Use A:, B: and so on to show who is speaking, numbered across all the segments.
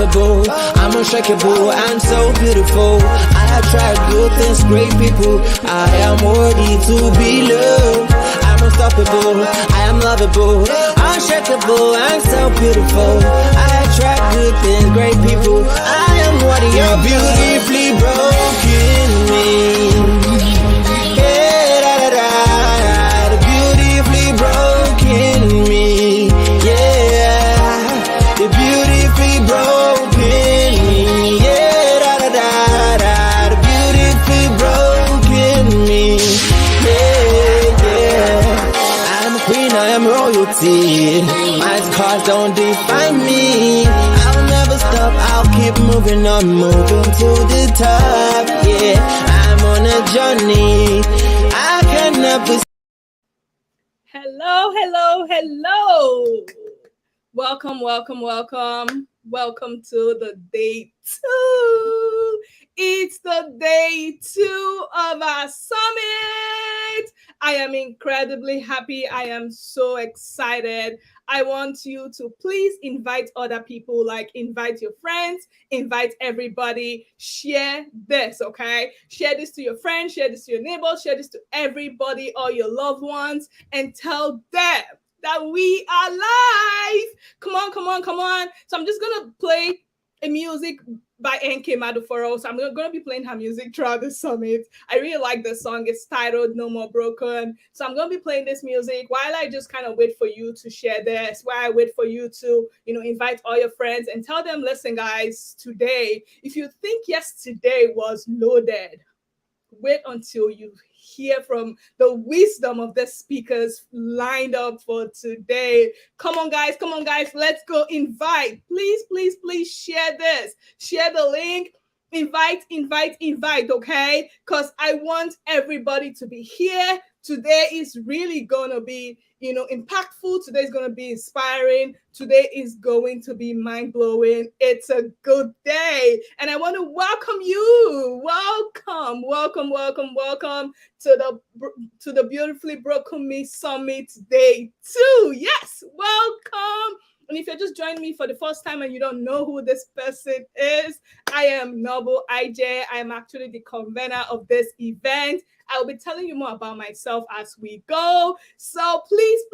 A: unstoppable, I'm unshakable, and so beautiful. I attract good things, great people. I am worthy to be loved. I'm unstoppable, I am lovable, unshakable, and so beautiful. I attract good things, great people. I am worthy. You're beautifully broken me. Yeah, da, da, da, da. Beautifully broken me. Yeah, you're beautifully broken me. Yeah, da, da, da, da. Beautifully broken me. Yeah, yeah. I'm a queen, I am royalty. My scars don't define me. I'll never stop, I'll keep moving on, moving to the top. Yeah, I'm on a journey. I cannot be.
B: Hello. Welcome to the day 2. It's the day 2 of our summit. I am incredibly happy. I am so excited. I want you to please invite other people, like invite your friends, invite everybody, share this, okay? Share this to your friends, share this to your neighbors, share this to everybody, all your loved ones, and tell them that we are live. Come on. So I'm just gonna play a music by NK Maduforo. So I'm gonna be playing her music throughout the summit. I really like the song. It's titled No More Broken. So I'm gonna be playing this music while I just kind of wait for you to share this, while I wait for you to, invite all your friends and tell them, listen, guys, today, if you think yesterday was loaded, wait until you hear from the wisdom of the speakers lined up for today. Come on, guys. Let's go invite. Please share this. Share the link. Invite, okay? Because I want everybody to be here. Today is really going to be, impactful. Today is going to be inspiring. Today is going to be mind-blowing. It's a good day. And I want to welcome you. Welcome to the Beautifully Broken Me Summit Day 2. Yes, welcome. And if you're just joining me for the first time and you don't know who this person is, I am Noble IJ. I am actually the convener of this event. I will be telling you more about myself as we go. So please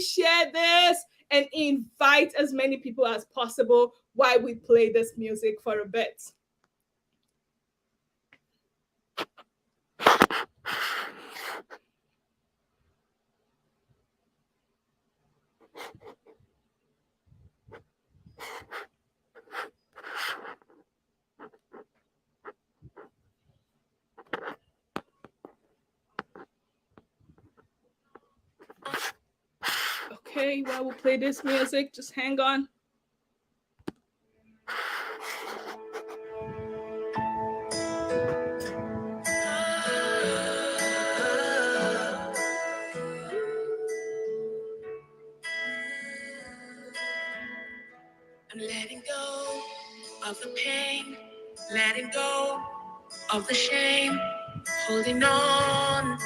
B: share this and invite as many people as possible while we play this music for a bit. Okay, while we play this music, just hang on. I'm letting go of the pain, letting go of the shame, holding on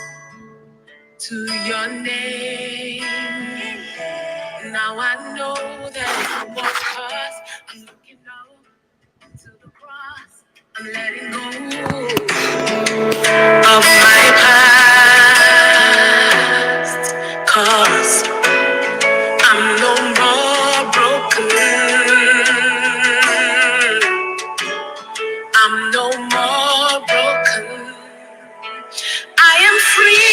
B: to your name. Now I know that no more scars. I'm looking up to the cross. I'm letting go of my past, 'cause I'm no more broken. I'm no more broken. I am free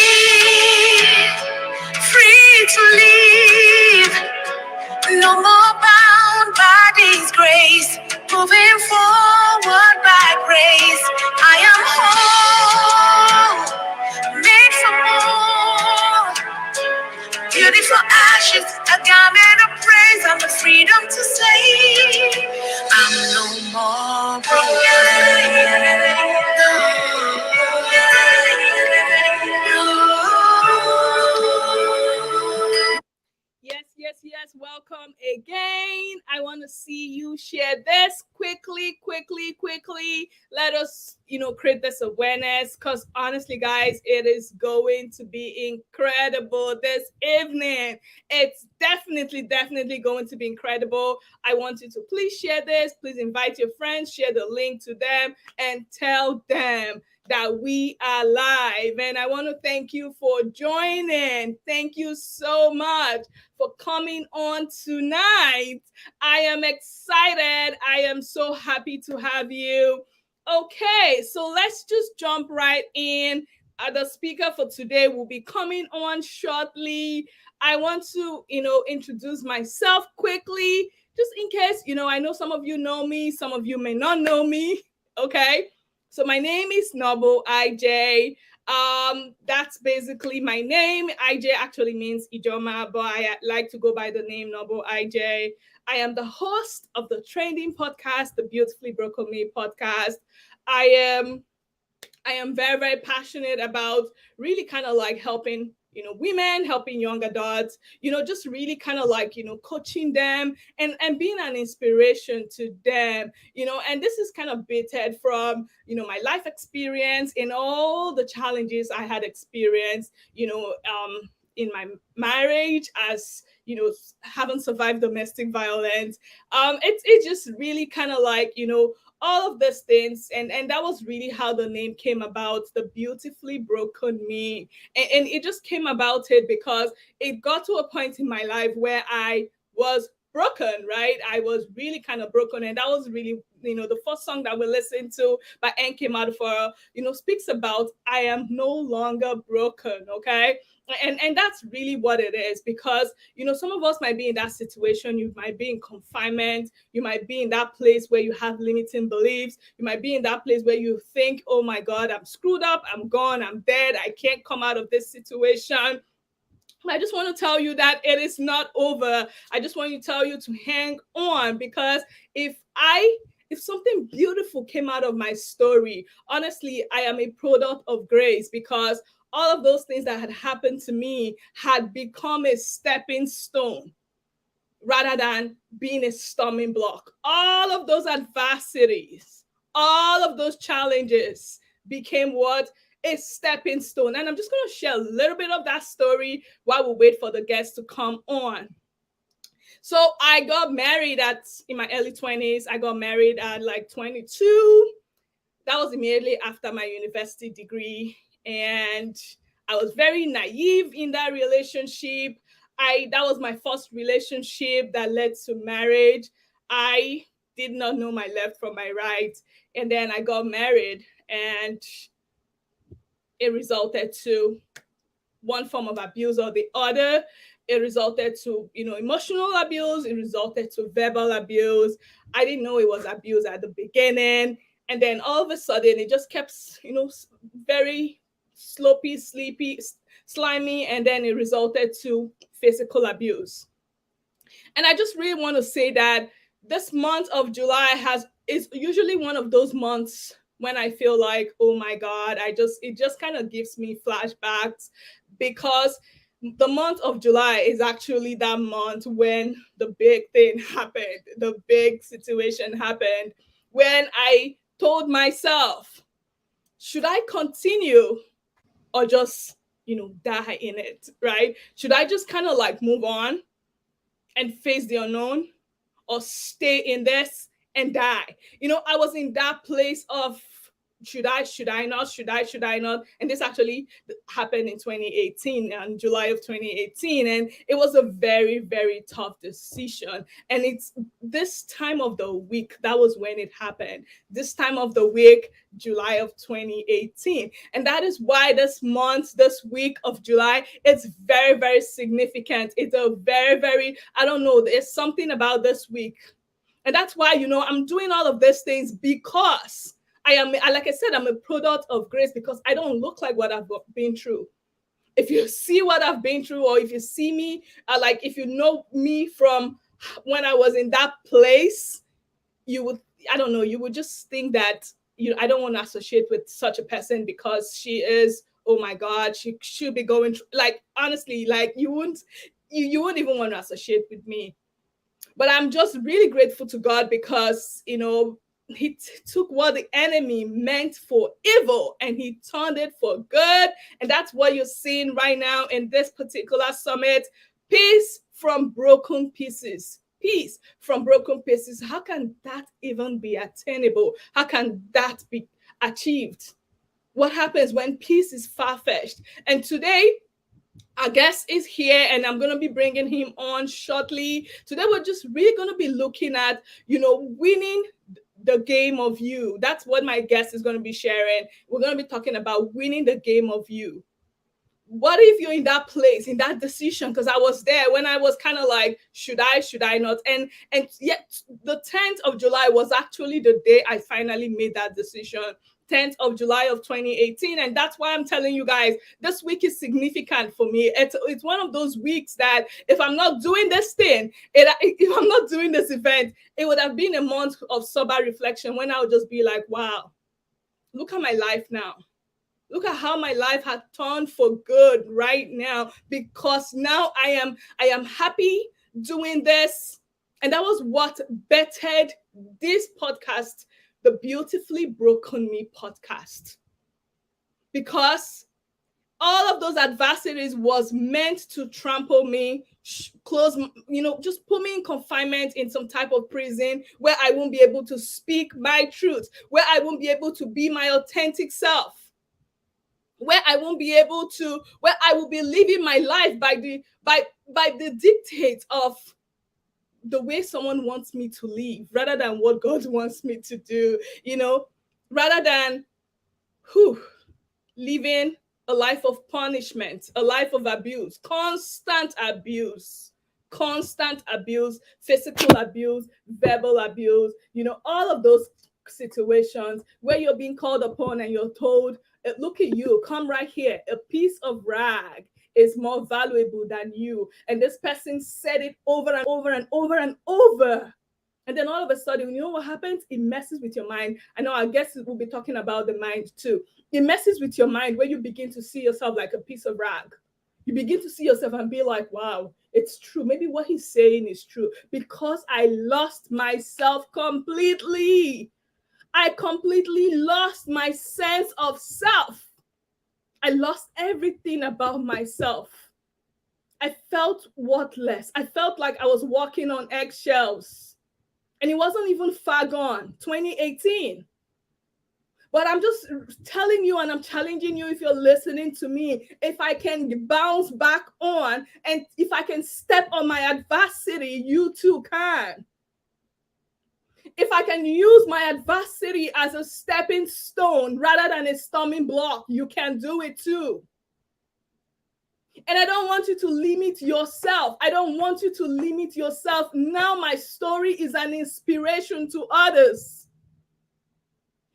B: to live. No more bound by disgrace. Moving forward by grace. I am whole, made for more. Beauty for ashes, a garment of praise, and the freedom to say, I'm no more broken. Yes. Welcome again. I want to see you share this quickly. Let us, create this awareness, because honestly, guys, it is going to be incredible this evening. It's definitely going to be incredible. I want you to please share this. Please invite your friends, share the link to them, and tell them that we are live. And I want to thank you for joining. Thank you so much for coming on tonight. I am excited. I am so happy to have you. Okay, so let's just jump right in. The speaker for today will be coming on shortly. I want to, introduce myself quickly, just in case, I know some of you know me, some of you may not know me. Okay, so my name is Noble IJ. That's basically my name. IJ actually means Ijoma, but I like to go by the name Noble IJ. I am the host of the trending podcast, the Beautifully Broken Me podcast. I am I am very, very passionate about really kind of like helping, women, helping young adults, just really kind of like, coaching them and being an inspiration to them, and this is kind of bitted from, my life experience and all the challenges I had experienced, in my marriage, as haven't survived domestic violence. It's just really kind of like, all of these things, and that was really how the name came about, the Beautifully Broken Me. And it just came about it because it got to a point in my life where I was broken, right? I was really kind of broken, and that was really, the first song that we listened to by Enke Madufara, speaks about I am no longer broken. Okay, and that's really what it is, because some of us might be in that situation. You might be in confinement, you might be in that place where you have limiting beliefs, you might be in that place where you think, oh my god, I'm screwed up, I'm gone, I'm dead, I can't come out of this situation. I just want to tell you that it is not over. I just want to tell you to hang on, because if something beautiful came out of my story, honestly, I am a product of grace, because all of those things that had happened to me had become a stepping stone rather than being a stumbling block. All of those adversities, all of those challenges became what? A stepping stone. And I'm just going to share a little bit of that story while we wait for the guests to come on. So I got married in my early 20s. I got married at like 22. That was immediately after my university degree. And I was very naive in that relationship. That was my first relationship that led to marriage. I did not know my left from my right. And then I got married, and it resulted to one form of abuse or the other. It resulted to, emotional abuse. It resulted to verbal abuse. I didn't know it was abuse at the beginning. And then all of a sudden, it just kept, very sloppy, sleepy, slimy. And then it resulted to physical abuse. And I just really want to say that this month of July is usually one of those months when I feel like, oh my God, it just kind of gives me flashbacks, because the month of July is actually that month when the big thing happened, the big situation happened, when I told myself, should I continue or just, die in it, right? Should I just kind of like move on and face the unknown, or stay in this and die? I was in that place of should I not, should I not? And this actually happened in 2018, in July of 2018. And it was a very, very tough decision. And it's this time of the week, that was when it happened. This time of the week, July of 2018. And that is why this week of July, it's very, very significant. It's a very, very, I don't know, there's something about this week. And that's why, I'm doing all of these things, because like I said, I'm a product of grace, because I don't look like what I've been through. If you see what I've been through, or if you see me, like if you know me from when I was in that place, you would, I don't know, you would just think that, I don't want to associate with such a person, because she is, oh my God, she should be going through, like, honestly, like you wouldn't even want to associate with me. But I'm just really grateful to God, because, took what the enemy meant for evil and he turned it for good. And that's what you're seeing right now in this particular summit. Peace from broken pieces. Peace from broken pieces. How can that even be attainable? How can that be achieved? What happens when peace is far-fetched? And today, our guest is here and I'm going to be bringing him on shortly. Today, we're just really going to be looking at, winning the game of you. That's what my guest is going to be sharing. We're going to be talking about winning the game of you. What if you're in that place, in that decision? Because I was there when I was kind of like, should I not? And yet the 10th of July was actually the day I finally made that decision. 10th of July of 2018. And that's why I'm telling you guys, this week is significant for me. It's one of those weeks that if I'm not doing this thing, if I'm not doing this event, it would have been a month of sober reflection when I would just be like, wow, look at my life now. Look at how my life had turned for good right now, because now I am happy doing this. And that was what bettered this podcast, the Beautifully Broken Me podcast. Because all of those adversities was meant to trample me, close, just put me in confinement in some type of prison where I won't be able to speak my truth, where I won't be able to be my authentic self, where I will be living my life by the dictates of the way someone wants me to live rather than what God wants me to do, rather than living a life of punishment, a life of abuse, constant abuse, physical abuse, verbal abuse, all of those situations where you're being called upon and you're told, look at you, come right here. A piece of rag is more valuable than you. And this person said it over and over and over and over. And then all of a sudden, you know what happens? It messes with your mind. I know our guests will be talking about the mind too. It messes with your mind where you begin to see yourself like a piece of rag. You begin to see yourself and be like, wow, it's true. Maybe what he's saying is true, because I lost myself completely. I completely lost my sense of self. I lost everything about myself. I felt worthless. I felt like I was walking on eggshells. And it wasn't even far gone, 2018. But I'm just telling you, and I'm challenging you, if you're listening to me, if I can bounce back on and if I can step on my adversity, you too can. If I can use my adversity as a stepping stone rather than a stumbling block, you can do it too. And I don't want you to limit yourself. I don't want you to limit yourself. Now my story is an inspiration to others.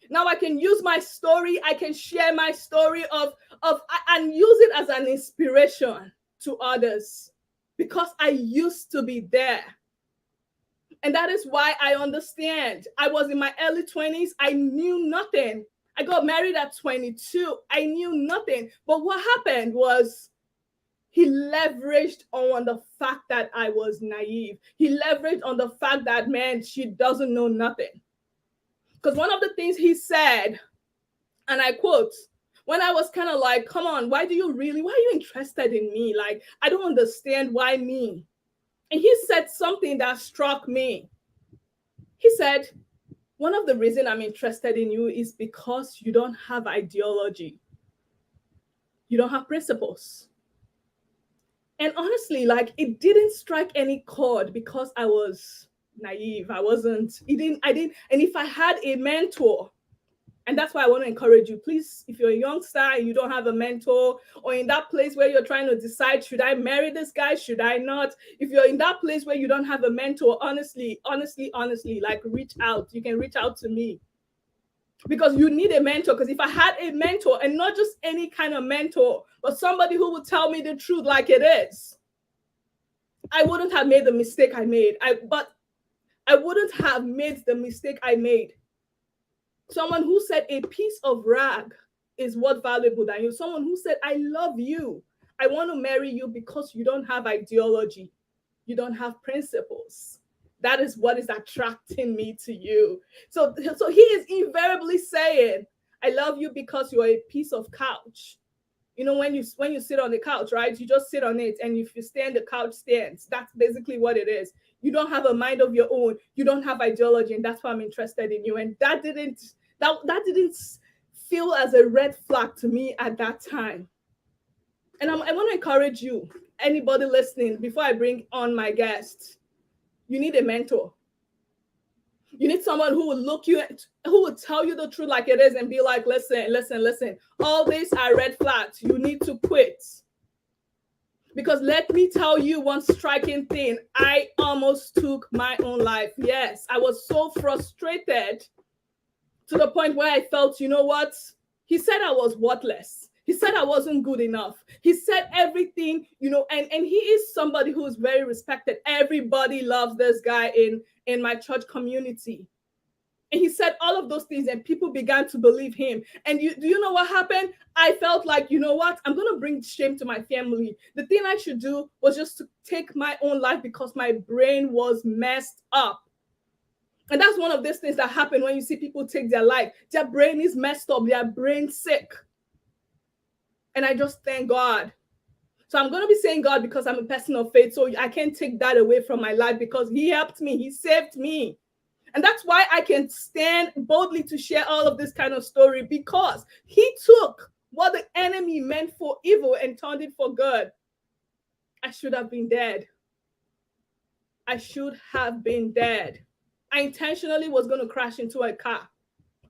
B: Now I can use my story. I can share my story and use it as an inspiration to others, because I used to be there. And that is why I understand. I was in my early 20s. I knew nothing. I got married at 22. I knew nothing. But what happened was he leveraged on the fact that I was naive. He leveraged on the fact that, man, she doesn't know nothing. Because one of the things he said, and I quote, when I was kind of like, come on, why are you interested in me? Like, I don't understand, why me? And he said something that struck me. He said, one of the reasons I'm interested in you is because you don't have ideology. You don't have principles. And honestly, like, it didn't strike any chord because I was naive. I didn't. And if I had a mentor, and that's why I want to encourage you, please, if you're a youngster and you don't have a mentor, or in that place where you're trying to decide, should I marry this guy? Should I not? If you're in that place where you don't have a mentor, honestly, like, reach out. You can reach out to me. Because you need a mentor. Because if I had a mentor, and not just any kind of mentor, but somebody who would tell me the truth like it is, I wouldn't have made the mistake I made. But I wouldn't have made the mistake I made. Someone who said a piece of rag is more valuable than you. Someone who said, I love you. I want to marry you because you don't have ideology. You don't have principles. That is what is attracting me to you. So he is invariably saying, I love you because you are a piece of couch. You know, when you sit on the couch, right? You just sit on it, and if you stand, the couch stands. That's basically what it is. You don't have a mind of your own. You don't have ideology, and that's why I'm interested in you. And that didn't feel as a red flag to me at that time. And I want to encourage you, anybody listening, before I bring on my guest, you need a mentor. You need someone who will who will tell you the truth like it is and be like, listen. All these are red flags. You need to quit. Because let me tell you one striking thing. I almost took my own life. Yes, I was so frustrated to the point where I felt, you know what? He said I was worthless. He said I wasn't good enough. He said everything, you know, and he is somebody who is very respected. Everybody loves this guy in my church community. And he said all of those things, and people began to believe him. And do you know what happened? I felt like, you know what? I'm going to bring shame to my family. The thing I should do was just to take my own life because my brain was messed up. And that's one of those things that happen when you see people take their life. Their brain is messed up. Their brain sick. And I just thank God. So I'm going to be saying God because I'm a person of faith. So I can't take that away from my life because he helped me. He saved me. And that's why I can stand boldly to share all of this kind of story, because he took what the enemy meant for evil and turned it for good. I should have been dead. I should have been dead. I intentionally was going to crash into a car.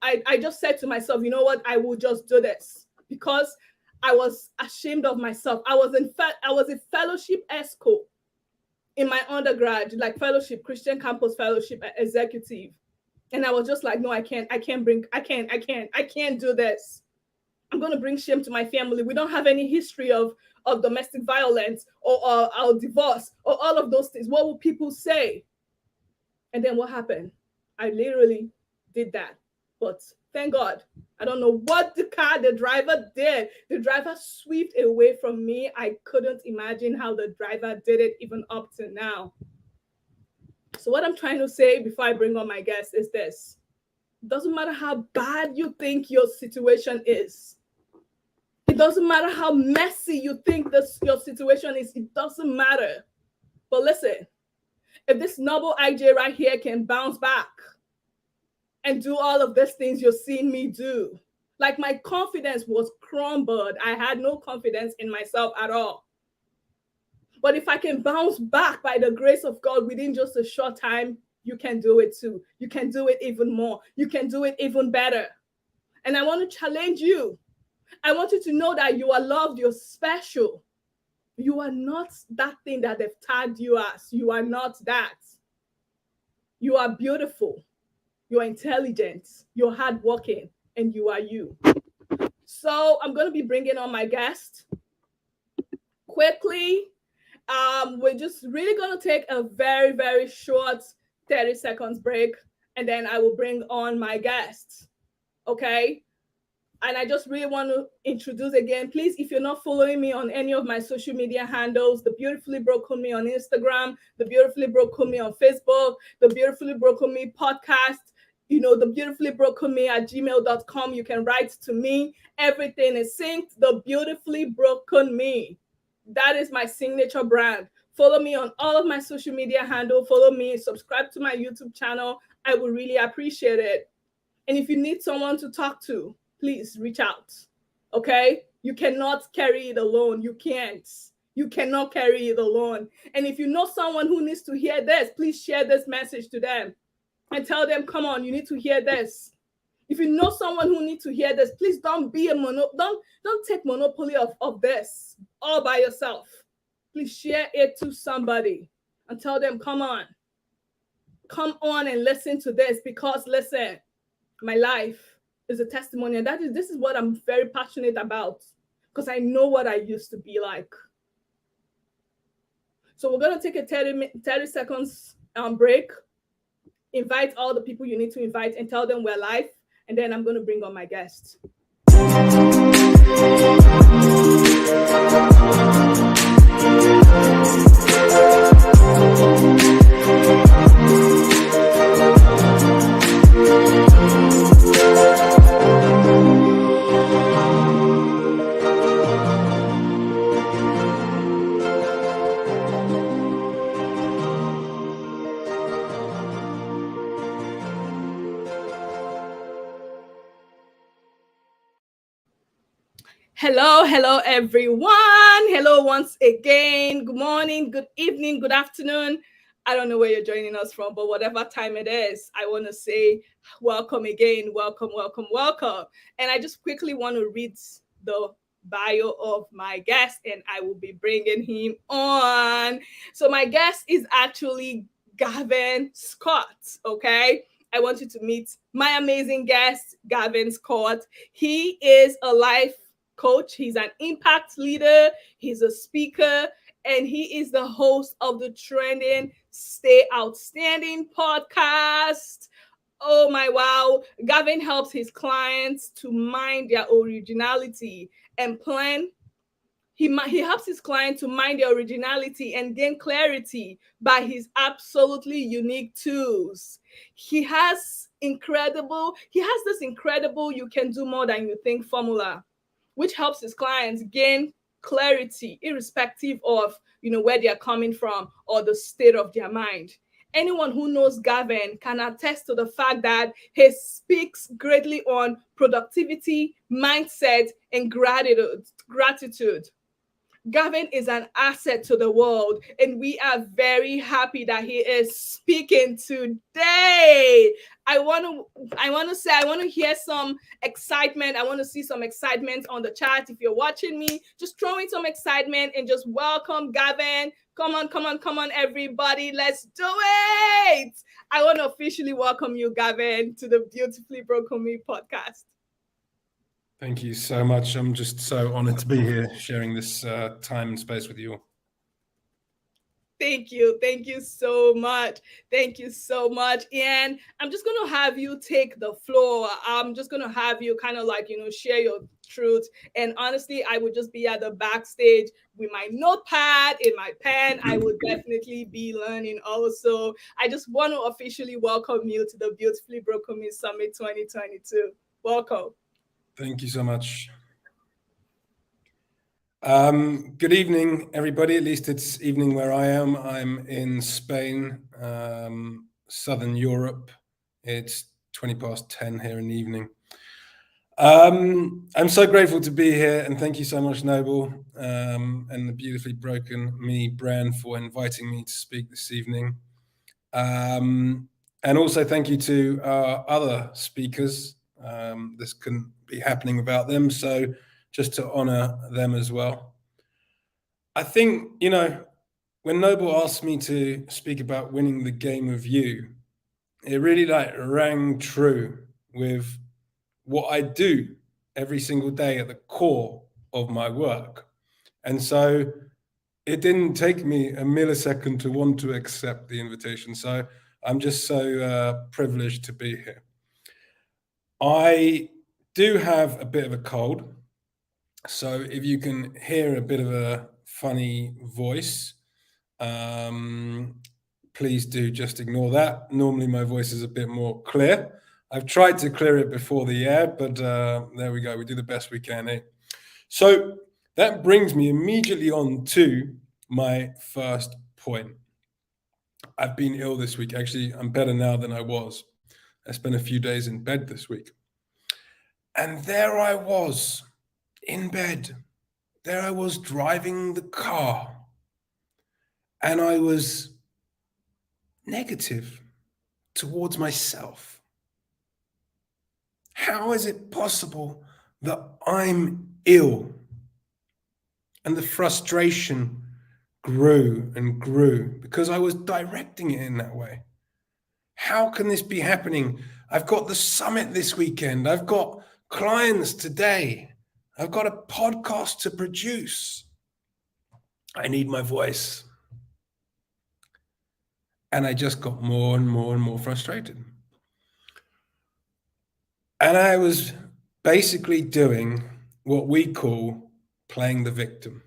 B: I just said to myself, you know what? I will just do this because I was ashamed of myself. I was a fellowship ESCO in my undergrad, like fellowship, Christian Campus Fellowship executive. And I was just like, no, I can't do this. I'm going to bring shame to my family. We don't have any history of domestic violence or divorce or all of those things. What will people say? And then what happened? I literally did that. But thank God, I don't know what the driver did. The driver swept away from me. I couldn't imagine how the driver did it even up to now. So what I'm trying to say before I bring on my guest is this. It doesn't matter how bad you think your situation is. It doesn't matter how messy you think your situation is. It doesn't matter. But listen, if this noble IJ right here can bounce back and do all of these things you're seeing me do, like my confidence was crumbled. I had no confidence in myself at all. But if I can bounce back by the grace of God within just a short time, you can do it too. You can do it even more. You can do it even better. And I want to challenge you. I want you to know that you are loved. You're special. You are not that thing that they've tagged you as. You are not that. You are beautiful. You're intelligent. You're hardworking. And you are you. So I'm going to be bringing on my guest quickly. We're just really going to take a very, very short 30 seconds break. And then I will bring on my guest. Okay? And I just really want to introduce again, please, if you're not following me on any of my social media handles, The Beautifully Broken Me on Instagram, The Beautifully Broken Me on Facebook, The Beautifully Broken Me podcast, The Beautifully Broken Me at gmail.com. You can write to me. Everything is synced. The Beautifully Broken Me. That is my signature brand. Follow me on all of my social media handles. Follow me. Subscribe to my YouTube channel. I would really appreciate it. And if you need someone to talk to, please reach out, okay? You cannot carry it alone. You can't. You cannot carry it alone. And if you know someone who needs to hear this, please share this message to them and tell them, come on, you need to hear this. If you know someone who needs to hear this, please don't be don't take monopoly of this all by yourself. Please share it to somebody and tell them, come on and listen to this, because listen, my life is a testimony, and this is what I'm very passionate about, because I know what I used to be like. So we're going to take a 30 seconds break. Invite all the people you need to invite and tell them we're live, and then I'm going to bring on my guest. Hello, everyone. Hello, once again. Good morning, good evening, good afternoon. I don't know where you're joining us from, but whatever time it is, I want to say welcome again. Welcome, welcome, welcome. And I just quickly want to read the bio of my guest, and I will be bringing him on. So, my guest is actually Gavin Scott, okay? I want you to meet my amazing guest, Gavin Scott. He is a life coach, he's an impact leader, he's a speaker, and he is the host of the trending Stay Outstanding podcast. Oh my wow. Gavin helps his clients to mind their originality and plan. He helps his client to mind their originality and gain clarity by his absolutely unique tools. He has this incredible you can do more than you think formula, which helps his clients gain clarity irrespective of where they are coming from or the state of their mind. Anyone who knows Gavin can attest to the fact that he speaks greatly on productivity, mindset, and gratitude. Gavin is an asset to the world, and we are very happy that he is speaking today. I want to hear some excitement. I want to see some excitement on the chat. If you're watching me, just throw in some excitement and just welcome Gavin. Come on, everybody. Let's do it. I want to officially welcome you, Gavin, to the Beautifully Broken Me podcast.
C: Thank you so much. I'm just so honored to be here sharing this time and space with you all.
B: Thank you. Thank you so much. Thank you so much. And I'm just going to have you take the floor. I'm just going to have you kind of share your truth. And honestly, I would just be at the backstage with my notepad in my pen. I would definitely be learning also. I just want to officially welcome you to the Beautifully Broken Me Summit 2022. Welcome.
C: Thank you so much. Good evening, everybody. At least it's evening where I am. I'm in Spain, Southern Europe. It's 10:20 here in the evening. I'm so grateful to be here, and thank you so much, Noble, and the Beautifully Broken Me brand for inviting me to speak this evening. And also thank you to our other speakers. This couldn't be happening without them, so just to honor them as well. I think, when Noble asked me to speak about winning the game of you, it really rang true with what I do every single day at the core of my work. And so it didn't take me a millisecond to want to accept the invitation. So I'm just so privileged to be here. I do have a bit of a cold. So if you can hear a bit of a funny voice, please do just ignore that. Normally my voice is a bit more clear. I've tried to clear it before the air, but there we go. We do the best we can, eh? So that brings me immediately on to my first point. I've been ill this week. Actually, I'm better now than I was. I spent a few days in bed this week. And there I was in bed. There I was driving the car. And I was negative towards myself. How is it possible that I'm ill? And the frustration grew and grew because I was directing it in that way. How can this be happening? I've got the summit this weekend. I've got clients today. I've got a podcast to produce. I need my voice. And I just got more and more and more frustrated. And I was basically doing what we call playing the victim.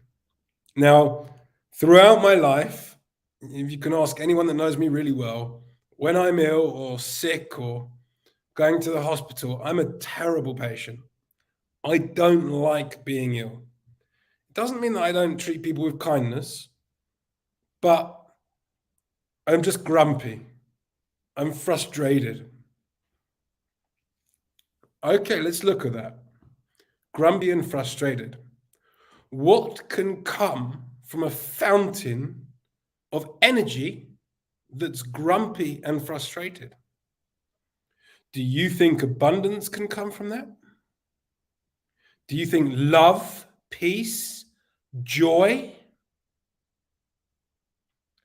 C: Now, throughout my life, if you can ask anyone that knows me really well, when I'm ill or sick or going to the hospital, I'm a terrible patient. I don't like being ill. It doesn't mean that I don't treat people with kindness, but I'm just grumpy. I'm frustrated. Okay, let's look at that. Grumpy and frustrated. what can come from a fountain of energy that's grumpy and frustrated? Do you think abundance can come from that? Do you think love, peace, joy?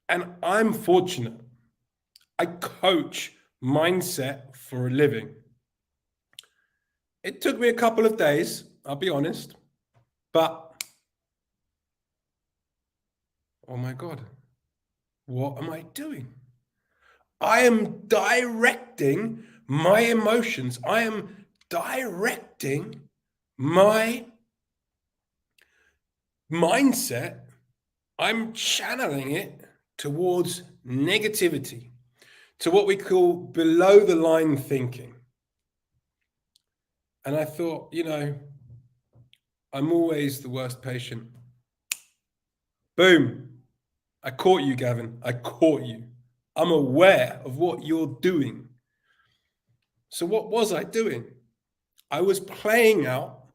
C: And I'm fortunate. I coach mindset for a living. It took me a couple of days, I'll be honest, but oh my God, what am I doing? I am directing my emotions. I am directing my mindset. I'm channeling it towards negativity, to what we call below the line thinking. And I thought, I'm always the worst patient. Boom. I caught you, Gavin. I caught you. I'm aware of what you're doing. So what was I doing? I was playing out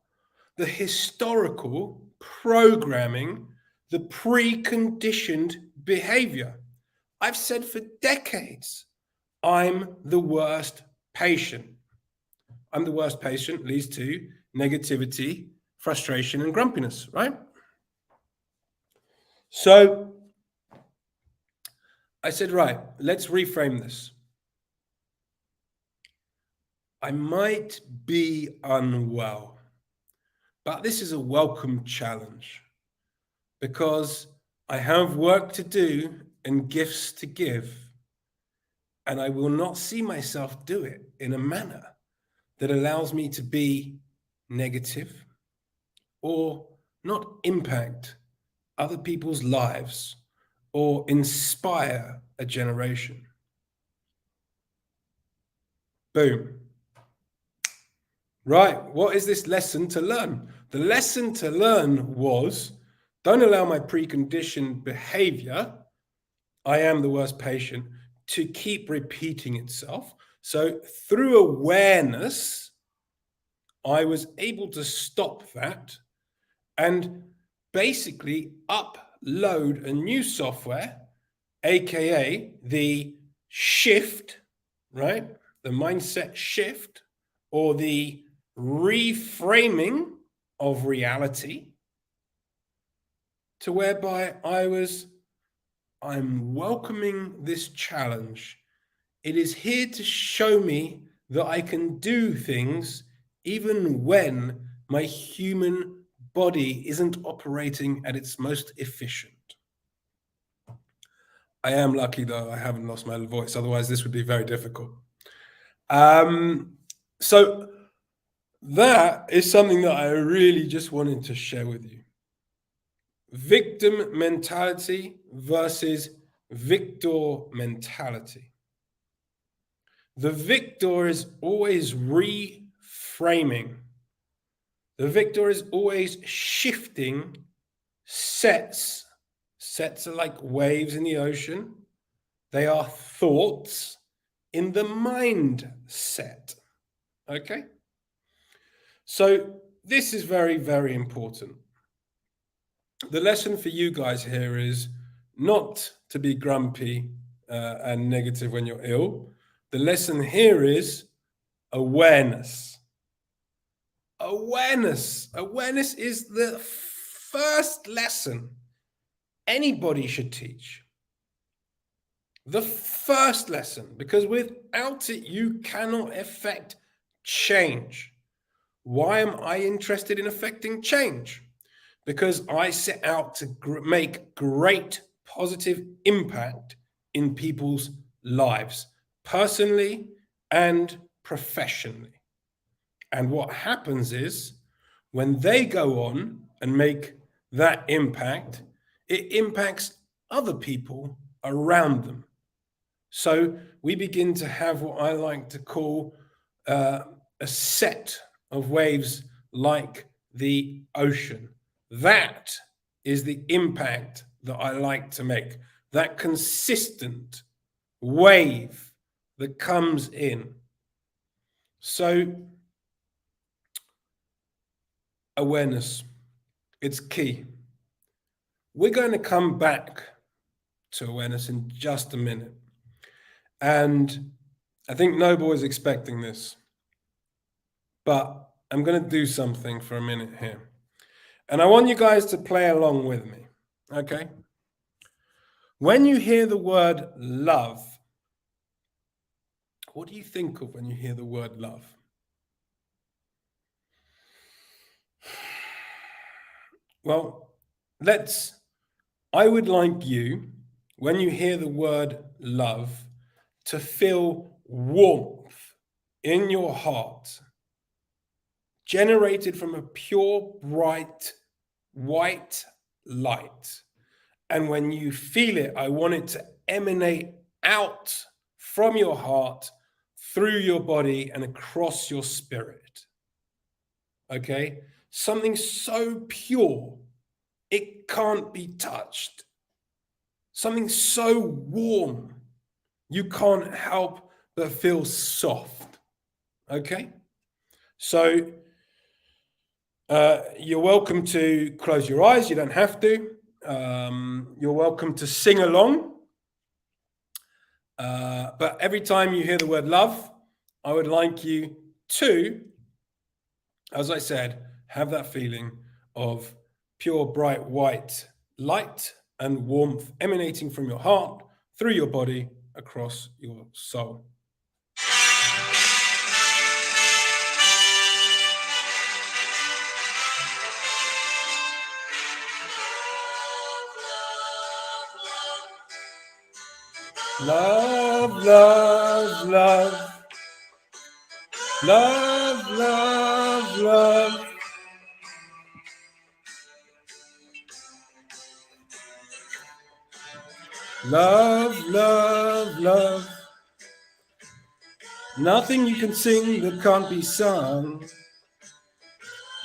C: the historical programming, the preconditioned behavior. I've said for decades, I'm the worst patient. I'm the worst patient leads to negativity, frustration, and grumpiness, right? So I said, right, let's reframe this. I might be unwell, but this is a welcome challenge because I have work to do and gifts to give, and I will not see myself do it in a manner that allows me to be negative or not impact other people's lives or inspire a generation. Boom. Right, what is this lesson to learn? The lesson to learn was, don't allow my preconditioned behavior, I am the worst patient, to keep repeating itself. So through awareness, I was able to stop that and basically upload a new software, aka the shift, right? The mindset shift or the reframing of reality, to whereby I'm welcoming this challenge. It is here to show me that I can do things even when my human body isn't operating at its most efficient. I am lucky though, I haven't lost my voice. Otherwise, this would be very difficult. So that is something that I really just wanted to share with you. Victim mentality versus victor mentality. The victor is always reframing. The victor is always shifting sets. Sets are like waves in the ocean. They are thoughts in the mindset. Okay? So this is very, very important. The lesson for you guys here is not to be grumpy and negative when you're ill. The lesson here is awareness. Awareness. Awareness is the first lesson anybody should teach. The first lesson, because without it, you cannot effect change. Why am I interested in affecting change? Because I set out to make great positive impact in people's lives, personally and professionally. And what happens is when they go on and make that impact, it impacts other people around them. So we begin to have what I like to call a set of waves like the ocean. That is the impact that I like to make. That consistent wave that comes in. So awareness. It's key. We're going to come back to awareness in just a minute. And I think Noble is expecting this. But I'm going to do something for a minute here. And I want you guys to play along with me. Okay? When you hear the word love, what do you think of when you hear the word love? Well, I would like you, when you hear the word love, to feel warmth in your heart, generated from a pure, bright, white light. And when you feel it, I want it to emanate out from your heart, through your body, and across your spirit. Okay? Something so pure, it can't be touched. Something so warm, you can't help but feel soft. Okay? So you're welcome to close your eyes. You don't have to. You're welcome to sing along. But every time you hear the word love, I would like you to, as I said, have that feeling of pure, bright, white light and warmth emanating from your heart, through your body, across your soul. Love, love, love. Love, love, love. Love, love, love. Nothing you can sing that can't be sung.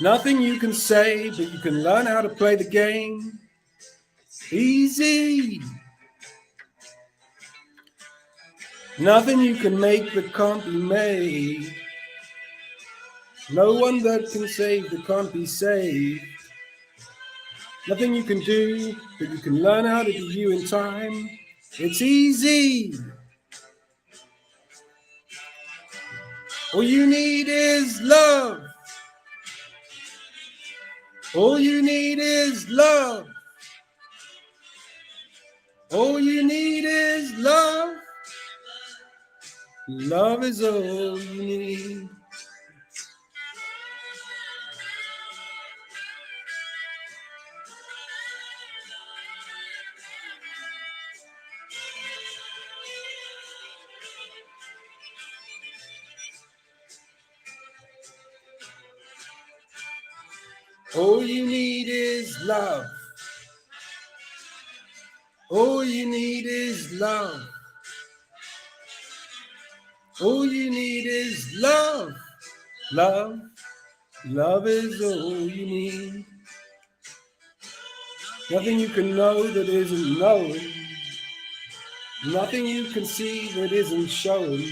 C: Nothing you can say, but you can learn how to play the game. Easy. Nothing you can make that can't be made. No one that can save that can't be saved. Nothing you can do, but you can learn how to be you in time. It's easy. All you need is love. All you need is love. All you need is love. Love is all you need. All you need is love. All you need is love. All you need is love. Love. Love is all you need. Nothing you can know that isn't known. Nothing you can see that isn't shown.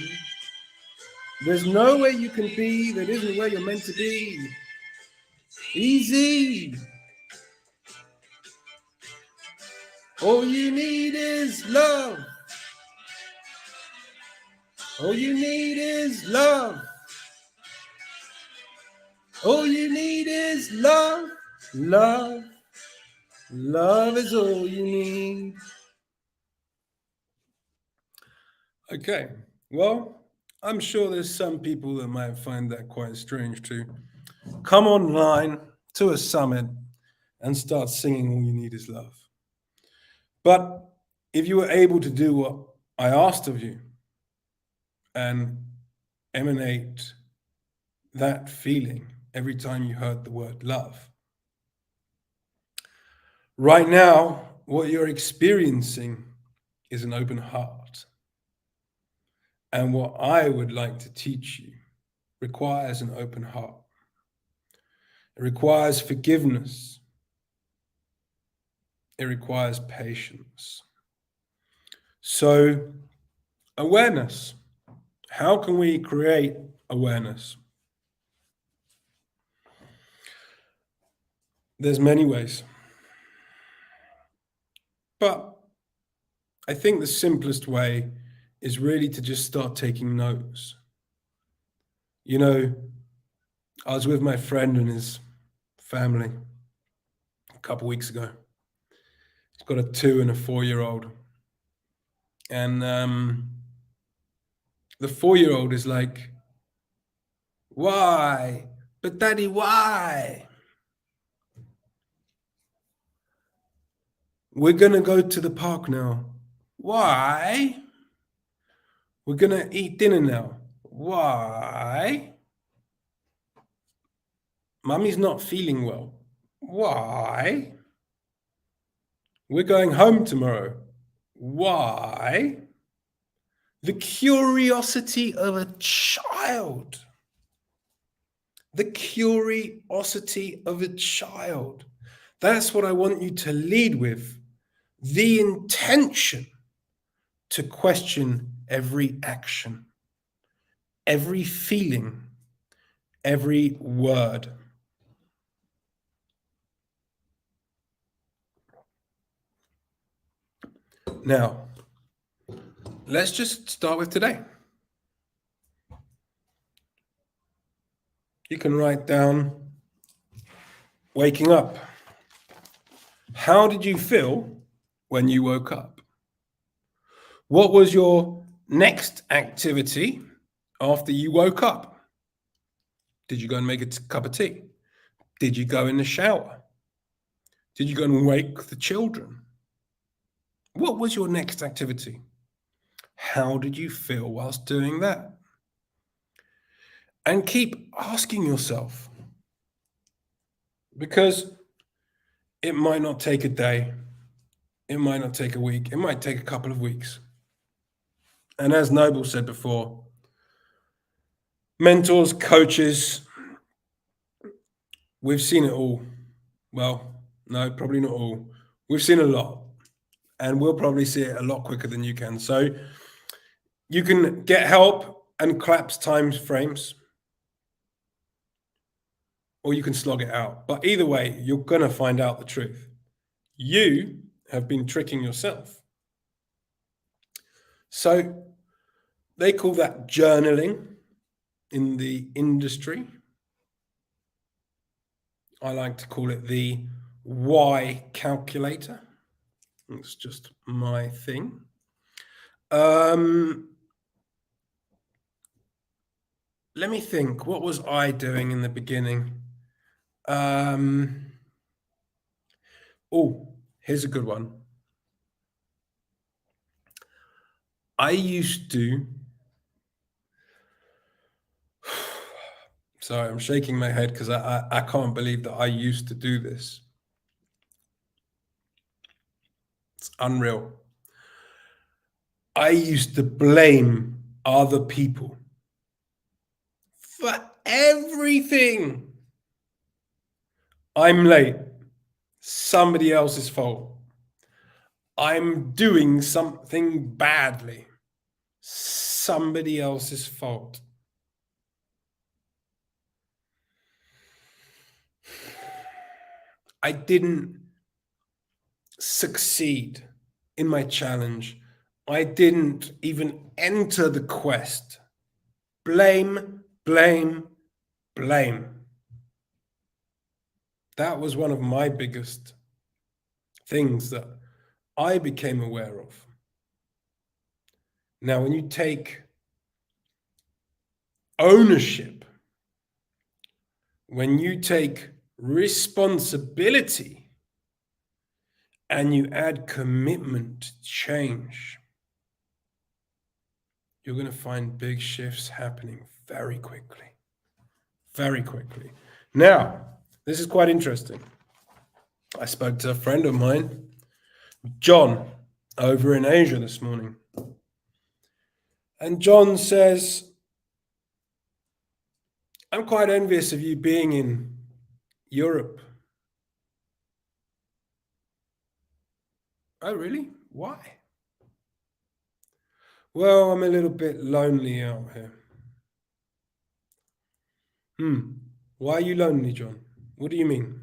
C: There's nowhere you can be that isn't where you're meant to be. Easy. All you need is love. All you need is love. All you need is love. Love. Love is all you need. Okay, well, I'm sure there's some people that might find that quite strange to come online to a summit and start singing All You Need Is Love. But if you were able to do what I asked of you and emanate that feeling every time you heard the word love, right now, what you're experiencing is an open heart. And what I would like to teach you requires an open heart. It requires forgiveness. It requires patience. So, awareness. How can we create awareness? There's many ways. But I think the simplest way is really to just start taking notes. You know, I was with my friend and his family a couple weeks ago. He's got a 2 and a 4-year-old. And the 4-year-old is like, why? But daddy, why? We're going to go to the park now. Why? We're going to eat dinner now. Why? Mummy's not feeling well. Why? We're going home tomorrow. Why? The curiosity of a child. The curiosity of a child. That's what I want you to lead with. The intention to question every action, every feeling, every word. Now, let's just start with today. You can write down waking up. How did you feel when you woke up? What was your next activity after you woke up? Did you go and make a cup of tea? Did you go in the shower? Did you go and wake the children? What was your next activity? How did you feel whilst doing that? And keep asking yourself, because it might not take a day, it might not take a week, it might take a couple of weeks. And as Noble said before, mentors, coaches, we've seen it all. Well, no, probably not all. We've seen a lot, and we'll probably see it a lot quicker than you can. So you can get help and collapse time frames, or you can slog it out. But either way, you're going to find out the truth. You have been tricking yourself. So they call that journaling in the industry. I like to call it the why calculator. It's just my thing. Let me think. What was I doing in the beginning? Oh, here's a good one. I used to. Sorry, I'm shaking my head because I can't believe that I used to do this. It's unreal. I used to blame other people for everything. I'm late. Somebody else's fault. I'm doing something badly. Somebody else's fault. I didn't succeed in my challenge. I didn't even enter the quest. Blame, blame, blame. That was one of my biggest things that I became aware of. Now, when you take ownership, when you take responsibility, and you add commitment to change, you're going to find big shifts happening very quickly. Very quickly. Now, this is quite interesting. I spoke to a friend of mine, John, over in Asia this morning. And John says, I'm quite envious of you being in Europe. Oh, really? Why? Well, I'm a little bit lonely out here. Why are you lonely, John? What do you mean?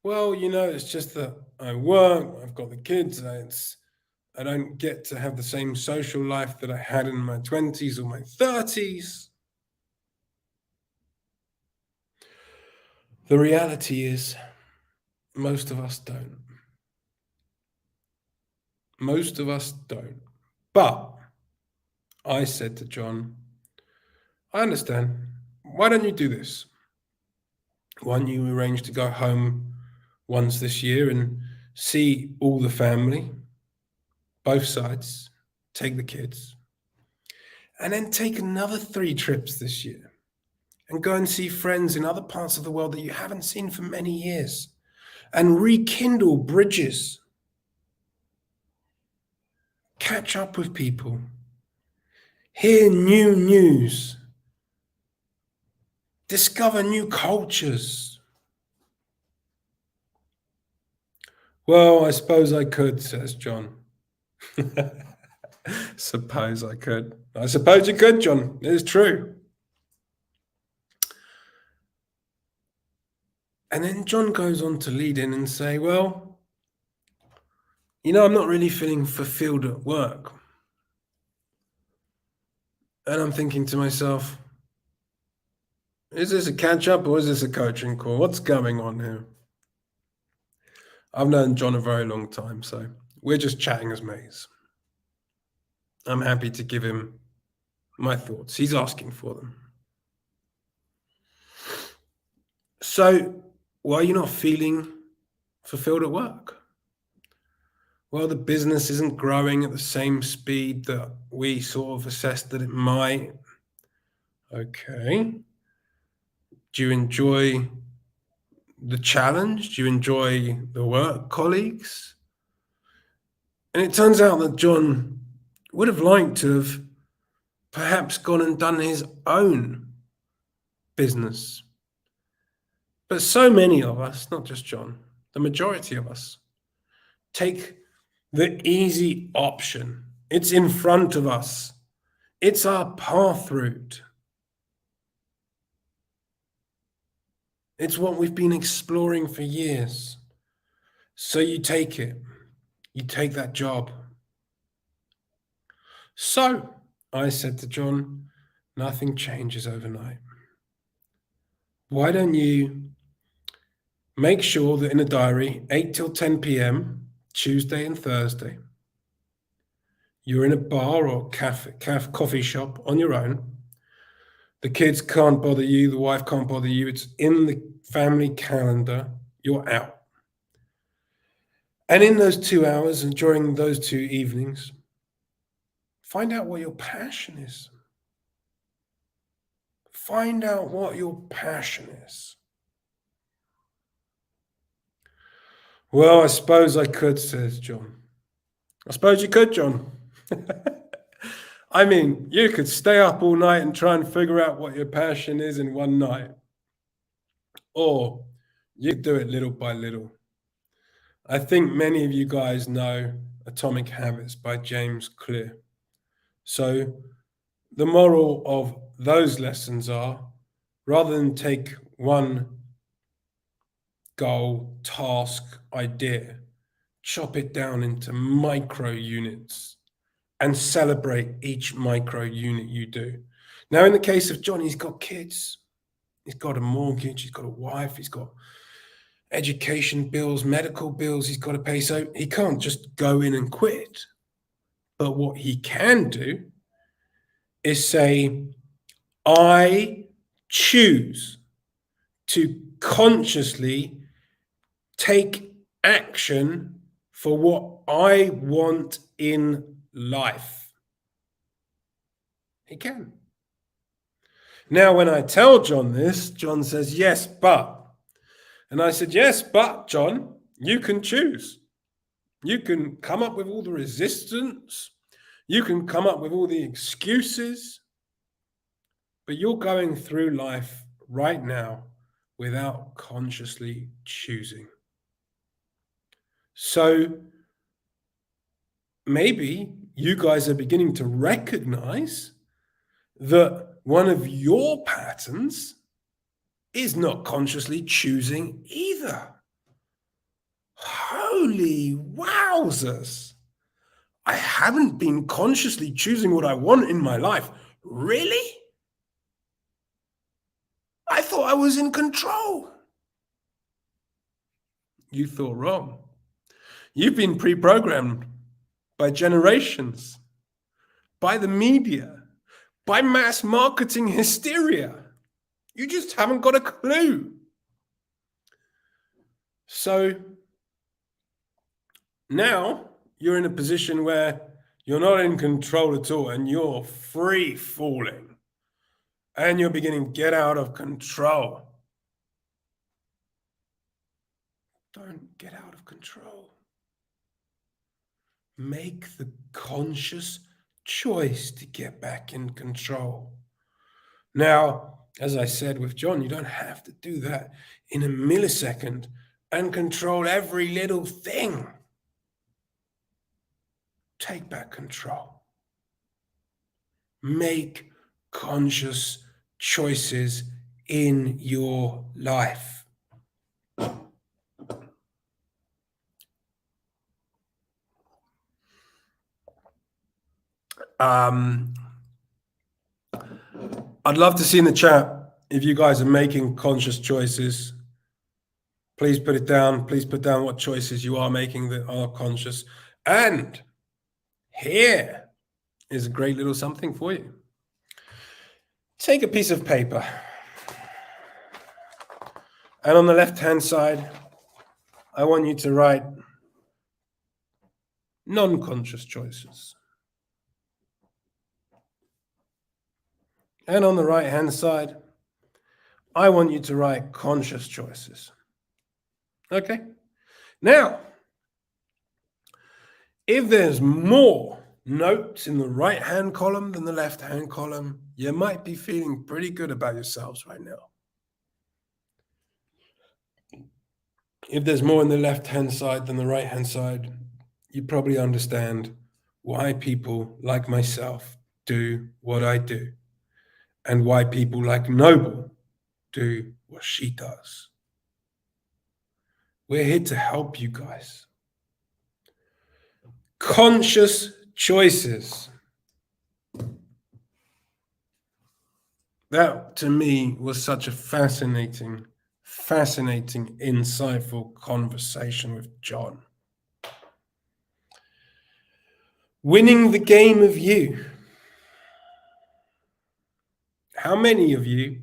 C: Well, it's just that I work, I've got the kids, I don't get to have the same social life that I had in my 20s or my 30s. The reality is, most of us don't. Most of us don't. But I said to John, I understand. Why don't you do this? Why don't you arrange to go home once this year and see all the family, both sides, take the kids, and then take another 3 trips this year and go and see friends in other parts of the world that you haven't seen for many years and rekindle bridges. Catch up with people. Hear new news. Discover new cultures. Well, I suppose I could, says John. Suppose I could. I suppose you could, John. It is true. And then John goes on to lead in and say, well, I'm not really feeling fulfilled at work. And I'm thinking to myself, is this a catch-up or is this a coaching call? What's going on here? I've known John a very long time, so we're just chatting as mates. I'm happy to give him my thoughts. He's asking for them. So, why are you not feeling fulfilled at work? Well, the business isn't growing at the same speed that we sort of assessed that it might. Okay. Do you enjoy the challenge? Do you enjoy the work colleagues? And it turns out that John would have liked to have perhaps gone and done his own business. But so many of us, not just John, the majority of us, take the easy option. It's in front of us. It's our path route. It's what we've been exploring for years. So you take it. You take that job. So, I said to John, nothing changes overnight. Why don't you make sure that in a diary, 8 till 10 p.m., Tuesday and Thursday, you're in a bar or coffee shop on your own. The kids can't bother you. The wife can't bother you. It's in the family calendar. You're out. And in those 2 hours and during those 2 evenings, find out what your passion is. Find out what your passion is. Well, I suppose I could, says John. I suppose you could, John. I mean, you could stay up all night and try and figure out what your passion is in one night. Or you could do it little by little. I think many of you guys know Atomic Habits by James Clear. So the moral of those lessons are, rather than take one goal, task, idea, chop it down into micro units and celebrate each micro unit you do. Now, in the case of John, he's got kids. He's got a mortgage. He's got a wife. He's got education bills, medical bills he's got to pay. So he can't just go in and quit. But what he can do is say, I choose to consciously take action for what I want in life. He can. Now, when I tell John this, John says, yes, but. And I said, yes, but, John, you can choose. You can come up with all the resistance. You can come up with all the excuses. But you're going through life right now without consciously choosing. So maybe you guys are beginning to recognize that one of your patterns is not consciously choosing either. Holy wowzers. I haven't been consciously choosing what I want in my life. Really? I thought I was in control. You thought wrong. You've been pre-programmed by generations, by the media, by mass marketing hysteria. You just haven't got a clue. So now you're in a position where you're not in control at all and you're free falling and you're beginning to get out of control. Don't get out of control. Make the conscious choice to get back in control. Now, as I said with John, you don't have to do that in a millisecond and control every little thing. Take back control. Make conscious choices in your life. I'd love to see in the chat if you guys are making conscious choices. Please put it down. Please put down what choices you are making that are conscious. And here is a great little something for you. Take a piece of paper. And on the left-hand side, I want you to write non-conscious choices. And on the right-hand side, I want you to write conscious choices. Okay? Now, if there's more notes in the right-hand column than the left-hand column, you might be feeling pretty good about yourselves right now. If there's more in the left-hand side than the right-hand side, you probably understand why people like myself do what I do and why people like Noble do what she does. We're here to help you guys. Conscious choices. That, to me, was such a fascinating, insightful conversation with John. Winning the game of you. How many of you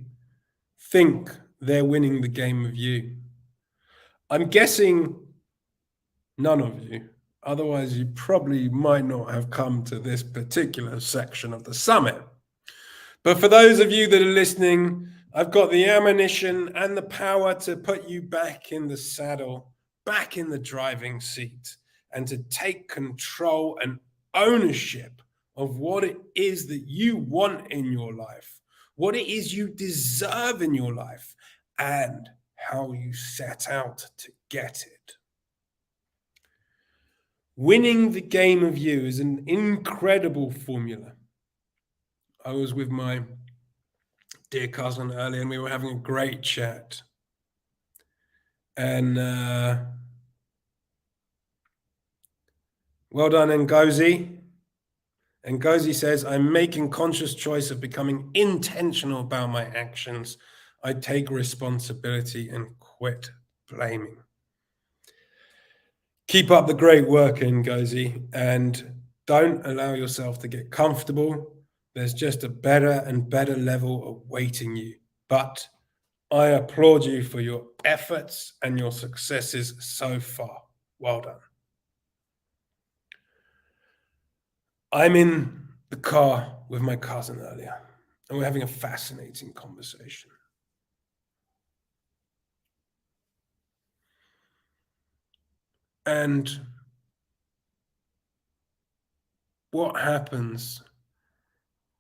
C: think they're winning the game of you? I'm guessing none of you. Otherwise, you probably might not have come to this particular section of the summit. But for those of you that are listening, I've got the ammunition and the power to put you back in the saddle, back in the driving seat, and to take control and ownership of what it is that you want in your life, what it is you deserve in your life, and how you set out to get it. Winning the game of you is an incredible formula. I was with my dear cousin earlier and we were having a great chat. And well done, Ngozi. Ngozi says, I'm making conscious choice of becoming intentional about my actions. I take responsibility and quit blaming. Keep up the great work, Ngozi, and don't allow yourself to get comfortable. There's just a better and better level awaiting you. But I applaud you for your efforts and your successes so far. Well done. I'm in the car with my cousin earlier, and we're having a fascinating conversation. And what happens?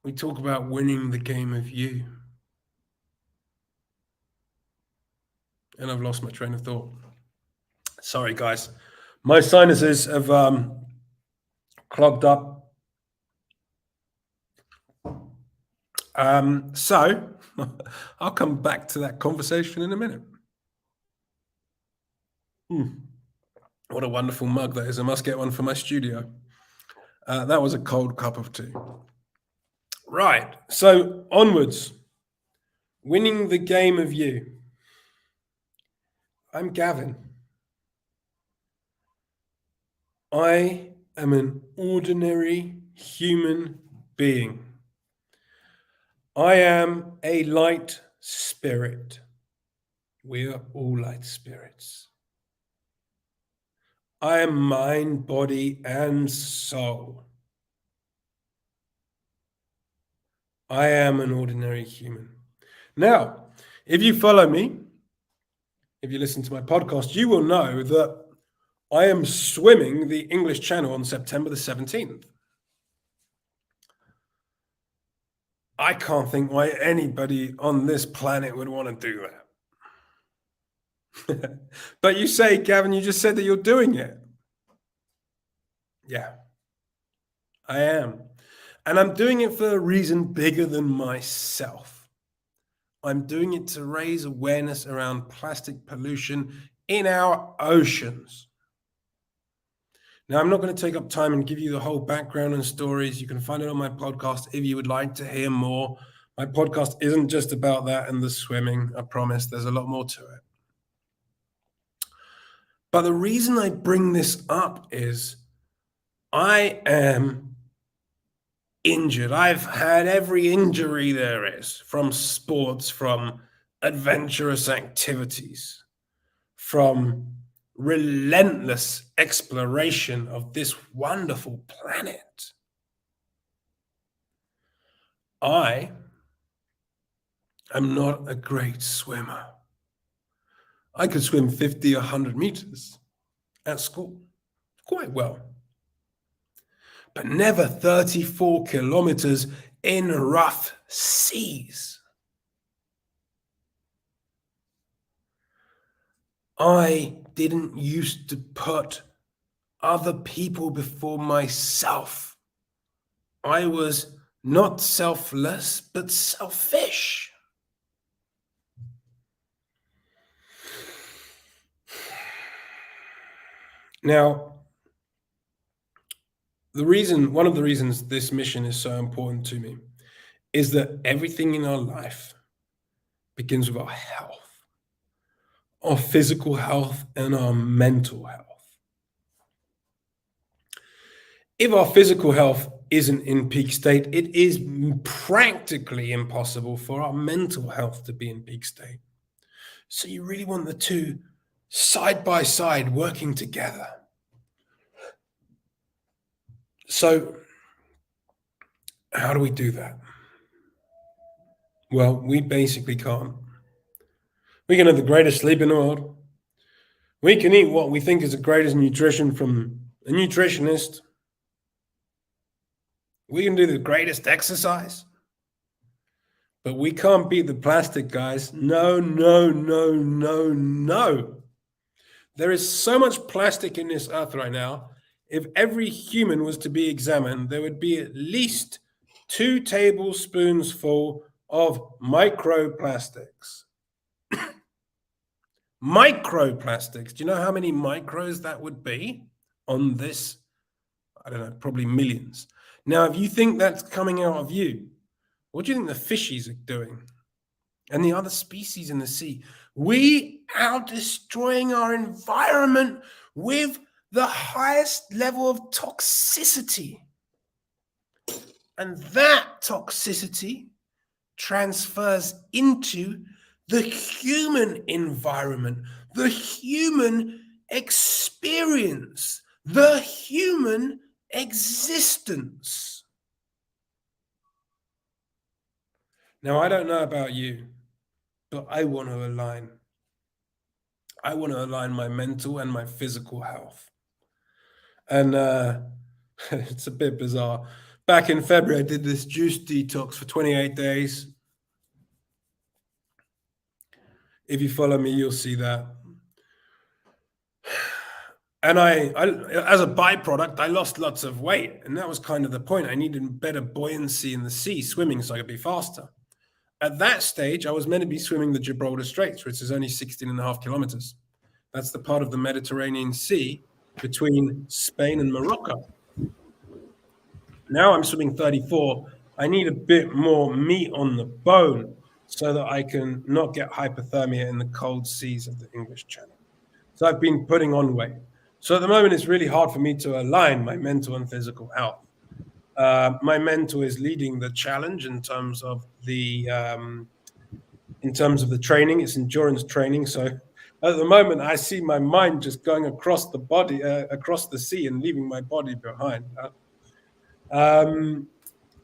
C: We talk about winning the game of you. And I've lost my train of thought. Sorry, guys. My sinuses have clogged up. So I'll come back to that conversation in a minute. What a wonderful mug that is. I must get one for my studio. That was a cold cup of tea. Right, so onwards. Winning the game of you. I'm Gavin. I am an ordinary human being. I am a light spirit. We are all light spirits. I am mind, body, and soul. I am an ordinary human. Now, if you follow me, if you listen to my podcast, you will know that I am swimming the English Channel on September the 17th. I can't think why anybody on this planet would want to do that. But you say, Gavin, you just said that you're doing it. Yeah, I am. And I'm doing it for a reason bigger than myself. I'm doing it to raise awareness around plastic pollution in our oceans. Now, I'm not going to take up time and give you the whole background and stories. You can find it on my podcast if you would like to hear more. My podcast isn't just about that and the swimming, I promise. There's a lot more to it. But the reason I bring this up is I am injured. I've had every injury there is, from sports, from adventurous activities, from relentless exploration of this wonderful planet. I am not a great swimmer. I could swim 50 or 100 meters at school quite well, but never 34 kilometers in rough seas. I didn't used to put other people before myself. I was not selfless, but selfish. Now, one of the reasons this mission is so important to me is that everything in our life begins with our health, our physical health and our mental health. If our physical health isn't in peak state, it is practically impossible for our mental health to be in peak state. So you really want the two side by side working together. So how do we do that? Well, we basically can't. We can have the greatest sleep in the world. We can eat what we think is the greatest nutrition from a nutritionist. We can do the greatest exercise. But we can't beat the plastic, guys. No, no, no, no, no. There is so much plastic in this earth right now. If every human was to be examined, there would be at least 2 tablespoons full of microplastics. Microplastics. Do you know how many micros that would be on this? I don't know, probably millions. Now, if you think that's coming out of you, what do you think the fishies are doing? And the other species in the sea? We are destroying our environment with the highest level of toxicity. And that toxicity transfers into the human environment, the human experience, the human existence. Now, I don't know about you, but I want to align. I want to align my mental and my physical health. And it's a bit bizarre. Back in February, I did this juice detox for 28 days. If you follow me, you'll see that. And I, as a byproduct, I lost lots of weight. And that was kind of the point. I needed better buoyancy in the sea, swimming, so I could be faster. At that stage, I was meant to be swimming the Gibraltar Straits, which is only 16.5 kilometers. That's the part of the Mediterranean Sea between Spain and Morocco. Now I'm swimming 34. I need a bit more meat on the bone so that I can not get hypothermia in the cold seas of the English Channel. So I've been putting on weight. So at the moment, it's really hard for me to align my mental and physical health. My mentor is leading the challenge in terms of the training. It's endurance training. So at the moment, I see my mind just going across the body, across the sea, and leaving my body behind.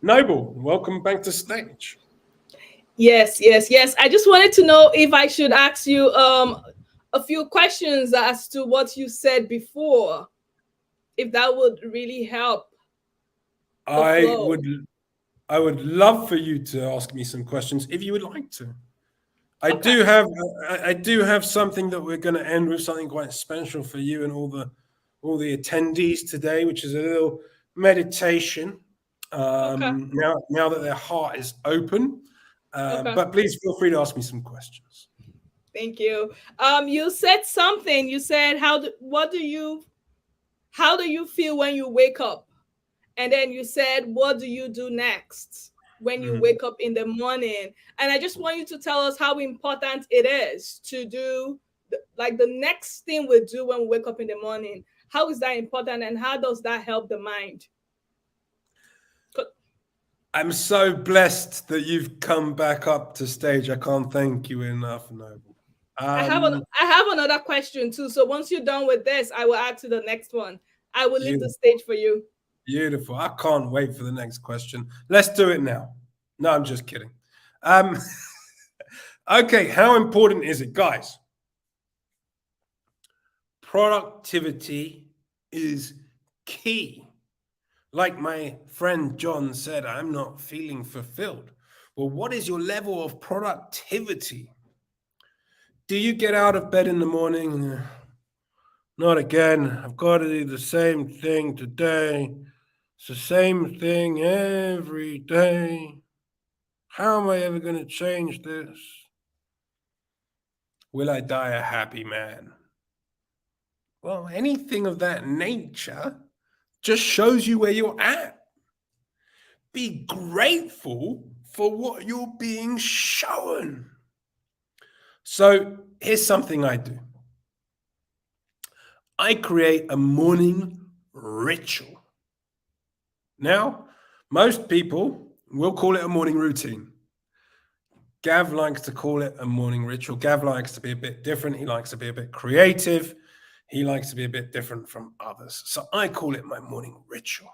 C: Noble, welcome back to stage.
B: Yes, yes, yes. I just wanted to know if I should ask you a few questions as to what you said before, if that would really help the
C: I
B: flow.
C: would I would love for you to ask me some questions if you would like to. I
B: Okay.
C: do have I do have something that we're going to end with, something quite special for you and all the attendees today, which is a little meditation.
B: Okay.
C: Now that their heart is open,
B: Okay.
C: but please feel free to ask me some questions.
B: Thank you. You said something. You said how do you feel when you wake up? And then you said, what do you do next when you
C: Mhm.
B: wake up in the morning? And I just want you to tell us how important it is to do like the next thing we do when we wake up in the morning. How is that important and how does that help the mind?
C: I'm so blessed that you've come back up to stage. I can't thank you enough, Noble. Um,
B: I have another question too. So once you're done with this, I will add to the next one. I will leave the
C: beautiful,
B: stage for you.
C: beautiful. I can't wait for the next question. Let's do it now. No, I'm just kidding. Um, okay, how important is it, guys? Productivity is key. Like my friend John said, I'm not feeling fulfilled. Well, what is your level of productivity? Do you get out of bed in the morning? Not again. I've got to do the same thing today. It's the same thing every day. How am I ever going to change this? Will I die a happy man? Well, anything of that nature just shows you where you're at. Be grateful for what you're being shown. So here's something I do. I create a morning ritual. Now, most people will call it a morning routine. Gav likes to call it a morning ritual. Gav likes to be a bit different. He likes to be a bit creative. He likes to be a bit different from others. So I call it my morning ritual.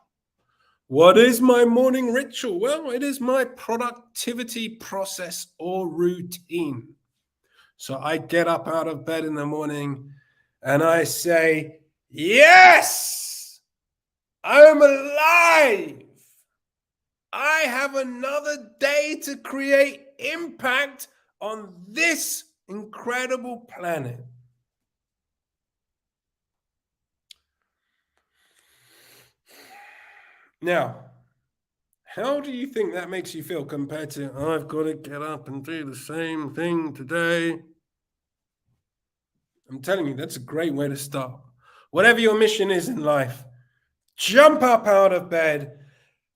C: What is my morning ritual? Well, it is my productivity process or routine. So I get up out of bed in the morning and I say, yes, I'm alive. I have another day to create impact on this incredible planet. Now, how do you think that makes you feel compared to, I've got to get up and do the same thing today? I'm telling you, that's a great way to start. Whatever your mission is in life, jump up out of bed,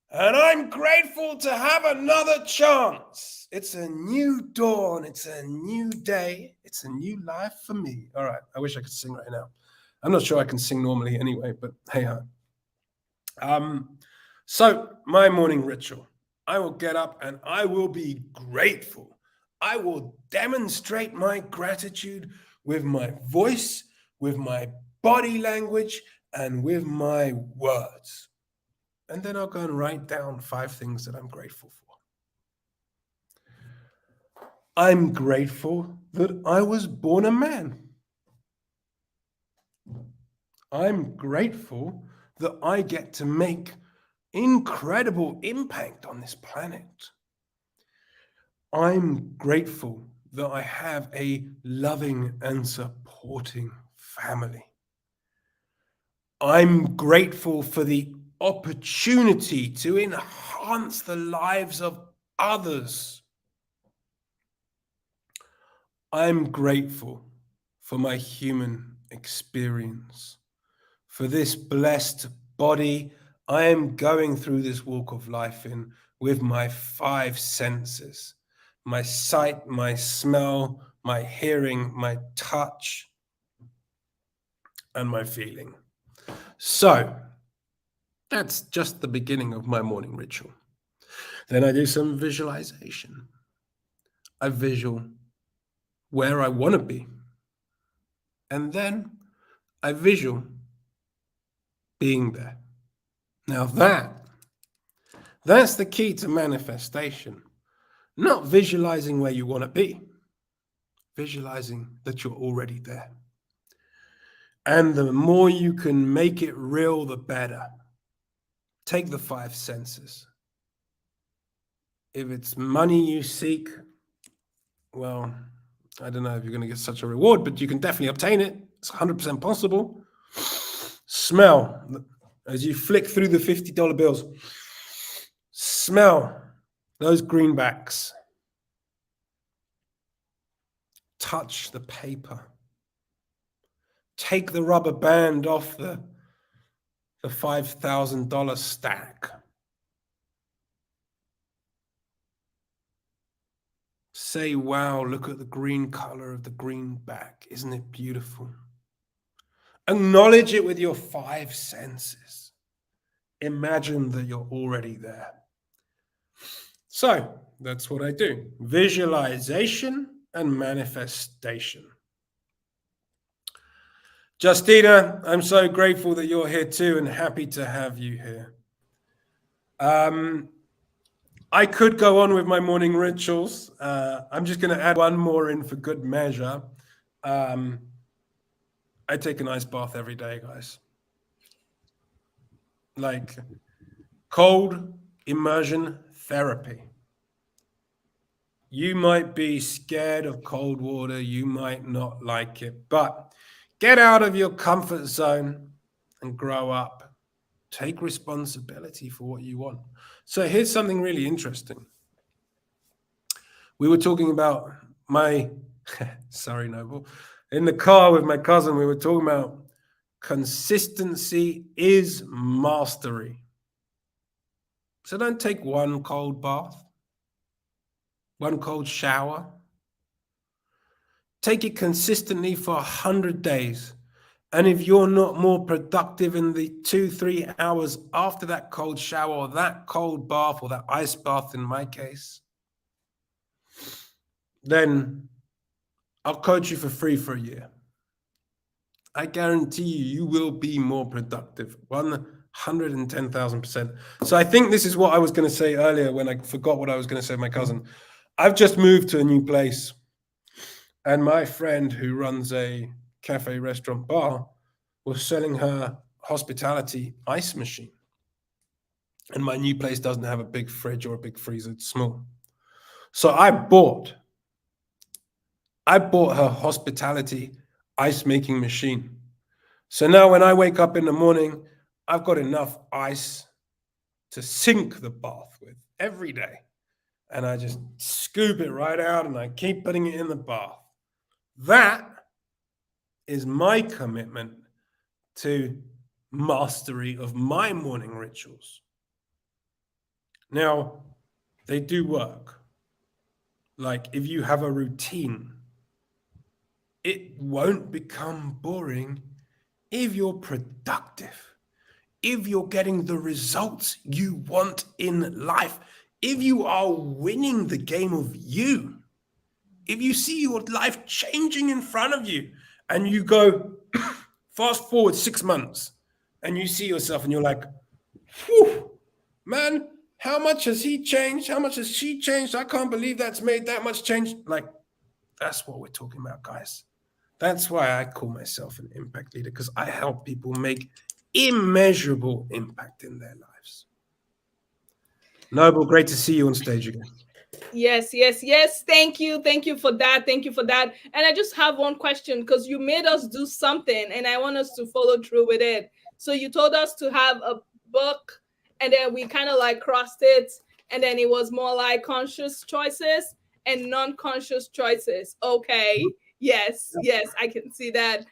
C: and I'm grateful to have another chance. It's a new dawn. It's a new day. It's a new life for me. All right. I wish I could sing right now. I'm not sure I can sing normally anyway, but hey ho. So my morning ritual, I will get up and I will be grateful. I will demonstrate my gratitude with my voice, with my body language, and with my words. And then I'll go and write down 5 things that I'm grateful for. I'm grateful that I was born a man. I'm grateful that I get to make incredible impact on this planet. I'm grateful that I have a loving and supporting family. I'm grateful for the opportunity to enhance the lives of others. I'm grateful for my human experience, for this blessed body I am going through this walk of life in with my 5 senses, my sight, my smell, my hearing, my touch, and my feeling. So that's just the beginning of my morning ritual. Then I do some visualization. I visual where I want to be. And then I visual being there. Now that's the key to manifestation. Not visualizing where you want to be, visualizing that you're already there. And the more you can make it real, the better. Take the 5 senses. If it's money you seek, well, I don't know if you're going to get such a reward, but you can definitely obtain it. It's 100% possible. Smell. As you flick through the $50 bills, smell those greenbacks. Touch the paper. Take the rubber band off the $5,000 stack. Say, wow, look at the green color of the greenback. Isn't it beautiful? Acknowledge it with your 5 senses. Imagine that you're already there. So that's what I do. Visualization and manifestation. Justina, I'm so grateful that you're here too and happy to have you here. I could go on with my morning rituals. I'm just going to add one more in for good measure. I take an ice bath every day, guys. Like cold immersion therapy. You might be scared of cold water. You might not like it, but get out of your comfort zone and grow up. Take responsibility for what you want. So here's something really interesting. We were talking about sorry, Noble, in the car with my cousin, we were talking about consistency is mastery. So don't take one cold bath, one cold shower. Take it consistently for 100 days. And if you're not more productive in the 2-3 hours after that cold shower or that cold bath or that ice bath in my case, then I'll coach you for free for a year. I guarantee you will be more productive, 110,000%. So I think this is what I was going to say earlier when I forgot what I was going to say to my cousin. I've just moved to a new place. And my friend who runs a cafe, restaurant, bar was selling her hospitality ice machine. And my new place doesn't have a big fridge or a big freezer, it's small. So I bought her hospitality ice making machine. So now when I wake up in the morning, I've got enough ice to sink the bath with every day. And I just scoop it right out and I keep putting it in the bath. That is my commitment to mastery of my morning rituals. Now, they do work. Like if you have a routine, it won't become boring if you're productive, if you're getting the results you want in life, if you are winning the game of you. If you see your life changing in front of you and you go fast forward 6 months and you see yourself and you're like, whew, man, how much has he changed? How much has she changed? I can't believe that's made that much change. Like, that's what we're talking about, guys. That's why I call myself an impact leader, because I help people make immeasurable impact in their lives. Noble, great to see you on stage again.
B: Yes. Thank you for that. And I just have one question, because you made us do something and I want us to follow through with it. So you told us to have a book and then we kind of like crossed it, and then it was more like conscious choices and non-conscious choices. Okay. Yes, I can see that.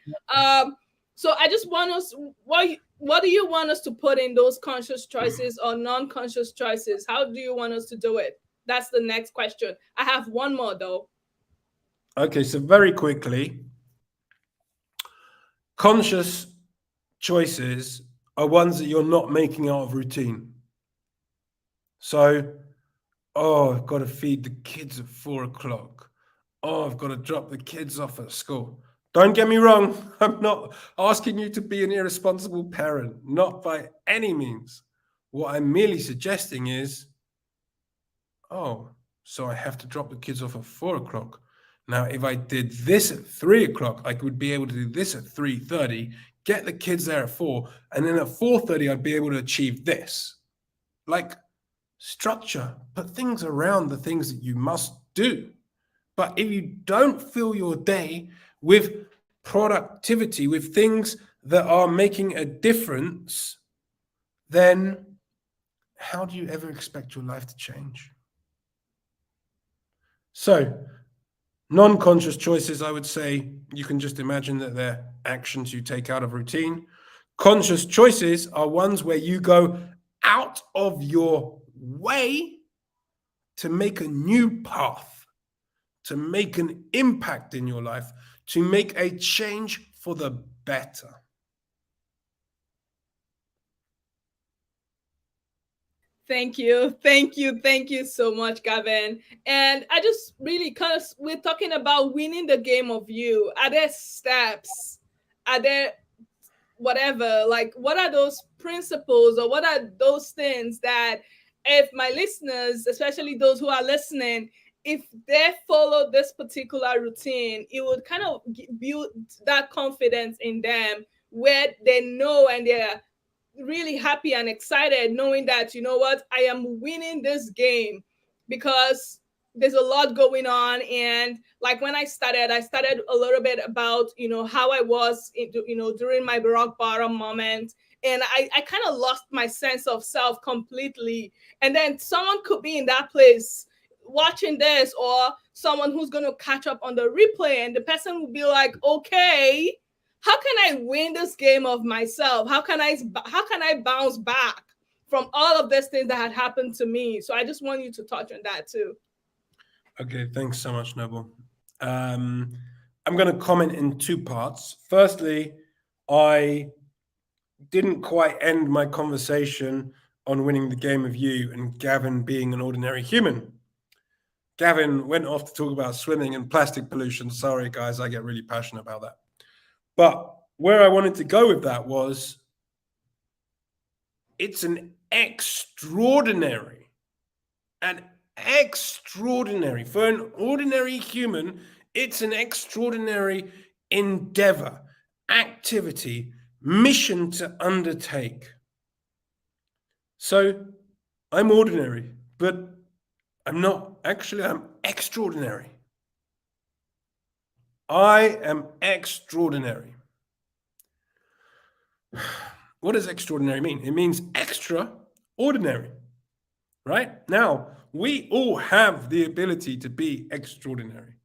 B: So I just want us, what do you want us to put in those conscious choices or non-conscious choices? How do you want us to do it? That's the next question. I have one more though.
C: Okay, so very quickly, conscious choices are ones that you're not making out of routine. So, oh, I've got to feed the kids at 4 o'clock. Oh, I've got to drop the kids off at school. Don't get me wrong, I'm not asking you to be an irresponsible parent, not by any means. What I'm merely suggesting is, oh, so I have to drop the kids off at 4 o'clock. Now, if I did this at 3 o'clock, I would be able to do this at 3:30, get the kids there at 4, and then at 4:30, I'd be able to achieve this. Like structure, put things around the things that you must do. But if you don't fill your day with productivity, with things that are making a difference, then how do you ever expect your life to change? So, non-conscious choices, I would say, you can just imagine that they're actions you take out of routine. Conscious choices are ones where you go out of your way to make a new path, to make an impact in your life, to make a change for the better.
B: Thank you. Thank you. Thank you so much, Gavin. And I just really, because we're talking about winning the game of you, are there steps? Are there whatever? Like, what are those principles or what are those things that if my listeners, especially those who are listening, if they follow this particular routine, it would kind of build that confidence in them where they know and they're really happy and excited knowing that, you know what, I am winning this game because there's a lot going on. And like when I started a little bit about, how I was during my rock bottom moment, and I kind of lost my sense of self completely. And then someone could be in that place watching this, or someone who's going to catch up on the replay, and the person will be like, okay, how can I win this game of myself? How can I bounce back from all of these things that had happened to me? So I just want you to touch on that too.
C: Okay, thanks so much, Noble. I'm going to comment in two parts. Firstly, I didn't quite end my conversation on winning the game of you and Gavin being an ordinary human. Gavin went off to talk about swimming and plastic pollution. Sorry, guys, I get really passionate about that. But where I wanted to go with that was, it's an extraordinary, for an ordinary human, it's an extraordinary endeavor, activity, mission to undertake. So I'm ordinary, but I'm not. Actually, I'm extraordinary. I am extraordinary. What does extraordinary mean? It means extraordinary, right? Now, we all have the ability to be extraordinary.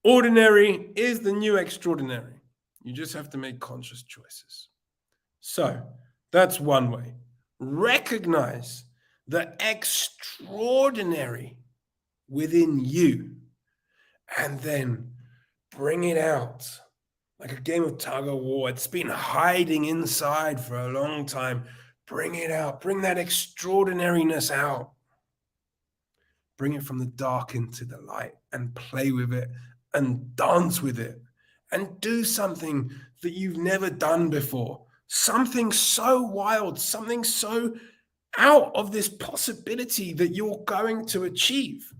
C: Ordinary is the new extraordinary. You just have to make conscious choices. So that's one way. Recognize the extraordinary within you and then bring it out like a game of tug of war. It's been hiding inside for a long time. Bring it out. Bring that extraordinariness out. Bring it from the dark into the light and play with it and dance with it and do something that you've never done before. Something so wild, something so out of this possibility that you're going to achieve.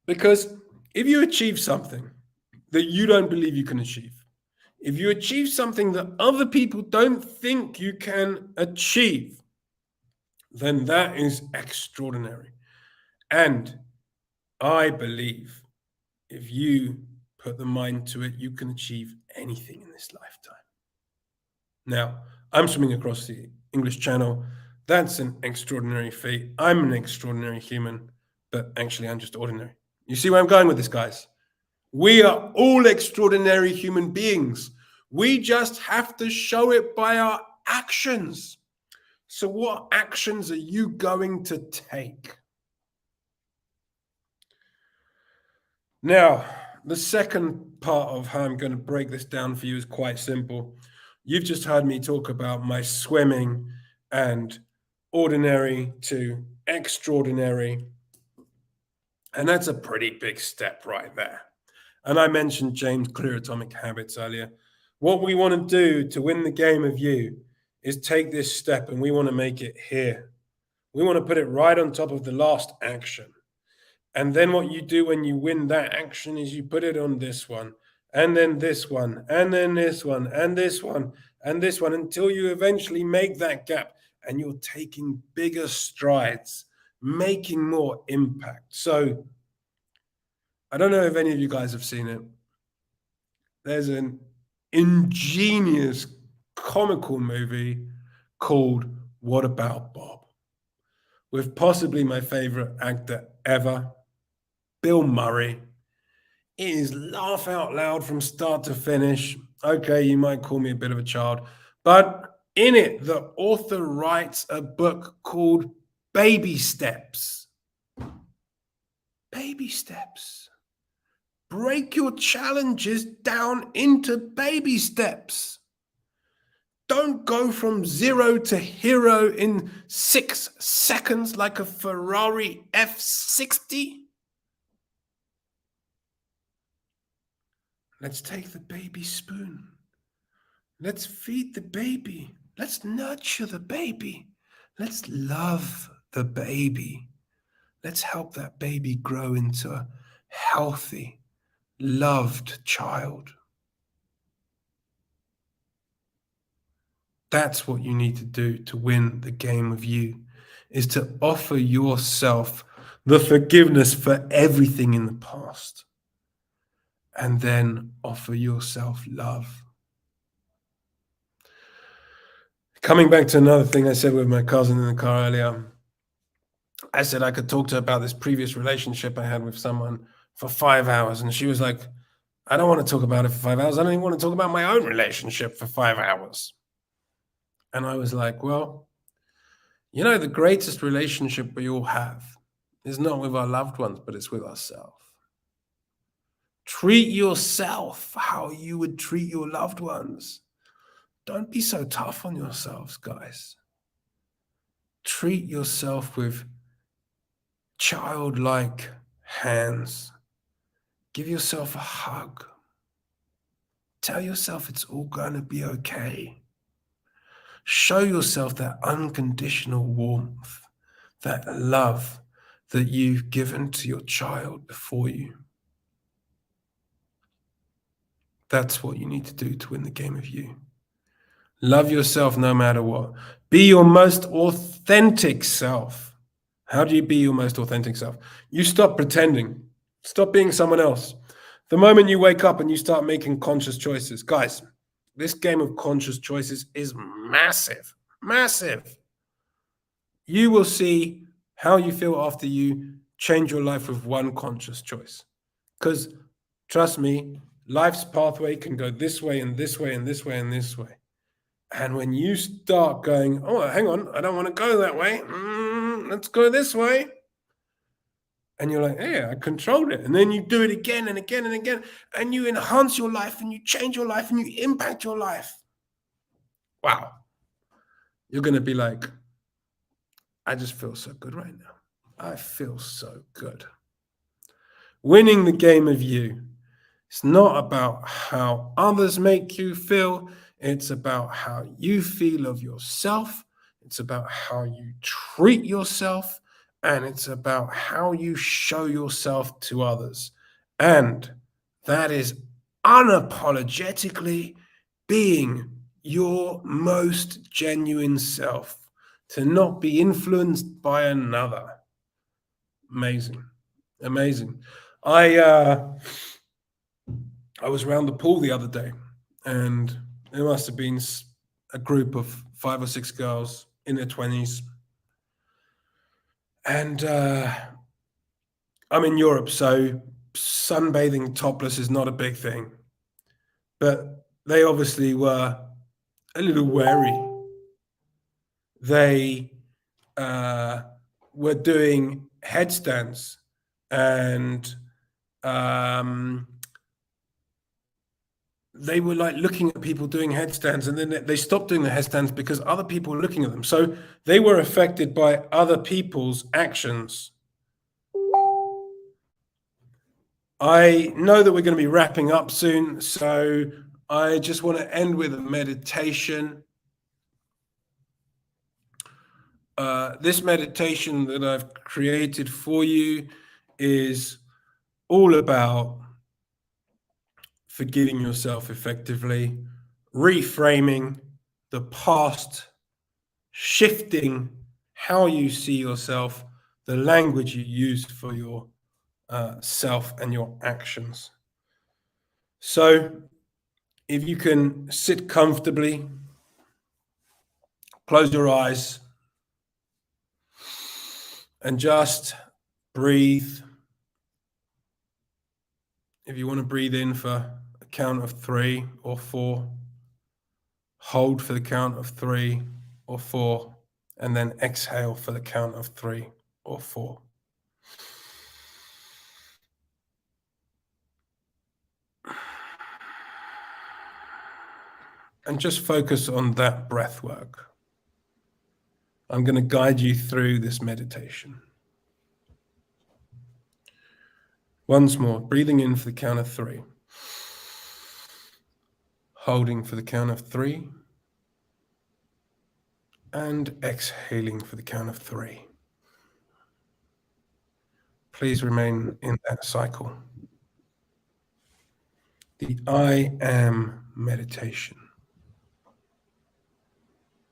C: Because if you achieve something that you don't believe you can achieve, if you achieve something that other people don't think you can achieve, then that is extraordinary. And I believe if you put the mind to it, you can achieve anything in this lifetime. Now, I'm swimming across the English Channel. That's an extraordinary feat. I'm an extraordinary human, but actually I'm just ordinary. You see where I'm going with this, guys? We are all extraordinary human beings. We just have to show it by our actions. So what actions are you going to take? Now, the second part of how I'm going to break this down for you is quite simple. You've just heard me talk about my swimming and ordinary to extraordinary. And that's a pretty big step right there. And I mentioned James Clear Atomic Habits earlier. What we want to do to win the game of you is take this step and we want to make it here. We want to put it right on top of the last action. And then what you do when you win that action is you put it on this one, and then this one, and then this one, and this one, and this one, until you eventually make that gap and you're taking bigger strides, making more impact. So I don't know if any of you guys have seen it. There's an ingenious comical movie called What About Bob? With possibly my favorite actor ever, Bill Murray. It is laugh out loud from start to finish. Okay, you might call me a bit of a child, but in it, the author writes a book called Baby Steps. Baby steps. Break your challenges down into baby steps. Don't go from 0 to hero in 6 seconds like a Ferrari F60. Let's take the baby spoon. Let's feed the baby. Let's nurture the baby. Let's love the baby. Let's help that baby grow into a healthy, loved child. That's what you need to do to win the game of you, is to offer yourself the forgiveness for everything in the past, and then offer yourself love. Coming back to another thing I said with my cousin in the car earlier, I said I could talk to her about this previous relationship I had with someone for 5 hours. And she was like, I don't want to talk about it for 5 hours. I don't even want to talk about my own relationship for 5 hours. And I was like, well, you know, the greatest relationship we all have is not with our loved ones, but it's with ourselves. Treat yourself how you would treat your loved ones. Don't be so tough on yourselves, guys. Treat yourself with childlike hands. Give yourself a hug. Tell yourself it's all going to be okay. Show yourself that unconditional warmth, that love that you've given to your child before you. That's what you need to do to win the game of you. Love yourself no matter what. Be your most authentic self. How do you be your most authentic self? You stop pretending. Stop being someone else. The moment you wake up and you start making conscious choices, guys, this game of conscious choices is massive, massive. You will see how you feel after you change your life with one conscious choice. Because trust me, life's pathway can go this way and this way and this way and this way. And when you start going, oh, hang on, I don't want to go that way. Let's go this way. And you're like, hey, I controlled it. And then you do it again and again and again. And you enhance your life and you change your life and you impact your life. Wow. You're going to be like, I just feel so good right now. I feel so good. Winning the game of you. It's not about how others make you feel. It's about how you feel of yourself. It's about how you treat yourself. And it's about how you show yourself to others. And that is unapologetically being your most genuine self. To not be influenced by another. Amazing. Amazing. I was around the pool the other day, and there must have been a group of 5 or 6 girls in their 20s. And I'm in Europe, so sunbathing topless is not a big thing. But they obviously were a little wary. They were doing headstands, and they were like looking at people doing headstands, and then they stopped doing the headstands because other people were looking at them. So they were affected by other people's actions. I know that we're going to be wrapping up soon, so I just want to end with a meditation. This meditation that I've created for you is all about forgiving yourself effectively, reframing the past, shifting how you see yourself, the language you use for your self and your actions. So if you can sit comfortably, close your eyes, and just breathe. If you want to breathe in for a count of 3 or 4, hold for the count of 3 or 4, and then exhale for the count of 3 or 4. And just focus on that breath work. I'm going to guide you through this meditation. Once more, breathing in for the count of 3. Holding for the count of 3. And exhaling for the count of 3. Please remain in that cycle. The I am meditation.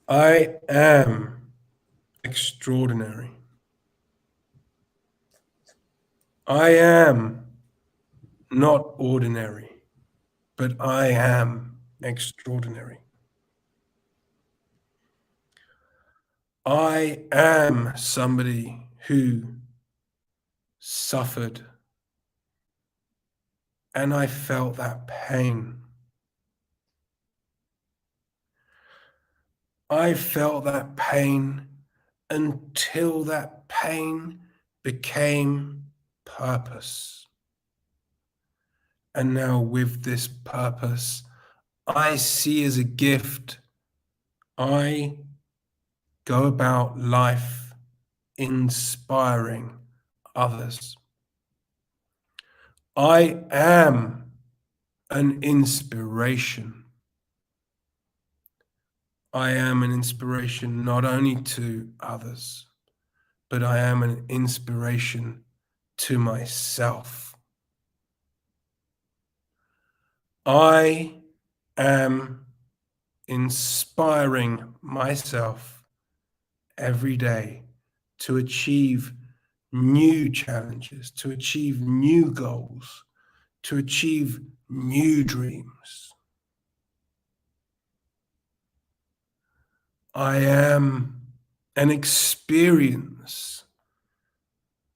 C: I am extraordinary. I am not ordinary, but I am extraordinary. I am somebody who suffered, and I felt that pain. I felt that pain until that pain became purpose. And now with this purpose, I see as a gift, I go about life inspiring others. I am an inspiration. I am an inspiration not only to others, but I am an inspiration to myself. I am inspiring myself every day to achieve new challenges, to achieve new goals, to achieve new dreams. I am an experience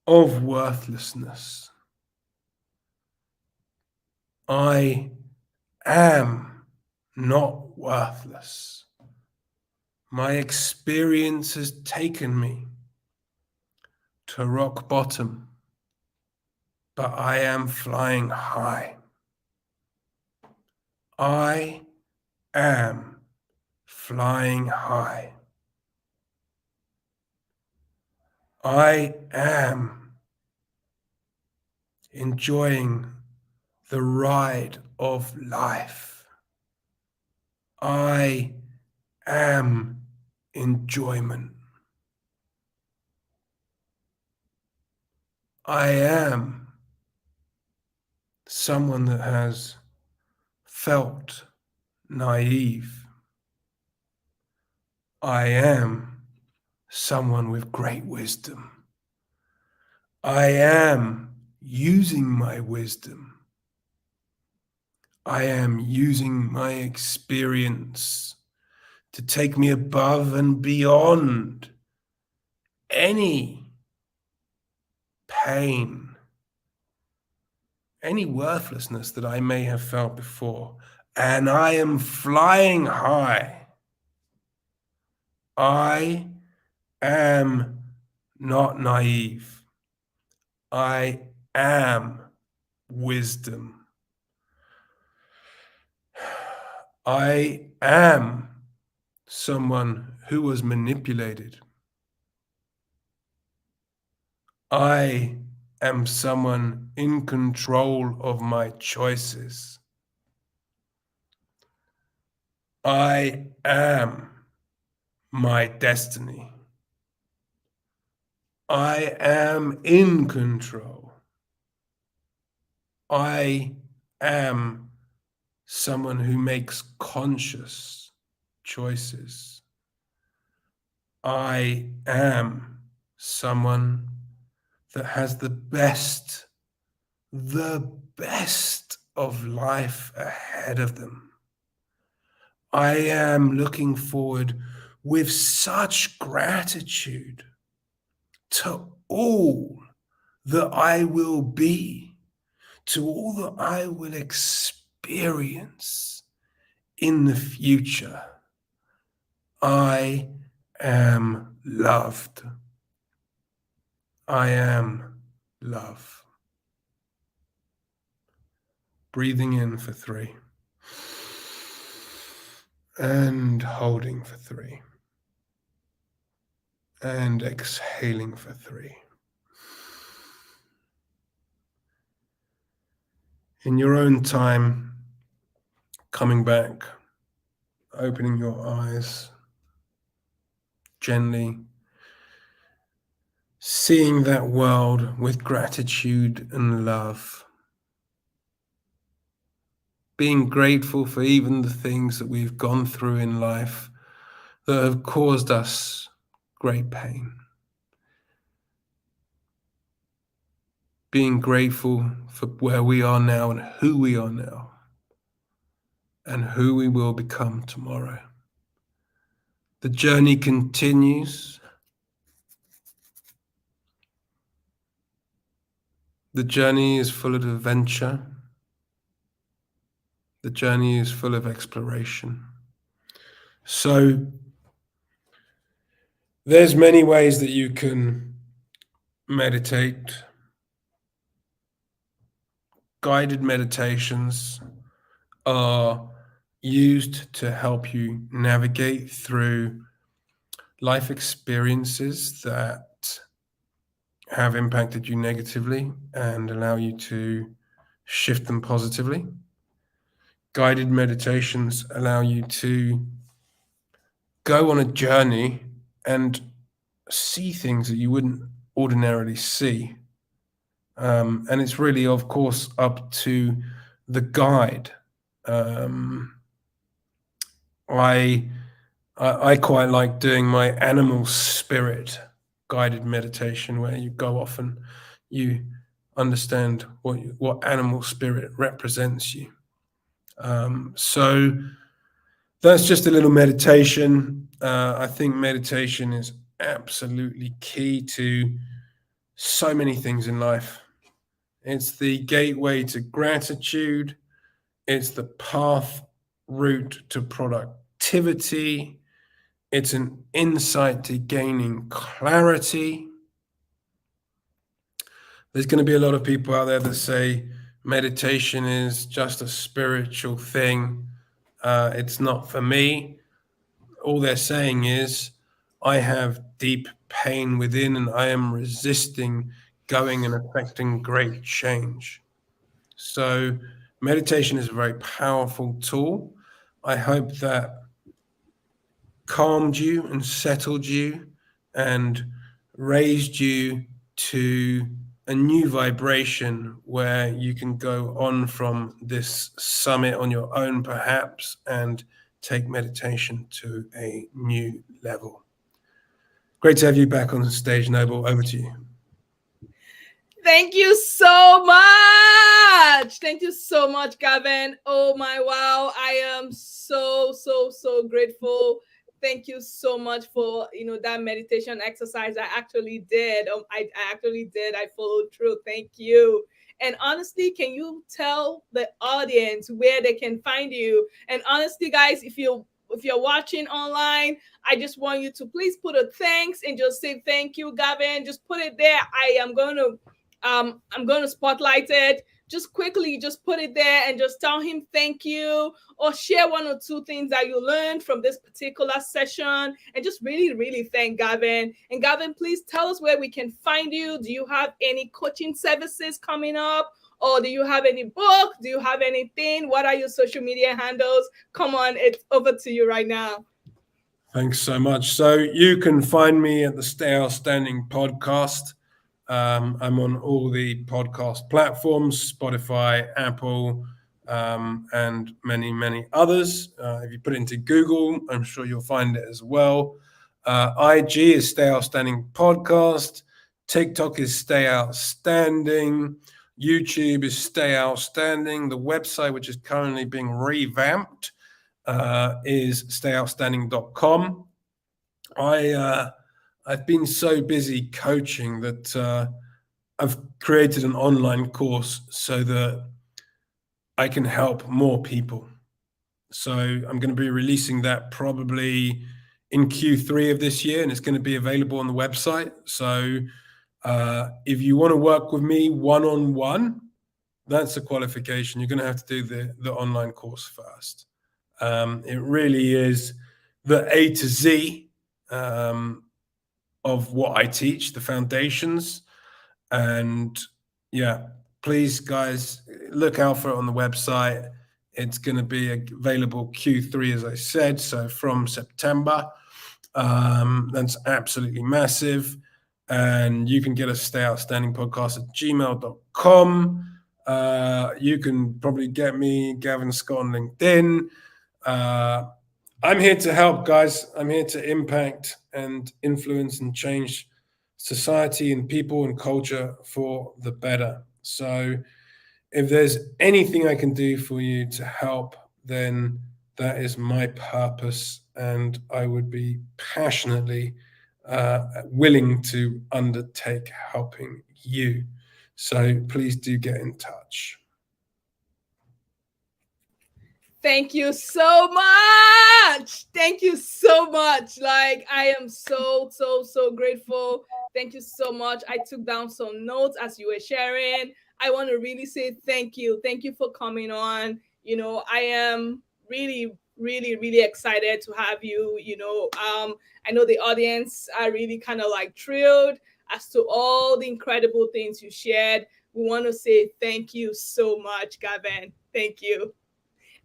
C: of worthlessness. I am not worthless. My experience has taken me to rock bottom, but I am flying high. I am flying high. I am enjoying the ride of life. I am enjoyment. I am someone that has felt naive. I am someone with great wisdom. I am using my wisdom. I am using my experience to take me above and beyond any pain, any worthlessness that I may have felt before. and I am flying high. I am not naive. I am wisdom. I am someone who was manipulated. I am someone in control of my choices. I am my destiny. I am in control. I am someone who makes conscious choices. I am someone that has the best of life ahead of them. I am looking forward with such gratitude to all that I will be, to all that I will experience in the future. I am loved. I am love. Breathing in for 3 and holding for 3 and exhaling for 3. In your own time, coming back, opening your eyes gently, seeing that world with gratitude and love, being grateful for even the things that we've gone through in life that have caused us great pain. Being grateful for where we are now and who we are now and who we will become tomorrow. The journey continues. The journey is full of adventure. The journey is full of exploration. So there's many ways that you can meditate. Guided meditations are used to help you navigate through life experiences that have impacted you negatively and allow you to shift them positively. Guided meditations allow you to go on a journey and see things that you wouldn't ordinarily see. And it's really, of course, up to the guide. I quite like doing my animal spirit guided meditation, where you go off and you understand what animal spirit represents you. So that's just a little meditation. I think meditation is absolutely key to so many things in life. It's the gateway to gratitude. It's the path route to productivity. It's an insight to gaining clarity. There's going to be a lot of people out there that say meditation is just a spiritual thing. It's not for me. All they're saying is, I have deep pain within and I am resisting going and affecting great change. So meditation is a very powerful tool. I hope that calmed you and settled you and raised you to a new vibration where you can go on from this summit on your own, perhaps, and take meditation to a new level. Great to have you back on stage, Noble. Over to you.
B: Thank you so much. Thank you so much, Gavin. Oh my, wow. I am so grateful. Thank you so much for that meditation exercise. I actually did. I actually did. I followed through. Thank you. And honestly, can you tell the audience where they can find you? And honestly, guys, if you're watching online, I just want you to please put a thanks and just say thank you, Gavin. Just put it there. I'm going to spotlight it. Just quickly, just put it there and just tell him thank you, or share one or two things that you learned from this particular session, and just really, really thank Gavin. And Gavin, please tell us where we can find you. Do you have any coaching services coming up? Or do you have any book? Do you have anything? What are your social media handles? Come on, it's over to you right now.
C: Thanks so much. So you can find me at the Stay Outstanding podcast. I'm on all the podcast platforms, Spotify, Apple, and many, many others. If you put it into Google, I'm sure you'll find it as well. IG is Stay Outstanding Podcast. TikTok is Stay Outstanding. YouTube is Stay Outstanding. The website, which is currently being revamped, is stayoutstanding.com. I've been so busy coaching that I've created an online course so that I can help more people. So I'm going to be releasing that probably in Q3 of this year, and it's going to be available on the website. So if you want to work with me one-on-one, that's a qualification. You're going to have to do the online course first. It really is the A to Z of what I teach, the foundations. And yeah, please, guys, look out for it on the website. It's going to be available Q3, as I said, so from September. That's absolutely massive. And you can get a Stay Outstanding podcast at gmail.com. You can probably get me, Gavin Scott, on LinkedIn. I'm here to help, guys. I'm here to impact and influence and change society and people and culture for the better. So if there's anything I can do for you to help, then that is my purpose, and I would be passionately willing to undertake helping you. So please do get in touch.
B: Thank you so much. Thank you so much. Like, I am so, so, so grateful. Thank you so much. I took down some notes as you were sharing. I want to really say thank you. Thank you for coming on. I am really, really, really excited to have you. I know the audience are really kind of like thrilled as to all the incredible things you shared. We want to say thank you so much, Gavin. Thank you.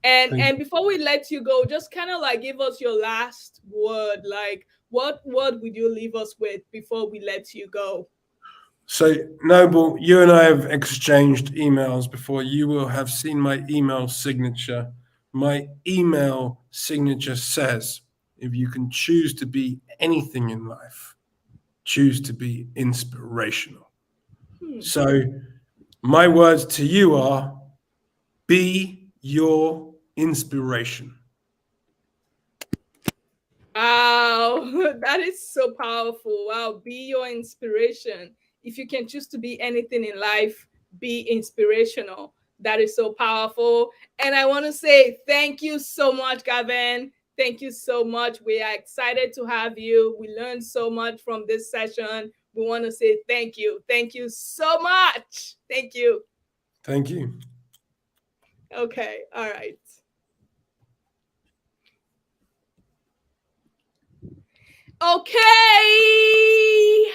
B: And before we let you go, just kind of like give us your last word. Like, what word would you leave us with before we let you go?
C: So, Noble, you and I have exchanged emails before. You will have seen my email signature. My email signature says, if you can choose to be anything in life, choose to be inspirational. So, my words to you are, be your inspiration.
B: Wow, that is so powerful. Wow, be your inspiration. If you can choose to be anything in life, be inspirational. That is so powerful. And I want to say thank you so much, Gavin. Thank you so much. We are excited to have you. We learned so much from this session. We want to say thank you. Thank you so much. Thank you.
C: Thank you.
B: Okay, all right. Okay,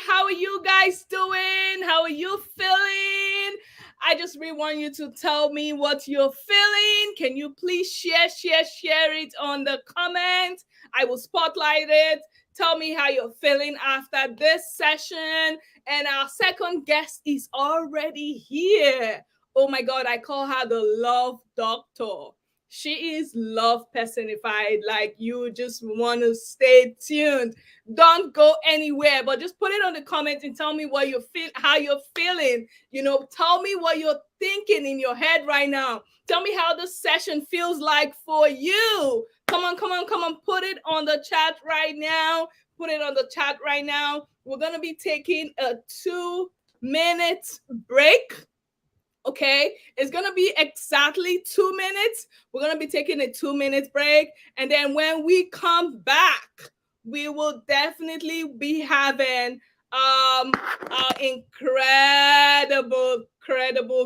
B: how are you guys doing? How are you feeling? I just really want you to tell me what you're feeling. Can you please share it on the comment? I will spotlight it. Tell me how you're feeling after this session. And our second guest is already here. Oh my God, I call her the love doctor. She is love personified. Like, you just want to stay tuned. Don't go anywhere, but just put it on the comments and tell me what you feel, how you're feeling. Tell me what you're thinking in your head right now. Tell me how the session feels like for you. Come on. Put it on the chat right now. We're going to be taking a 2-minute break. Okay, it's gonna be exactly 2 minutes. We're gonna be taking a 2 minute break, and then when we come back, we will definitely be having incredible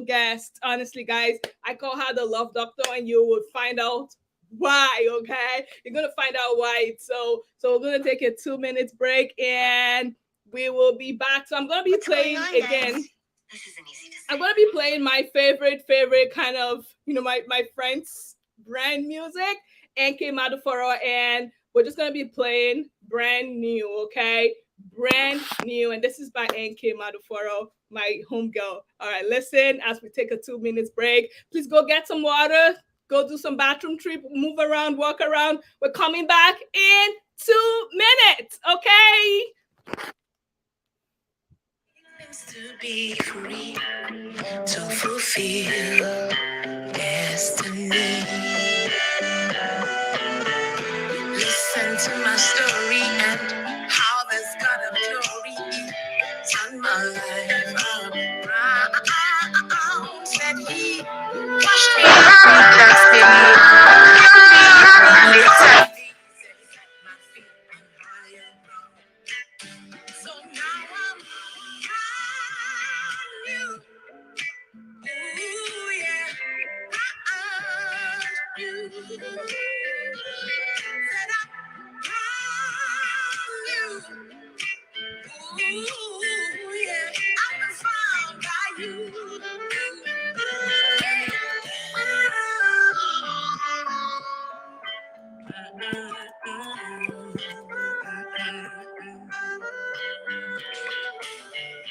B: guest. Honestly, guys, I call her the love doctor, and you will find out why. Okay, you're gonna find out why. So we're gonna take a 2 minutes break, and we will be back. So I'm gonna be playing again.
D: This isn't easy to say.
B: I'm gonna be playing my favorite kind of, my friend's brand music, NK Maduforo, and we're just gonna be playing brand new, okay? Brand new, and this is by NK Maduforo, my homegirl. All right, listen as we take a 2 minutes break. Please go get some water, go do some bathroom trip, move around, walk around. We're coming back in 2 minutes, okay?
D: To be free, to fulfill destiny. Listen to my story and how there's God of glory turn my life around. Said He washed me, dusted me, lifted me, set my feet on higher ground. So now I'm new. Ooh, yeah. You. Said I'm new. Ooh, yeah. I've been found by you.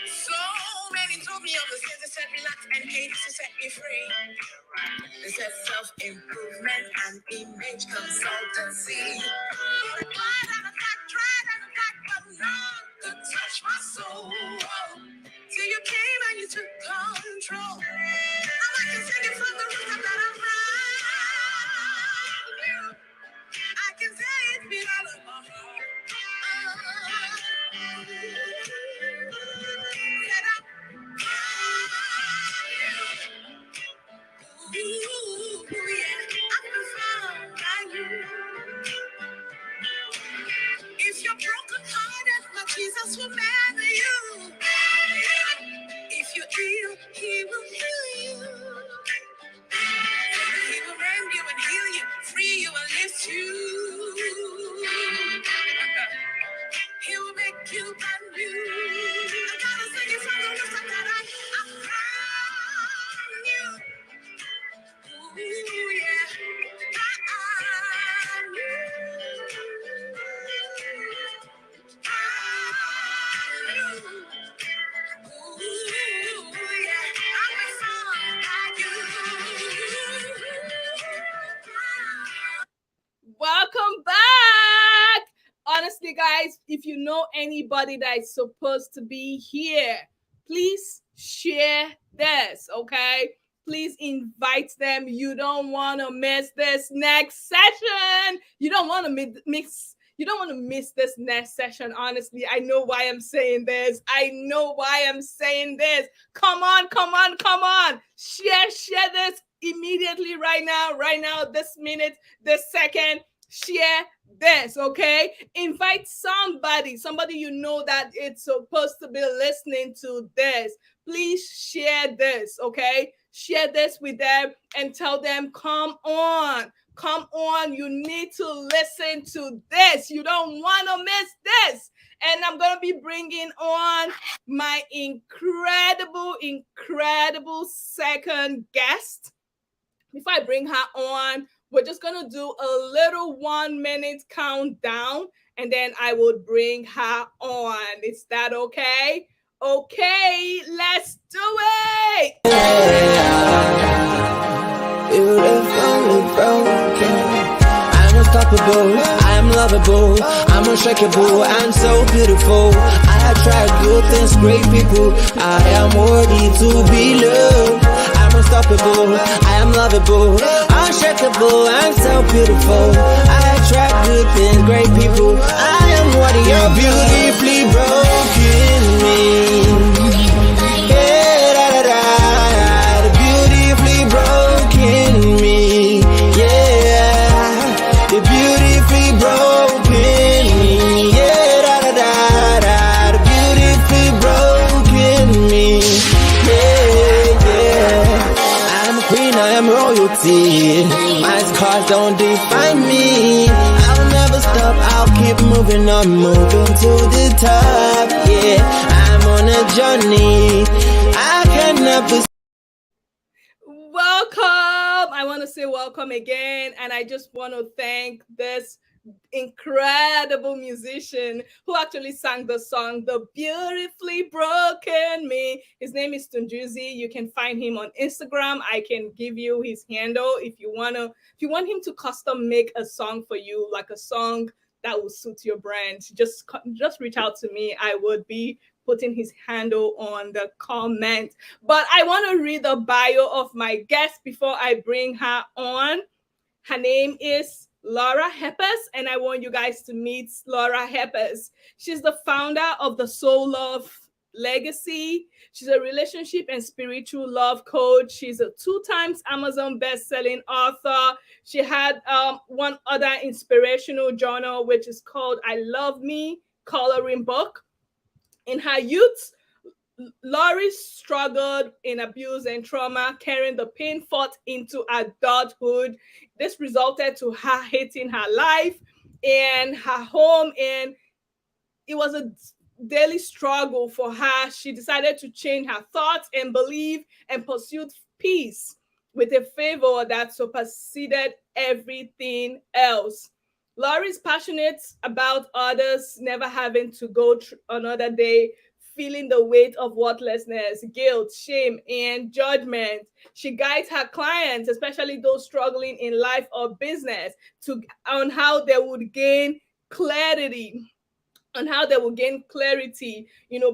D: So many told me of the sins that set me relax and hate to set me free. They said self-improvement and image consultancy. But I tried and attacked, but none could touch my soul. Till you came and you took control. Now I can sing it from the rooftop that I'm proud of you. I can say it's been all of my heart. Said I'm ooh, yeah, I've been found by you. If you're broken-hearted, my Jesus will mend you. If you're ill, He will heal you. He will mend you and heal you, free you and lift you. He will make you brand new. I gotta sing it from the rooftop that I'm brand new. Ooh, yeah. Brand new. Brand new. Ooh, yeah. I've been found by you.
B: Welcome back. Honestly, guys, if you know anybody that is supposed to be here, please share this, okay? Please invite them. You don't want to miss this next session. You don't want to miss this next session. Honestly, I know why I'm saying this. Come on. Share this immediately right now, this minute, this second. Share this, okay? Invite somebody you know that it's supposed to be listening to this. Please share this, okay? Share this with them and tell them, come on, you need to listen to this. You don't want to miss this. And I'm going to be bringing on my incredible second guest. Before I bring her on, we're just going to do a little 1 minute countdown, and then I will bring her on. Is that okay? Okay, let's do it.
A: Beautifully broken. I'm unstoppable, I'm lovable, I'm unshakable, I'm so beautiful. I attract good things, great people. I am worthy to be loved. I'm unstoppable, I am lovable, unshakable, I'm so beautiful. I attract good things, great people. I am worthy. You're beautifully broken me. Yeah, da, da, da, da. reality. My scars don't define me. I'll never stop, I'll keep moving on, moving to the top. Yeah, I'm on a journey. I can never.
B: Welcome. I want to say welcome again. And I just want to thank this incredible musician who actually sang the song The Beautifully Broken Me. His name is Tunjuzi. You can find him on Instagram. I can give you his handle if you want him to custom make a song for you, like a song that will suit your brand. Just reach out to me. I would be putting his handle on the comment. But I want to read the bio of my guest before I bring her on. Her name is Laura Heppers, and I want you guys to meet Laura Heppers. She's the founder of the Soul Love Legacy. She's a relationship and spiritual love coach. She's a 2 times Amazon best-selling author. She had one other inspirational journal, which is called I Love Me coloring book. In her youth, Laurie struggled in abuse and trauma, carrying the pain forth into adulthood. This resulted to her hating her life and her home, and it was a daily struggle for her. She decided to change her thoughts and believe and pursued peace with a favor that superseded everything else. Laurie is passionate about others never having to go through another day feeling the weight of worthlessness, guilt, shame, and judgment. She guides her clients, especially those struggling in life or business, on how they would gain clarity,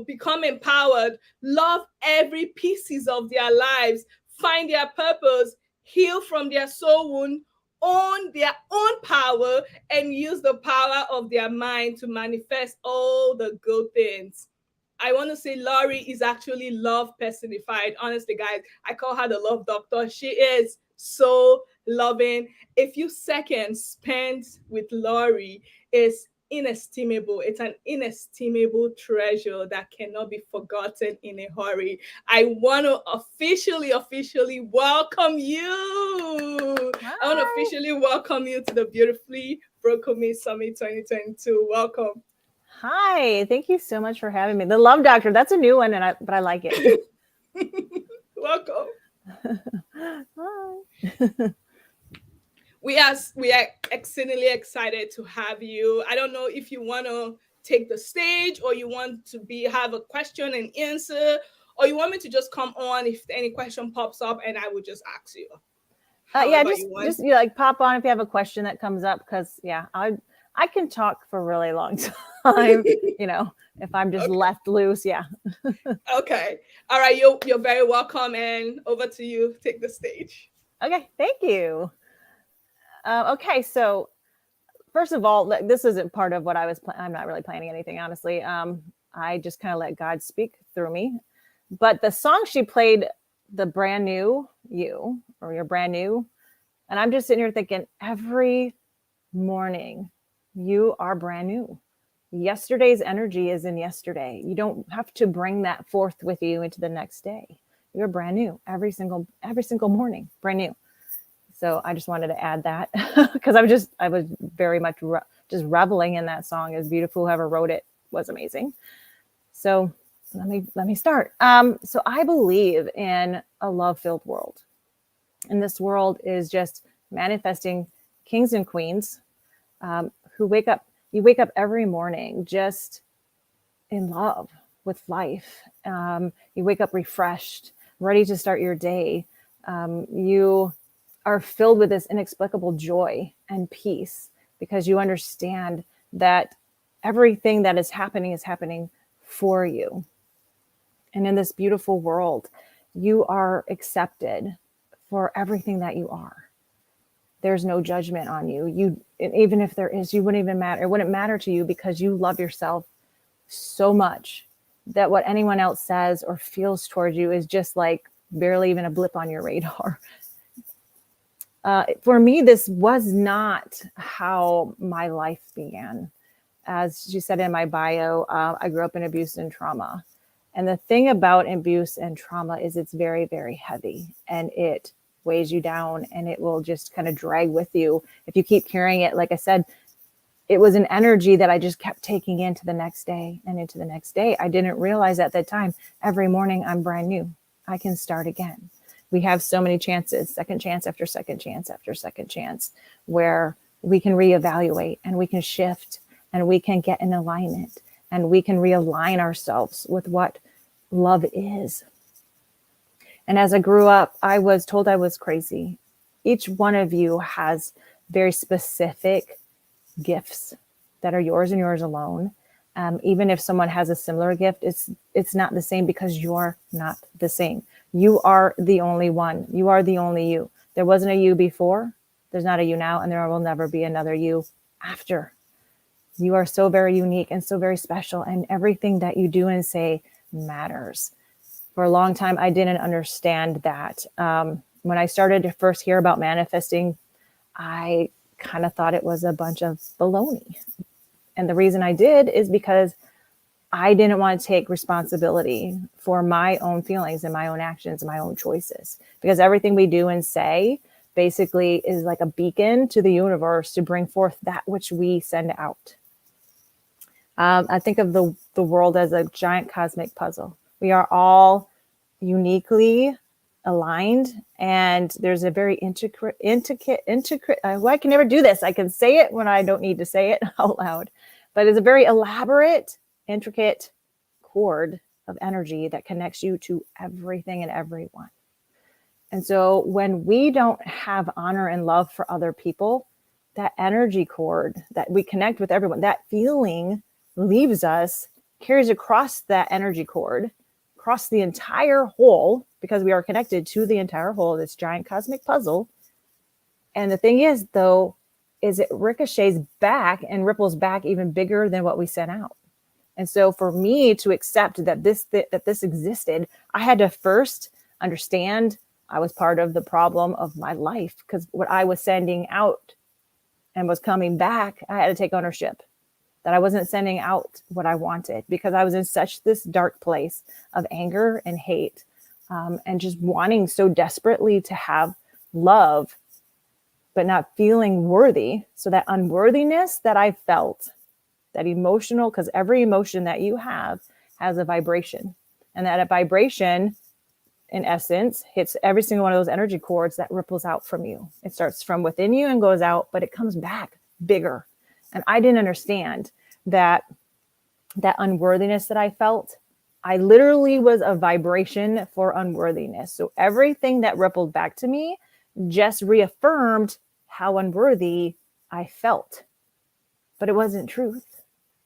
B: become empowered, love every pieces of their lives, find their purpose, heal from their soul wound, own their own power, and use the power of their mind to manifest all the good things. I want to say Laurie is actually love personified. Honestly, guys, I call her the love doctor. She is so loving. A few seconds spent with Laurie is inestimable. It's an inestimable treasure that cannot be forgotten in a hurry. I want to officially welcome you.
E: Hi.
B: I want to officially welcome you to the Beautifully Broken Me Summit 2022. Welcome.
E: Hi, thank you so much for having me. The Love Doctor, that's a new one, but I like it.
B: Welcome.
E: Hi.
B: We are exceedingly excited to have you. I don't know if you want to take the stage or you want to have a question and answer, or you want me to just come on if any question pops up and I would just ask you.
E: Yeah, just like pop on if you have a question that comes up, because I can talk for a really long time, if I'm just left loose. Yeah.
B: Okay. All right. You're very welcome, and over to you. Take the stage.
E: Okay. Thank you. Okay. So first of all, this isn't part of what I was I'm not really planning anything, honestly. I just kind of let God speak through me. But the song she played, the brand new you, or you're brand new. And I'm just sitting here thinking, every morning, you are brand new. Yesterday's energy is in yesterday. You don't have to bring that forth with you into the next day. You're brand new every single morning, brand new. So I just wanted to add that because I was very much just reveling in that song. It was beautiful. Whoever wrote it was amazing. So let me start. So I believe in a love-filled world. And this world is just manifesting kings and queens who wake up. You wake up every morning just in love with life. You wake up refreshed, ready to start your day. You are filled with this inexplicable joy and peace because you understand that everything that is happening for you. And in this beautiful world, you are accepted for everything that you are. There's no judgment on you. Even if there is, you wouldn't even matter. It wouldn't matter to you because you love yourself so much that what anyone else says or feels towards you is just like barely even a blip on your radar. For me, this was not how my life began. As you said in my bio, I grew up in abuse and trauma. And the thing about abuse and trauma is it's very, very heavy, and it weighs you down, and it will just kind of drag with you. If you keep carrying it, like I said, it was an energy that I just kept taking into the next day and into the next day. I didn't realize at that time, every morning I'm brand new. I can start again. We have so many chances, second chance after second chance after second chance, where we can reevaluate and we can shift and we can get in alignment and we can realign ourselves with what love is. And as I grew up, I was told I was crazy. Each one of you has very specific gifts that are yours and yours alone. Even if someone has a similar gift, it's not the same because you're not the same. You are the only one. You are the only you. There wasn't a you before. There's not a you now, and there will never be another you after. You are so very unique and so very special, and everything that you do and say matters. For a long time, I didn't understand that. When I started to first hear about manifesting, I kind of thought it was a bunch of baloney. And the reason I did is because I didn't want to take responsibility for my own feelings and my own actions and my own choices, because everything we do and say basically is like a beacon to the universe to bring forth that which we send out. I think of the world as a giant cosmic puzzle. We are all uniquely aligned, and there's a very intricate, well, I can never do this. I can say it when I don't need to say it out loud, but it's a very elaborate, intricate cord of energy that connects you to everything and everyone. And so when we don't have honor and love for other people, that energy cord that we connect with everyone, that feeling leaves us, carries across that energy cord, across the entire whole, because we are connected to the entire whole, this giant cosmic puzzle. And the thing is, though, is it ricochets back and ripples back even bigger than what we sent out. And so for me to accept that this existed, I had to first understand I was part of the problem of my life, because what I was sending out and was coming back, I had to take ownership that I wasn't sending out what I wanted, because I was in such this dark place of anger and hate, and just wanting so desperately to have love, but not feeling worthy. So that unworthiness that I felt, that emotional, because every emotion that you have has a vibration, and that a vibration, in essence, hits every single one of those energy cords that ripples out from you. It starts from within you and goes out, but it comes back bigger. And I didn't understand that unworthiness that I felt, I literally was a vibration for unworthiness. So everything that rippled back to me just reaffirmed how unworthy I felt. But it wasn't truth.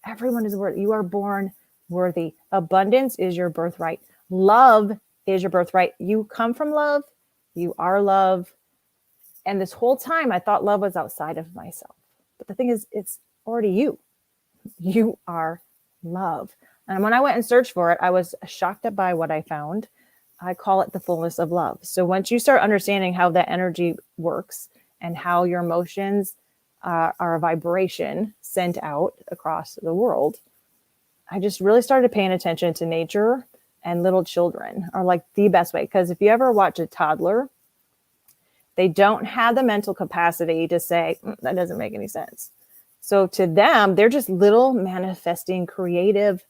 E: Everyone is worthy. You are born worthy. Abundance is your birthright. Love is your birthright. You come from love. You are love. And this whole time I thought love was outside of myself. But the thing is, it's already you. You are love. And when I went and searched for it, I was shocked by what I found. I call it the fullness of love. So once you start understanding how that energy works and how your emotions are a vibration sent out across the world, I just really started paying attention to nature. And little children are like the best way. Because if you ever watch a toddler, they don't have the mental capacity to say, that doesn't make any sense. So to them, they're just little manifesting, creative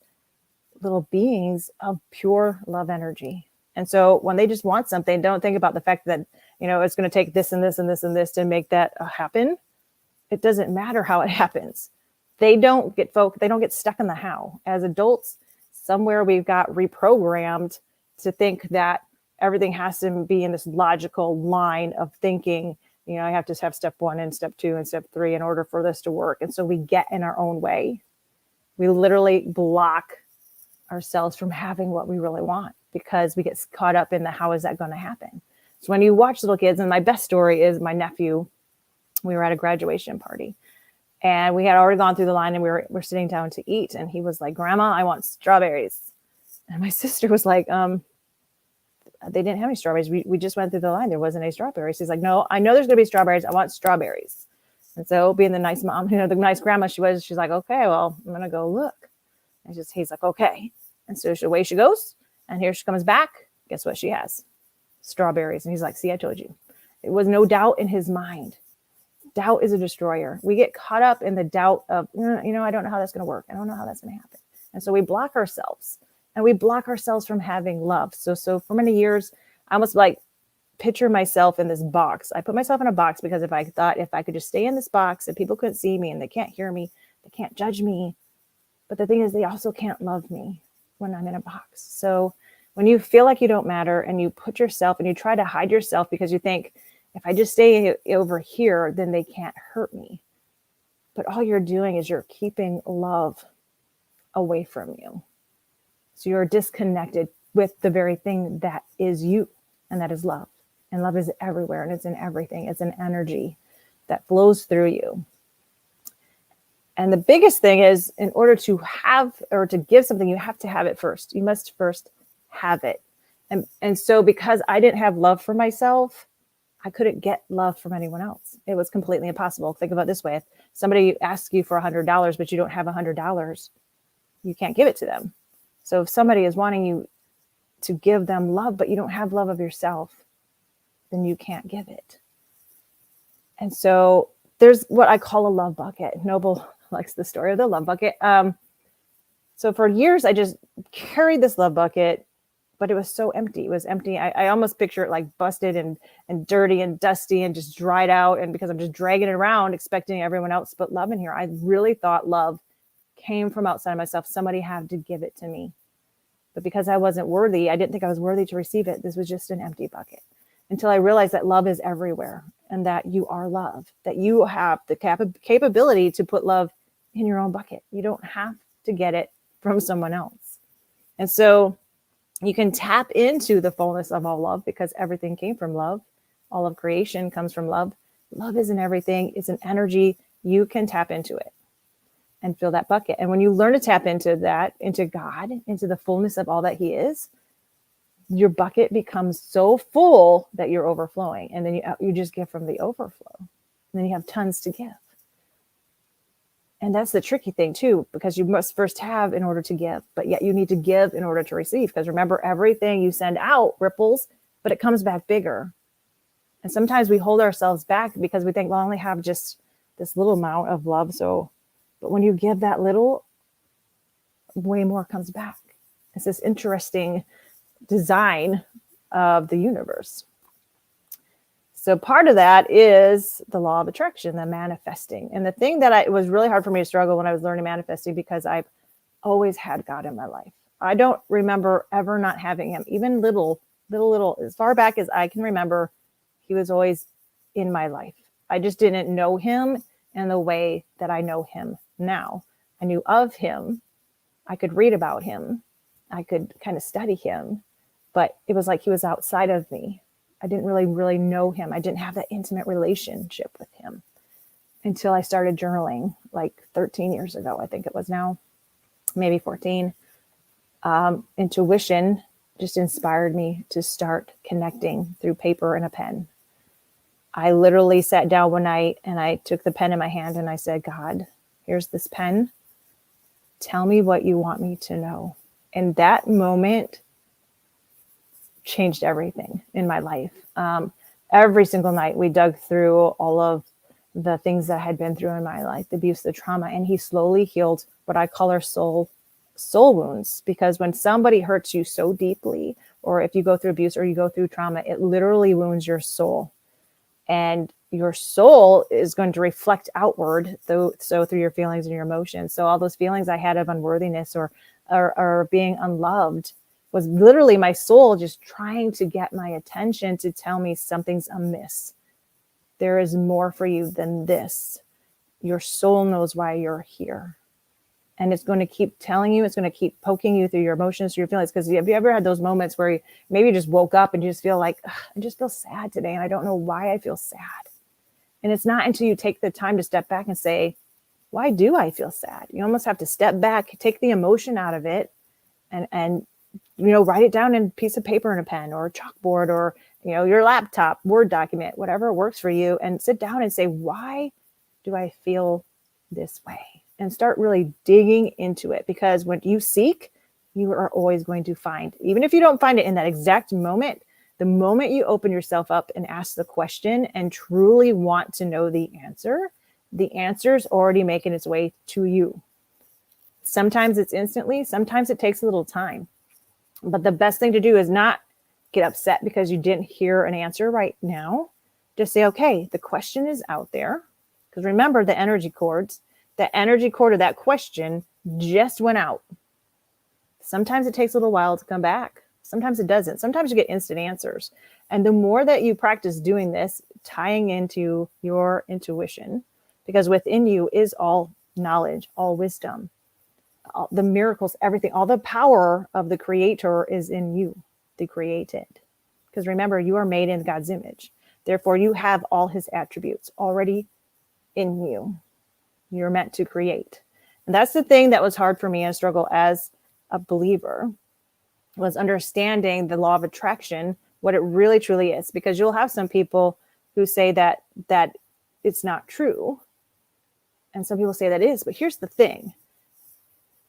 E: little beings of pure love energy. And so when they just want something, don't think about the fact that, it's going to take this and this and this and this to make that happen. It doesn't matter how it happens. They don't get stuck in the how. As adults, somewhere we've got reprogrammed to think that everything has to be in this logical line of thinking. I have to have step 1 and step 2 and step 3 in order for this to work. And so we get in our own way. We literally block ourselves from having what we really want because we get caught up in the how is that going to happen. So when you watch little kids, and my best story is my nephew, we were at a graduation party. And we had already gone through the line and we're sitting down to eat. And he was like, Grandma, I want strawberries. And my sister was like, they didn't have any strawberries. We just went through the line. There wasn't any strawberries. He's like, no, I know there's going to be strawberries. I want strawberries. And so being the nice mom, the nice grandma she was, she's like, okay, well, I'm going to go look. And he's like, okay. And so away she goes. And here she comes back. Guess what she has? Strawberries. And he's like, see, I told you. It was no doubt in his mind. Doubt is a destroyer. We get caught up in the doubt of, I don't know how that's going to work. I don't know how that's going to happen. And so we block ourselves, and we block ourselves from having love. So for many years, I almost like picture myself in this box. I put myself in a box because if I thought if I could just stay in this box and people couldn't see me and they can't hear me, they can't judge me. But the thing is, they also can't love me when I'm in a box. So when you feel like you don't matter and you put yourself and you try to hide yourself because you think, if I just stay over here, then they can't hurt me. But all you're doing is you're keeping love away from you. So you're disconnected with the very thing that is you, and that is love. And love is everywhere, and it's in everything. It's an energy that flows through you. And the biggest thing is, in order to have or to give something, you have to have it first. You must first have it. And so because I didn't have love for myself, I couldn't get love from anyone else. It was completely impossible. Think about it this way. If somebody asks you for $100, but you don't have $100, you can't give it to them. So if somebody is wanting you to give them love, but you don't have love of yourself, then you can't give it. And so there's what I call a love bucket. Noble likes the story of the love bucket. So for years, I just carried this love bucket, but it was so empty. It was empty. I almost picture it like busted and dirty and dusty and just dried out. And because I'm just dragging it around, expecting everyone else to put love in here, I really thought love came from outside of myself. Somebody had to give it to me. But because I wasn't worthy, I didn't think I was worthy to receive it. This was just an empty bucket. Until I realized that love is everywhere and that you are love, that you have the capability to put love in your own bucket. You don't have to get it from someone else. And so you can tap into the fullness of all love because everything came from love. All of creation comes from love. Love isn't everything. It's an energy. You can tap into it and fill that bucket. And when you learn to tap into that, into God, into the fullness of all that he is, your bucket becomes so full that you're overflowing. And then you just give from the overflow. And then you have tons to give. And that's the tricky thing too, because you must first have in order to give, but yet you need to give in order to receive. Because remember, everything you send out ripples, but it comes back bigger. And sometimes we hold ourselves back because we think, well, I only have just this little amount of love. So, but when you give that little, way more comes back. It's this interesting design of the universe. So part of that is the law of attraction, the manifesting. And the thing that it was really hard for me to struggle when I was learning manifesting, because I've always had God in my life. I don't remember ever not having him, even little, as far back as I can remember, he was always in my life. I just didn't know him in the way that I know him now. I knew of him. I could read about him. I could kind of study him, but it was like he was outside of me. I didn't really know him. I didn't have that intimate relationship with him until I started journaling like 13 years ago. I think it was now, maybe 14. Intuition just inspired me to start connecting through paper and a pen. I literally sat down one night and I took the pen in my hand and I said, God, here's this pen. Tell me what you want me to know. And that moment changed everything in my life. Every single night we dug through all of the things that I had been through in my life, the abuse, the trauma, and he slowly healed what I call our soul wounds. Because when somebody hurts you so deeply, or if you go through abuse or you go through trauma, it literally wounds your soul. And your soul is going to reflect outward, so through your feelings and your emotions. So all those feelings I had of unworthiness or being unloved was literally my soul just trying to get my attention to tell me something's amiss. There is more for you than this. Your soul knows why you're here. And it's going to keep telling you, it's going to keep poking you through your emotions, through your feelings. Because have you ever had those moments where you maybe just woke up and you just feel like, I just feel sad today and I don't know why I feel sad. And it's not until you take the time to step back and say, why do I feel sad? You almost have to step back, take the emotion out of it and write it down in a piece of paper and a pen or a chalkboard or, your laptop, Word document, whatever works for you, and sit down and say, why do I feel this way? And start really digging into it, because when you seek, you are always going to find. Even if you don't find it in that exact moment, The moment you open yourself up and ask the question and truly want to know the answer's already making its way to you. Sometimes it's instantly, sometimes it takes a little time. But the best thing to do is not get upset because you didn't hear an answer right now. Just say, okay, the question is out there. Because remember the energy cords, the energy cord of that question just went out. Sometimes it takes a little while to come back. Sometimes it doesn't. Sometimes you get instant answers. And the more that you practice doing this, tying into your intuition, because within you is all knowledge, all wisdom, all the miracles, everything, all the power of the creator is in you, the created. Because remember, you are made in God's image. Therefore, you have all his attributes already in you. You're meant to create. And that's the thing that was hard for me and struggle as a believer, was understanding the law of attraction, what it really truly is. Because you'll have some people who say that it's not true. And some people say that it is. But here's the thing.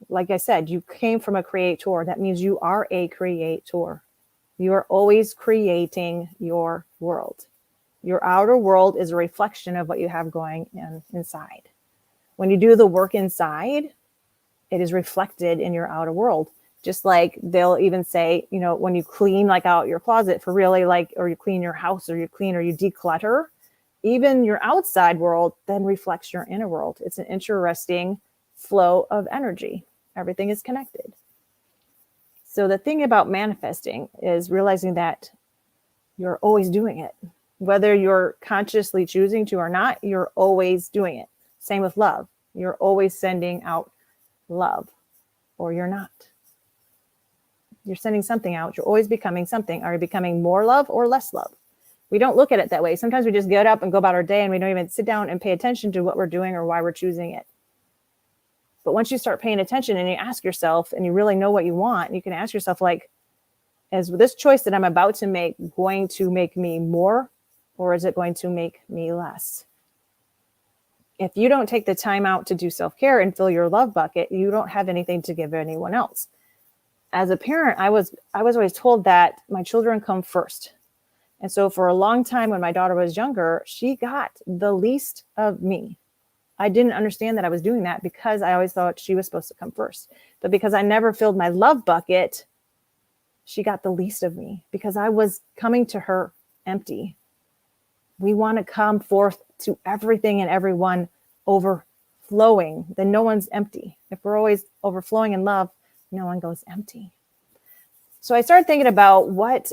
E: Like I said, you came from a creator. That means you are a creator. You are always creating your world. Your outer world is a reflection of what you have going inside. When you do the work inside, it is reflected in your outer world. Just like they'll even say, you know, when you clean like out your closet for really like, or you clean your house or you clean or you declutter, even your outside world then reflects your inner world. It's an interesting flow of energy. Everything is connected. So the thing about manifesting is realizing that you're always doing it. Whether you're consciously choosing to or not, you're always doing it. Same with love. You're always sending out love, or you're not. You're sending something out. You're always becoming something. Are you becoming more love or less love? We don't look at it that way. Sometimes we just get up and go about our day and we don't even sit down and pay attention to what we're doing or why we're choosing it. But once you start paying attention and you ask yourself and you really know what you want, you can ask yourself, like, is this choice that I'm about to make going to make me more, or is it going to make me less? If you don't take the time out to do self-care and fill your love bucket, you don't have anything to give anyone else. As a parent, I was always told that my children come first. And so for a long time when my daughter was younger, she got the least of me. I didn't understand that I was doing that because I always thought she was supposed to come first. But because I never filled my love bucket, she got the least of me because I was coming to her empty. We want to come forth to everything and everyone overflowing. Then no one's empty. If we're always overflowing in love, no one goes empty. So I started thinking about what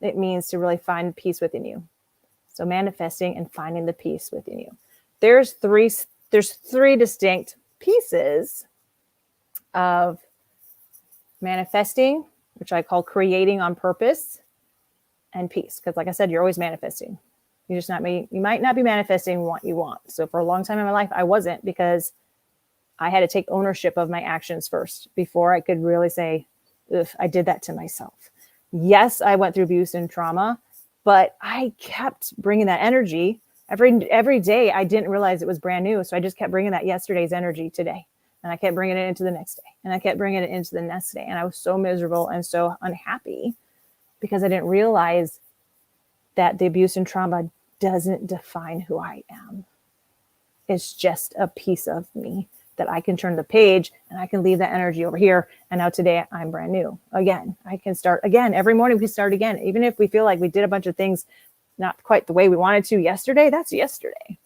E: it means to really find peace within you. So manifesting and finding the peace within you. There's three distinct pieces of manifesting, which I call creating on purpose, and peace. Because like I said, you're always manifesting. You might not be manifesting what you want. So for a long time in my life, I wasn't, because I had to take ownership of my actions first before I could really say, I did that to myself. Yes, I went through abuse and trauma, but I kept bringing that energy every day. I didn't realize it was brand new. So I just kept bringing that yesterday's energy today. And I kept bringing it into the next day. And I kept bringing it into the next day. And I was so miserable and so unhappy because I didn't realize that the abuse and trauma doesn't define who I am. It's just a piece of me that I can turn the page and I can leave that energy over here. And now today I'm brand new. Again, I can start again. Every morning we start again. Even if we feel like we did a bunch of things not quite the way we wanted to yesterday, that's yesterday.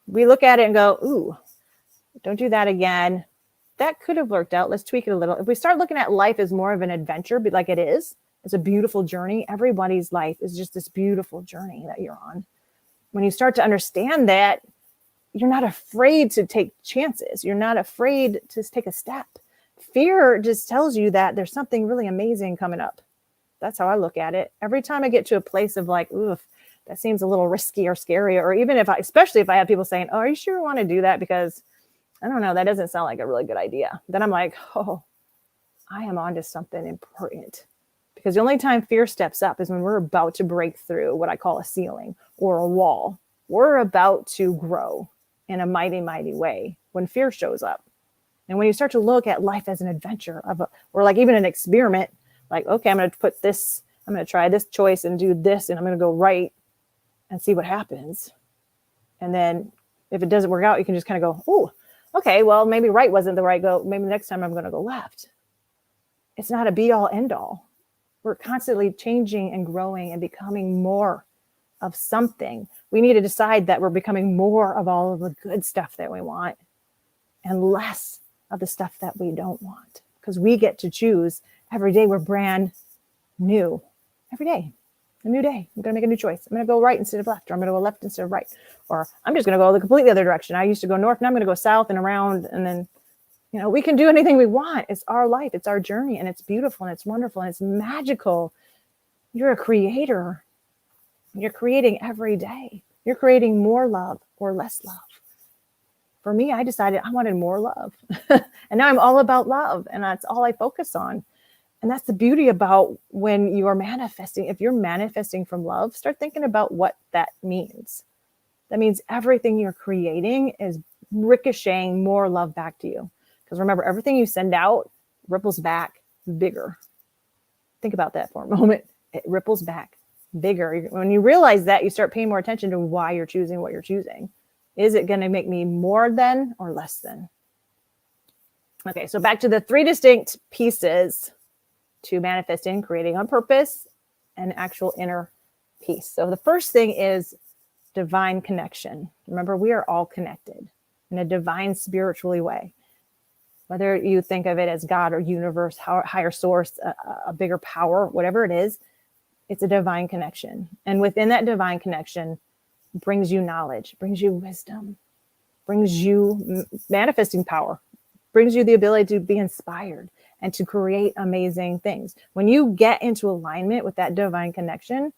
E: We look at it and go, ooh, don't do that again. That could have worked out. Let's tweak it a little. If we start looking at life as more of an adventure, but like it is, it's a beautiful journey. Everybody's life is just this beautiful journey that you're on. When you start to understand that, you're not afraid to take chances. You're not afraid to take a step. Fear just tells you that there's something really amazing coming up. That's how I look at it. Every time I get to a place of like, oof, that seems a little risky or scary, or even especially if I have people saying, oh, are you sure you want to do that? Because I don't know, that doesn't sound like a really good idea. Then I'm like, oh, I am onto something important. Because the only time fear steps up is when we're about to break through what I call a ceiling or a wall. We're about to grow in a mighty, mighty way when fear shows up. And when you start to look at life as an adventure or like even an experiment, like, okay, I'm going I'm going to try this choice and do this, and I'm going to go right and see what happens. And then if it doesn't work out, you can just kind of go, oh, okay, well, maybe right wasn't the right go. Maybe next time I'm going to go left. It's not a be all end all. We're constantly changing and growing and becoming more of something. We need to decide that we're becoming more of all of the good stuff that we want and less of the stuff that we don't want, because we get to choose every day. We're brand new every day, a new day. I'm going to make a new choice. I'm going to go right instead of left, or I'm going to go left instead of right, or I'm just going to go the completely other direction. I used to go north. Now I'm going to go south and around. And then, we can do anything we want. It's our life. It's our journey, and it's beautiful and it's wonderful and it's magical. You're a creator. You're creating every day. You're creating more love or less love. For me, I decided I wanted more love. And now I'm all about love, and that's all I focus on. And that's the beauty about when you are manifesting. If you're manifesting from love, start thinking about what that means. That means everything you're creating is ricocheting more love back to you. Because remember, everything you send out ripples back bigger. Think about that for a moment. It ripples back bigger. When you realize that, you start paying more attention to why you're choosing what you're choosing. Is it going to make me more than or less than? Okay, so back to the 3 distinct pieces to manifesting, creating on purpose, and actual inner peace. So the first thing is divine connection. Remember, we are all connected in a divine spiritually way. Whether you think of it as God or universe, higher source, a bigger power, whatever it is, it's a divine connection. And within that divine connection brings you knowledge, brings you wisdom, brings you manifesting power, brings you the ability to be inspired and to create amazing things. When you get into alignment with that divine connection,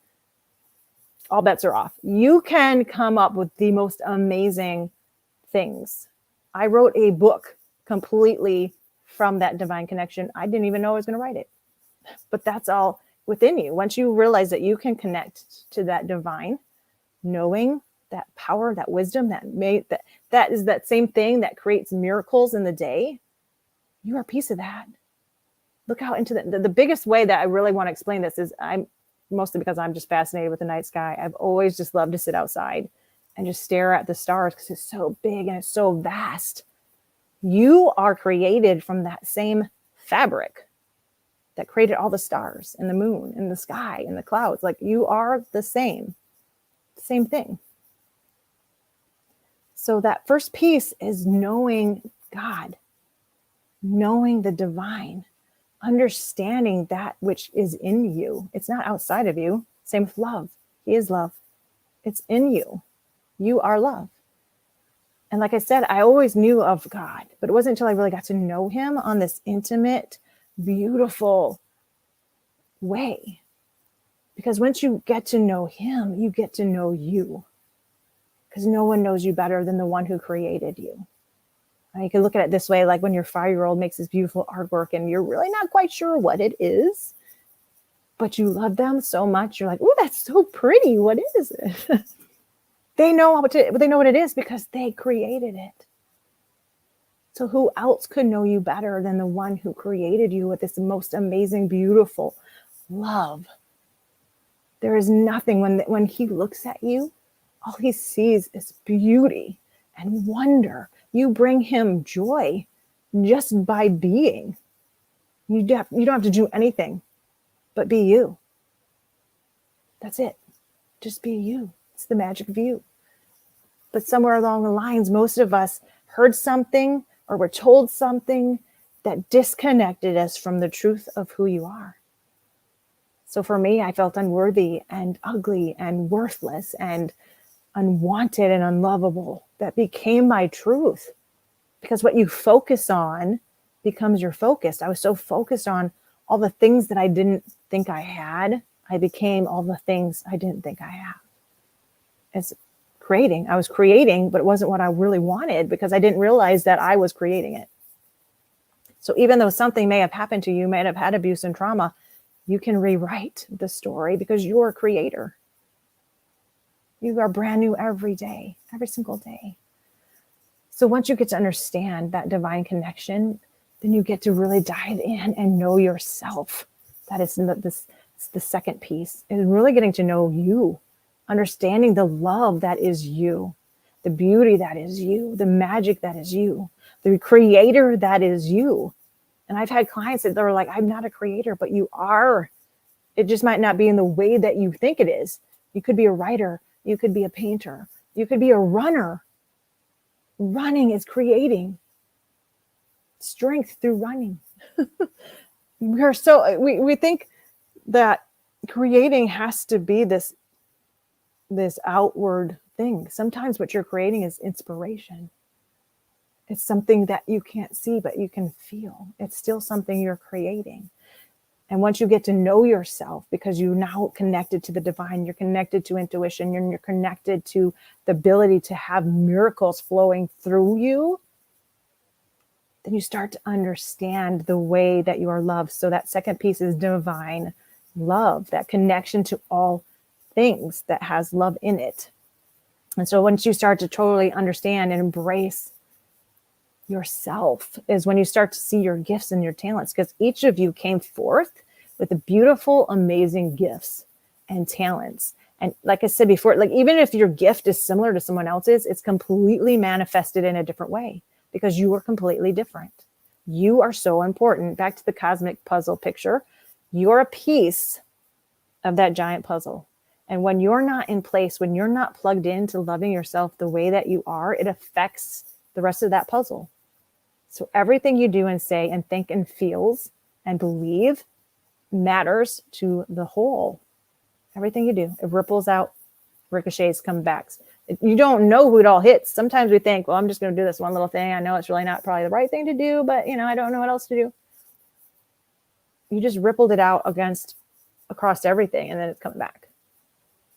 E: all bets are off. You can come up with the most amazing things. I wrote a book completely from that divine connection. I didn't even know I was going to write it, but that's all within you. Once you realize that you can connect to that divine, knowing that power, that wisdom, that is that same thing that creates miracles in the day, you are a piece of that. Look out into the biggest way that I really want to explain this is I'm mostly because I'm just fascinated with the night sky. I've always just loved to sit outside and just stare at the stars because it's so big and it's so vast. You are created from that same fabric that created all the stars and the moon and the sky and the clouds. Like, you are the same thing. So that first piece is knowing God, knowing the divine, understanding that which is in you. It's not outside of you. Same with love. He is love. It's in you. You are love. And like I said, I always knew of God, but it wasn't until I really got to know him on this intimate, beautiful way. Because once you get to know him, you get to know you. Because no one knows you better than the one who created you. You can look at it this way, like when your 5-year-old makes this beautiful artwork and you're really not quite sure what it is, but you love them so much. You're like, oh, that's so pretty. What is it? They know what it is because they created it. So who else could know you better than the one who created you with this most amazing, beautiful love? There is nothing when he looks at you, all he sees is beauty and wonder. You bring him joy just by being. You don't have to do anything but be you. That's it. Just be you. It's the magic of you. But somewhere along the lines, most of us heard something or were told something that disconnected us from the truth of who you are. So for me, I felt unworthy and ugly and worthless and unwanted and unlovable. That became my truth, because what you focus on becomes your focus. I was so focused on all the things that I didn't think I had. I became all the things I didn't think I have. It's creating. I was creating, but it wasn't what I really wanted because I didn't realize that I was creating it. So even though something may have happened to you, may have had abuse and trauma, you can rewrite the story because you're a creator. You are brand new every day, every single day. So once you get to understand that divine connection, then you get to really dive in and know yourself. That is this It's the second piece, is really getting to know you, understanding the love that is you, the beauty that is you, the magic that is you, the creator that is you. And I've had clients that are like, I'm not a creator, but you are. It just might not be in the way that you think it is. You could be a writer. You could be a painter. You could be a runner. Running is creating strength through running. We think that creating has to be this outward thing. Sometimes what you're creating is inspiration. It's something that you can't see, but you can feel. It's still something you're creating. And once you get to know yourself, because you're now connected to the divine, you're connected to intuition, you're connected to the ability to have miracles flowing through you, then you start to understand the way that you are loved. So that second piece is divine love, that connection to all things that has love in it. And so once you start to totally understand and embrace yourself, is when you start to see your gifts and your talents, because each of you came forth with the beautiful, amazing gifts and talents. And like I said before, like even if your gift is similar to someone else's, it's completely manifested in a different way because you are completely different. You are so important. Back to the cosmic puzzle picture. You're a piece of that giant puzzle. And when you're not in place, when you're not plugged into loving yourself the way that you are, it affects the rest of that puzzle. So everything you do and say and think and feels and believe matters to the whole. Everything you do, it ripples out, ricochets, come back. You don't know who it all hits. Sometimes we think, well, I'm just going to do this one little thing. I know it's really not probably the right thing to do, but I don't know what else to do. You just rippled it out across everything, and then it's coming back.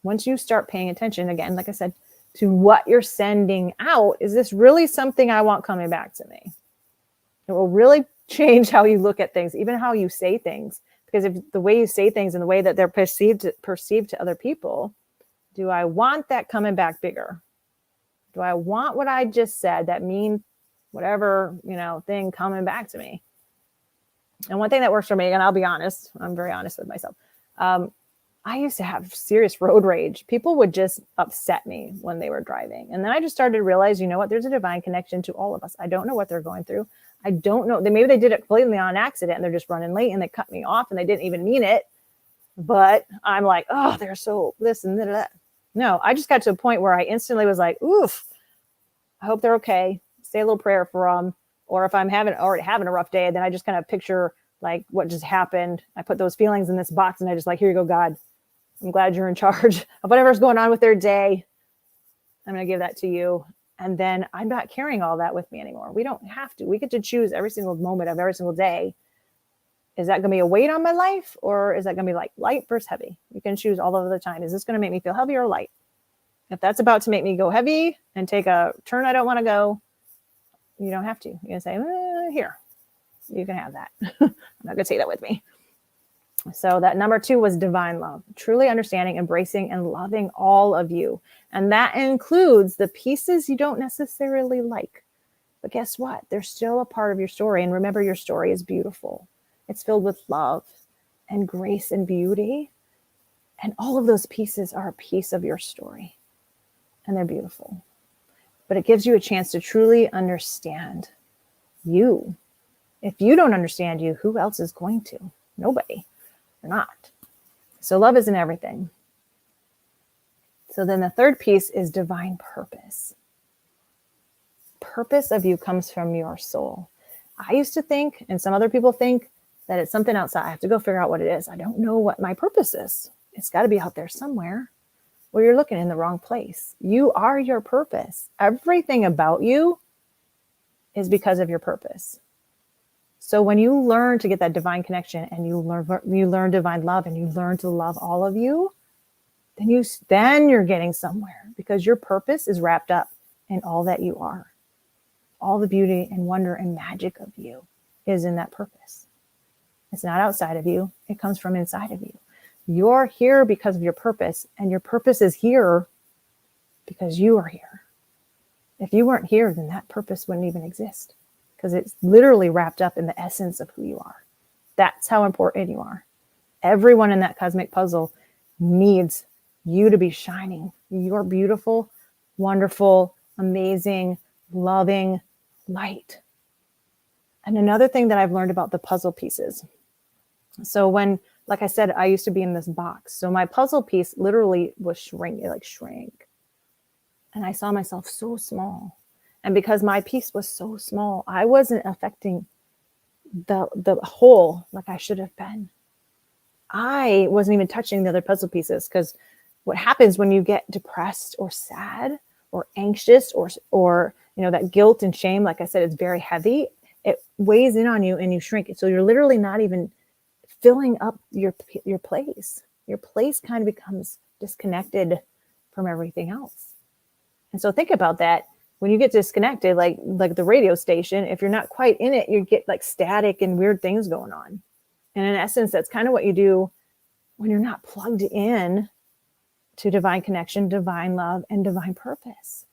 E: Once you start paying attention, again, like I said, to what you're sending out, is this really something I want coming back to me? It will really change how you look at things, even how you say things. Because if the way you say things and the way that they're perceived to other people, do I want that coming back bigger? Do I want what I just said, that mean whatever, thing coming back to me? And one thing that works for me, and I'll be honest, I'm very honest with myself. I used to have serious road rage. People would just upset me when they were driving. And then I just started to realize, you know what? There's a divine connection to all of us. I don't know what they're going through. I don't know. Maybe they did it completely on accident and they're just running late and they cut me off and they didn't even mean it. But I'm like, oh, they're so this and that. No, I just got to a point where I instantly was like, oof, I hope they're okay. Say a little prayer for them. Or if I'm already having a rough day, then I just kind of picture like what just happened. I put those feelings in this box and I just like, here you go, God. I'm glad you're in charge of whatever's going on with their day. I'm going to give that to you. And then I'm not carrying all that with me anymore. We don't have to. We get to choose every single moment of every single day. Is that going to be a weight on my life? Or is that going to be like light versus heavy? You can choose all of the time. Is this going to make me feel heavy or light? If that's about to make me go heavy and take a turn I don't want to go, you don't have to. You can say, here, you can have that. I'm not going to take that with me. So that number 2 was divine love, truly understanding, embracing, and loving all of you. And that includes the pieces you don't necessarily like. But guess what? They're still a part of your story. And remember, your story is beautiful. It's filled with love and grace and beauty. And all of those pieces are a piece of your story. And they're beautiful. But it gives you a chance to truly understand you. If you don't understand you, who else is going to? Nobody. You're not. So love is in everything. So then the third piece is divine purpose. Purpose of you comes from your soul. I used to think, and some other people think, that it's something outside. I have to go figure out what it is. I don't know what my purpose is. It's got to be out there somewhere. Well, you're looking in the wrong place. You are your purpose. Everything about you is because of your purpose. So when you learn to get that divine connection and you learn divine love and you learn to love all of you, then you're getting somewhere because your purpose is wrapped up in all that you are. All the beauty and wonder and magic of you is in that purpose. It's not outside of you. It comes from inside of you. You're here because of your purpose, and your purpose is here because you are here. If you weren't here, then that purpose wouldn't even exist because it's literally wrapped up in the essence of who you are. That's how important you are. Everyone in that cosmic puzzle needs you to be shining your beautiful, wonderful, amazing, loving light. And another thing that I've learned about the puzzle pieces. So when, like I said, I used to be in this box. So my puzzle piece literally was shrinking, it like shrank. And I saw myself so small. And because my piece was so small, I wasn't affecting the whole like I should have been. I wasn't even touching the other puzzle pieces, because what happens when you get depressed or sad or anxious or that guilt and shame, like I said, it's very heavy. It weighs in on you and you shrink it. So you're literally not even filling up your place. Your place kind of becomes disconnected from everything else. And so think about that. When you get disconnected, like the radio station, if you're not quite in it, you get like static and weird things going on. And in essence, that's kind of what you do when you're not plugged in to divine connection, divine love, and divine purpose.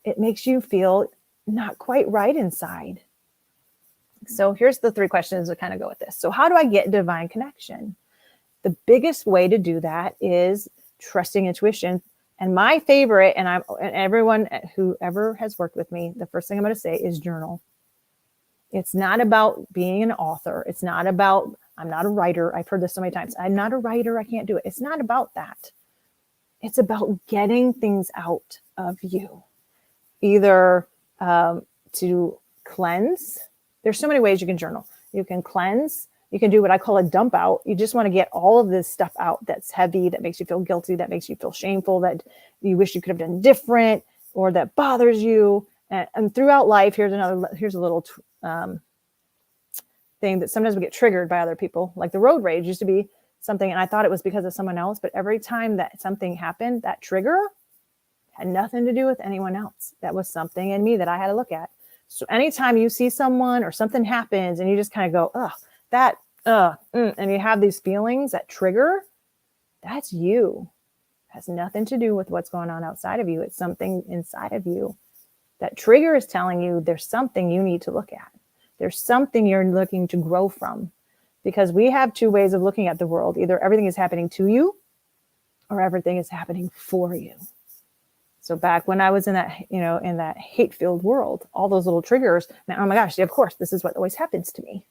E: It makes you feel not quite right inside. So here's the 3 questions that kind of go with this. So how do I get divine connection? The biggest way to do that is trusting intuition. And my favorite, and everyone who ever has worked with me, the first thing I'm going to say is journal. It's not about being an author. It's not about, I'm not a writer. I've heard this so many times. I'm not a writer. I can't do it. It's not about that. It's about getting things out of you, either to cleanse. There's so many ways you can journal. You can cleanse. You can do what I call a dump out. You just want to get all of this stuff out that's heavy, that makes you feel guilty, that makes you feel shameful, that you wish you could have done different, or that bothers you. And throughout life, here's a little thing that sometimes we get triggered by other people. Like the road rage used to be something, and I thought it was because of someone else, but every time that something happened, that trigger had nothing to do with anyone else. That was something in me that I had to look at. So anytime you see someone or something happens and you just kind of go, and you have these feelings, that trigger, that's you. It has nothing to do with what's going on outside of you. It's something inside of you. That trigger is telling you there's something you need to look at. There's something you're looking to grow from, because we have 2 ways of looking at the world. Either everything is happening to you or everything is happening for you. So back when I was in that, in that hate-filled world, all those little triggers, now, oh my gosh, of course, this is what always happens to me.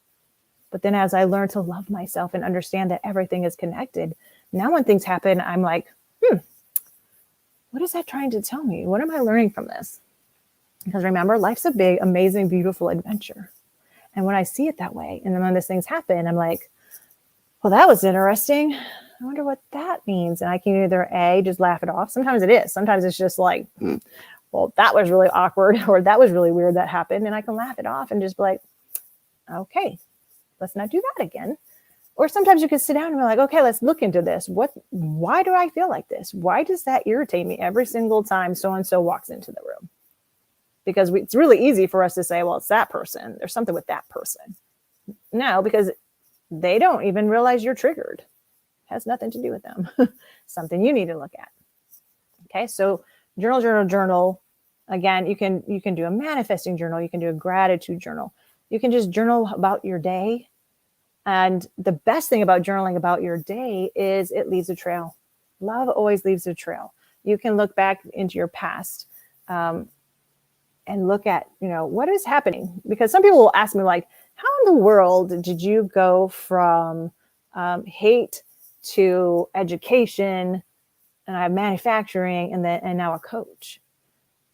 E: But then as I learned to love myself and understand that everything is connected, now when things happen, I'm like, what is that trying to tell me? What am I learning from this? Because remember, life's a big, amazing, beautiful adventure. And when I see it that way, and then when these things happen, I'm like, well, that was interesting. I wonder what that means. And I can either just laugh it off. Sometimes it is. Sometimes it's just like, well, that was really awkward, or that was really weird that happened. And I can laugh it off and just be like, okay, let's not do that again. Or sometimes you can sit down and be like, okay, let's look into this. Why do I feel like this? Why does that irritate me every single time so-and-so walks into the room? Because it's really easy for us to say, well, it's that person. There's something with that person. No, because they don't even realize you're triggered. It has nothing to do with them. Something you need to look at. Okay, so journal. Again, you can do a manifesting journal. You can do a gratitude journal. You can just journal about your day. And the best thing about journaling about your day is it leaves a trail. Love always leaves a trail. You can look back into your past and look at, what is happening? Because some people will ask me, like, how in the world did you go from hate to education, and I have manufacturing, and now a coach?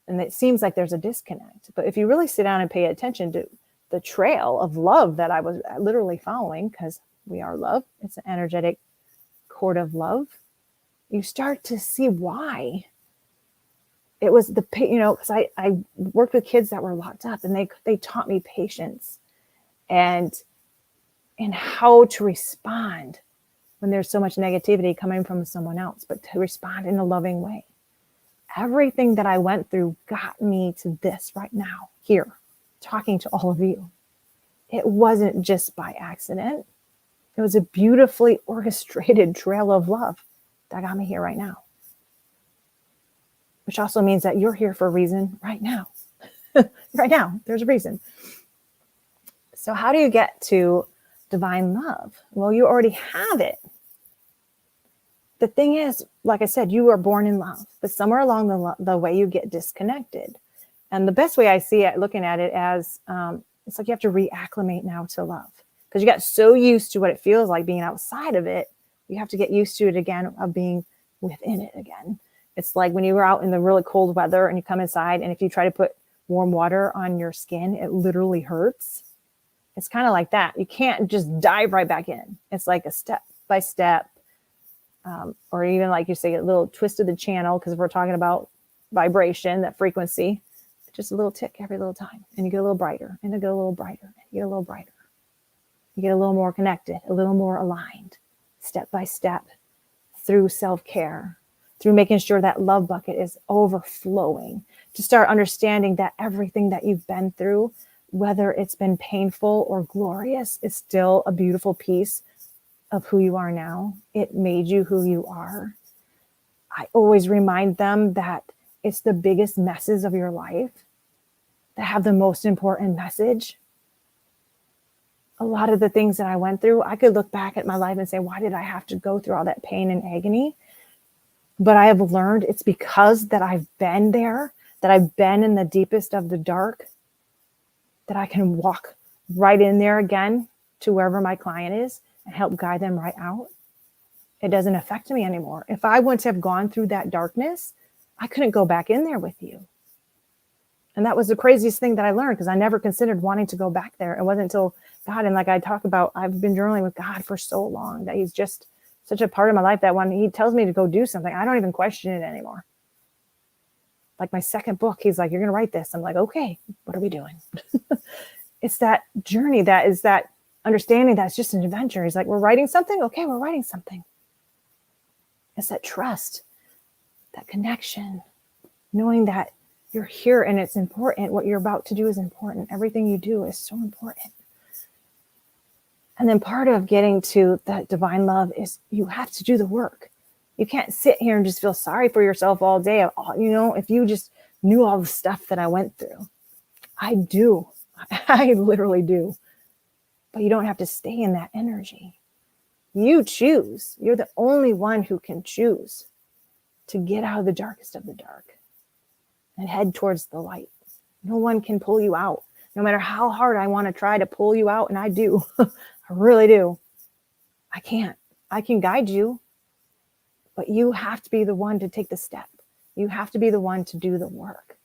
E: And it seems like there's a disconnect. But if you really sit down and pay attention to the trail of love that I was literally following, because we are love, it's an energetic cord of love, you start to see why. It was because I worked with kids that were locked up, and they taught me patience and how to respond when there's so much negativity coming from someone else, but to respond in a loving way. Everything that I went through got me to this right now, here, talking to all of you. It wasn't just by accident. It was a beautifully orchestrated trail of love that got me here right now. Which also means that you're here for a reason right now. Right now, there's a reason. So how do you get to divine love? Well, you already have it. the thing is, like I said, you were born in love, but somewhere along the way you get disconnected. And the best way I see it, looking at it as, it's like you have to reacclimate now to love, because you got so used to what it feels like being outside of it. You have to get used to it again, of being within it again. It's like when you were out in the really cold weather and you come inside, and if you try to put warm water on your skin, it literally hurts. It's kind of like that. You can't just dive right back in. It's like a step by step, or even like you say, a little twist of the channel, because we're talking about vibration, that frequency, just a little tick every little time. And you get a little brighter, and you get a little brighter, and you get a little brighter. You get a little more connected, a little more aligned, step by step, through self-care, through making sure that love bucket is overflowing, to start understanding that everything that you've been through, whether it's been painful or glorious, is still a beautiful piece of who you are now. It made you who you are. I always remind them that it's the biggest messes of your life that have the most important message. A lot of the things that I went through, I could look back at my life and say, why did I have to go through all that pain and agony? But I have learned it's because that I've been there, that I've been in the deepest of the dark, that I can walk right in there again to wherever my client is and help guide them right out. It doesn't affect me anymore. If I wouldn't have gone through that darkness, I couldn't go back in there with you. And that was the craziest thing that I learned, because I never considered wanting to go back there. It wasn't until God, and like I talk about, I've been journaling with God for so long, that he's just such a part of my life that when he tells me to go do something, I don't even question it anymore. Like my second book, he's like, you're going to write this. I'm like, okay, what are we doing? It's that journey, that is that understanding that it's just an adventure. He's like, we're writing something. Okay, we're writing something. It's that trust, that connection, knowing that you're here and it's important. What you're about to do is important. Everything you do is so important. And then part of getting to that divine love is you have to do the work. You can't sit here and just feel sorry for yourself all day. You know, if you just knew all the stuff that I went through, I do. I literally do. But you don't have to stay in that energy. You choose. You're the only one who can choose to get out of the darkest of the dark and head towards the light. No one can pull you out. No matter how hard I want to try to pull you out, and I do. I really do. I can't. I can guide you, but you have to be the one to take the step. You have to be the one to do the work,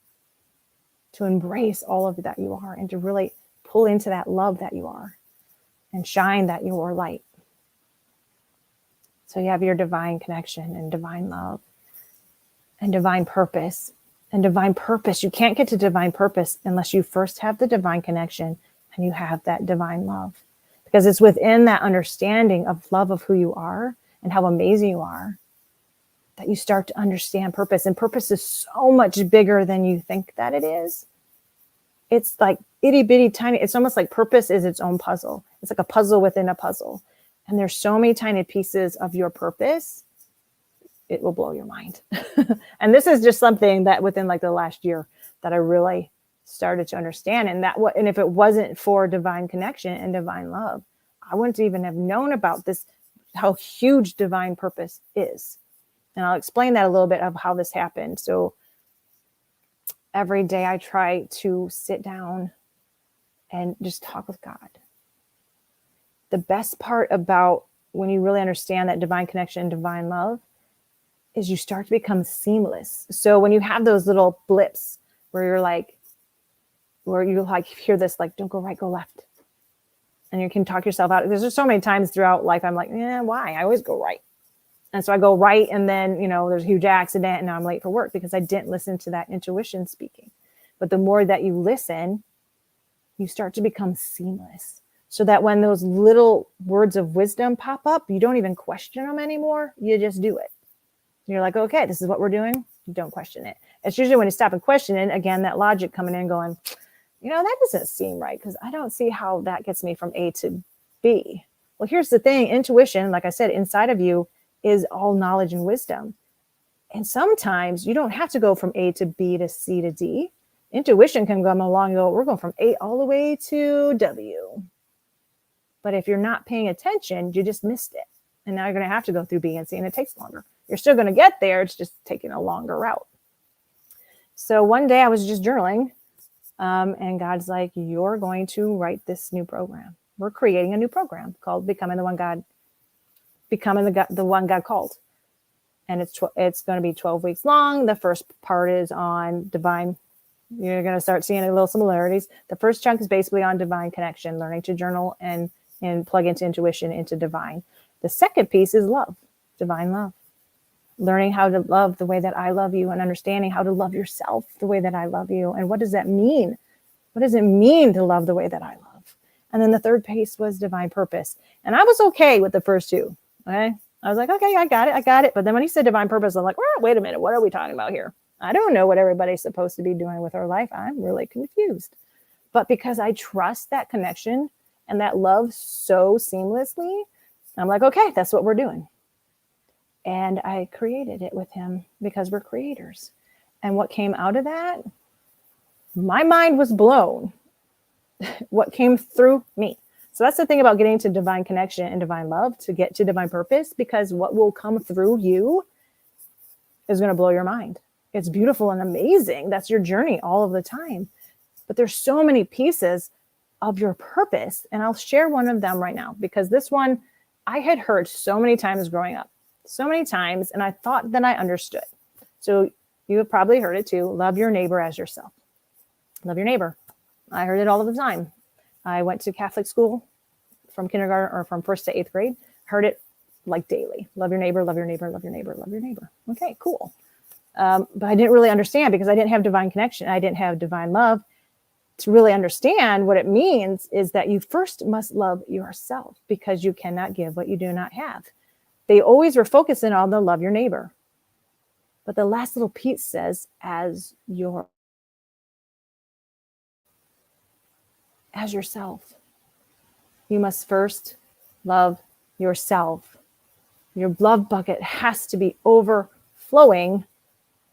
E: to embrace all of that you are, and to really pull into that love that you are and shine that you are light. So you have your divine connection and divine love and divine purpose. And divine purpose, you can't get to divine purpose unless you first have the divine connection and you have that divine love. Because it's within that understanding of love of who you are and how amazing you are that you start to understand purpose. And purpose is so much bigger than you think that it is. It's like itty bitty tiny. It's almost like purpose is its own puzzle. It's like a puzzle within a puzzle. And there's so many tiny pieces of your purpose. It will blow your mind. And this is just something that within like the last year that I really started to understand. And if it wasn't for divine connection and divine love, I wouldn't even have known about this, how huge divine purpose is. And I'll explain that a little bit of how this happened. So every day I try to sit down and just talk with God. The best part about when you really understand that divine connection and divine love is you start to become seamless. So when you have those little blips where you hear this, like, don't go right, go left. And you can talk yourself out. There's just so many times throughout life, I'm like, why? I always go right. And so I go right. And then, there's a huge accident and now I'm late for work because I didn't listen to that intuition speaking. But the more that you listen, you start to become seamless. So that when those little words of wisdom pop up, you don't even question them anymore. You just do it. You're like, okay, this is what we're doing. You don't question it. It's usually when you stop and question it, again, that logic coming in going, that doesn't seem right because I don't see how that gets me from A to B. Well, here's the thing. Intuition, like I said, inside of you is all knowledge and wisdom. And sometimes you don't have to go from A to B to C to D. Intuition can come along and go, we're going from A all the way to W. But if you're not paying attention, you just missed it. And now you're going to have to go through B and C, and it takes longer. You're still going to get there. It's just taking a longer route. So one day I was just journaling, and God's like, you're going to write this new program. We're creating a new program called Becoming the One God Called. And it's going to be 12 weeks long. The first part is on divine. You're going to start seeing a little similarities. The first chunk is basically on divine connection, learning to journal and plug into intuition, into divine. The second piece is love, divine love. Learning how to love the way that I love you, and understanding how to love yourself the way that I love you. And what does that mean? What does it mean to love the way that I love? And then the third piece was divine purpose. And I was okay with the first two. Okay. I was like, okay, I got it. But then when he said divine purpose, I'm like, well, wait a minute. What are we talking about here? I don't know what everybody's supposed to be doing with our life. I'm really confused. But because I trust that connection and that love so seamlessly, I'm like, okay, that's what we're doing. And I created it with him because we're creators. And what came out of that, my mind was blown. What came through me. So that's the thing about getting to divine connection and divine love, to get to divine purpose, because what will come through you is going to blow your mind. It's beautiful and amazing. That's your journey all of the time. But there's so many pieces of your purpose. And I'll share one of them right now, because this one I had heard so many times growing up, so many times. And I thought that I understood. So you have probably heard it too. Love your neighbor as yourself. Love your neighbor. I heard it all of the time. I went to Catholic school from kindergarten, or from 1st to 8th grade. Heard it like daily. Love your neighbor, love your neighbor, love your neighbor, love your neighbor. Okay, cool. But I didn't really understand, because I didn't have divine connection. I didn't have divine love. To really understand what it means is that you first must love yourself, because you cannot give what you do not have. They always were focusing on the love your neighbor. But the last little piece says, as yourself. You must first love yourself. Your love bucket has to be overflowing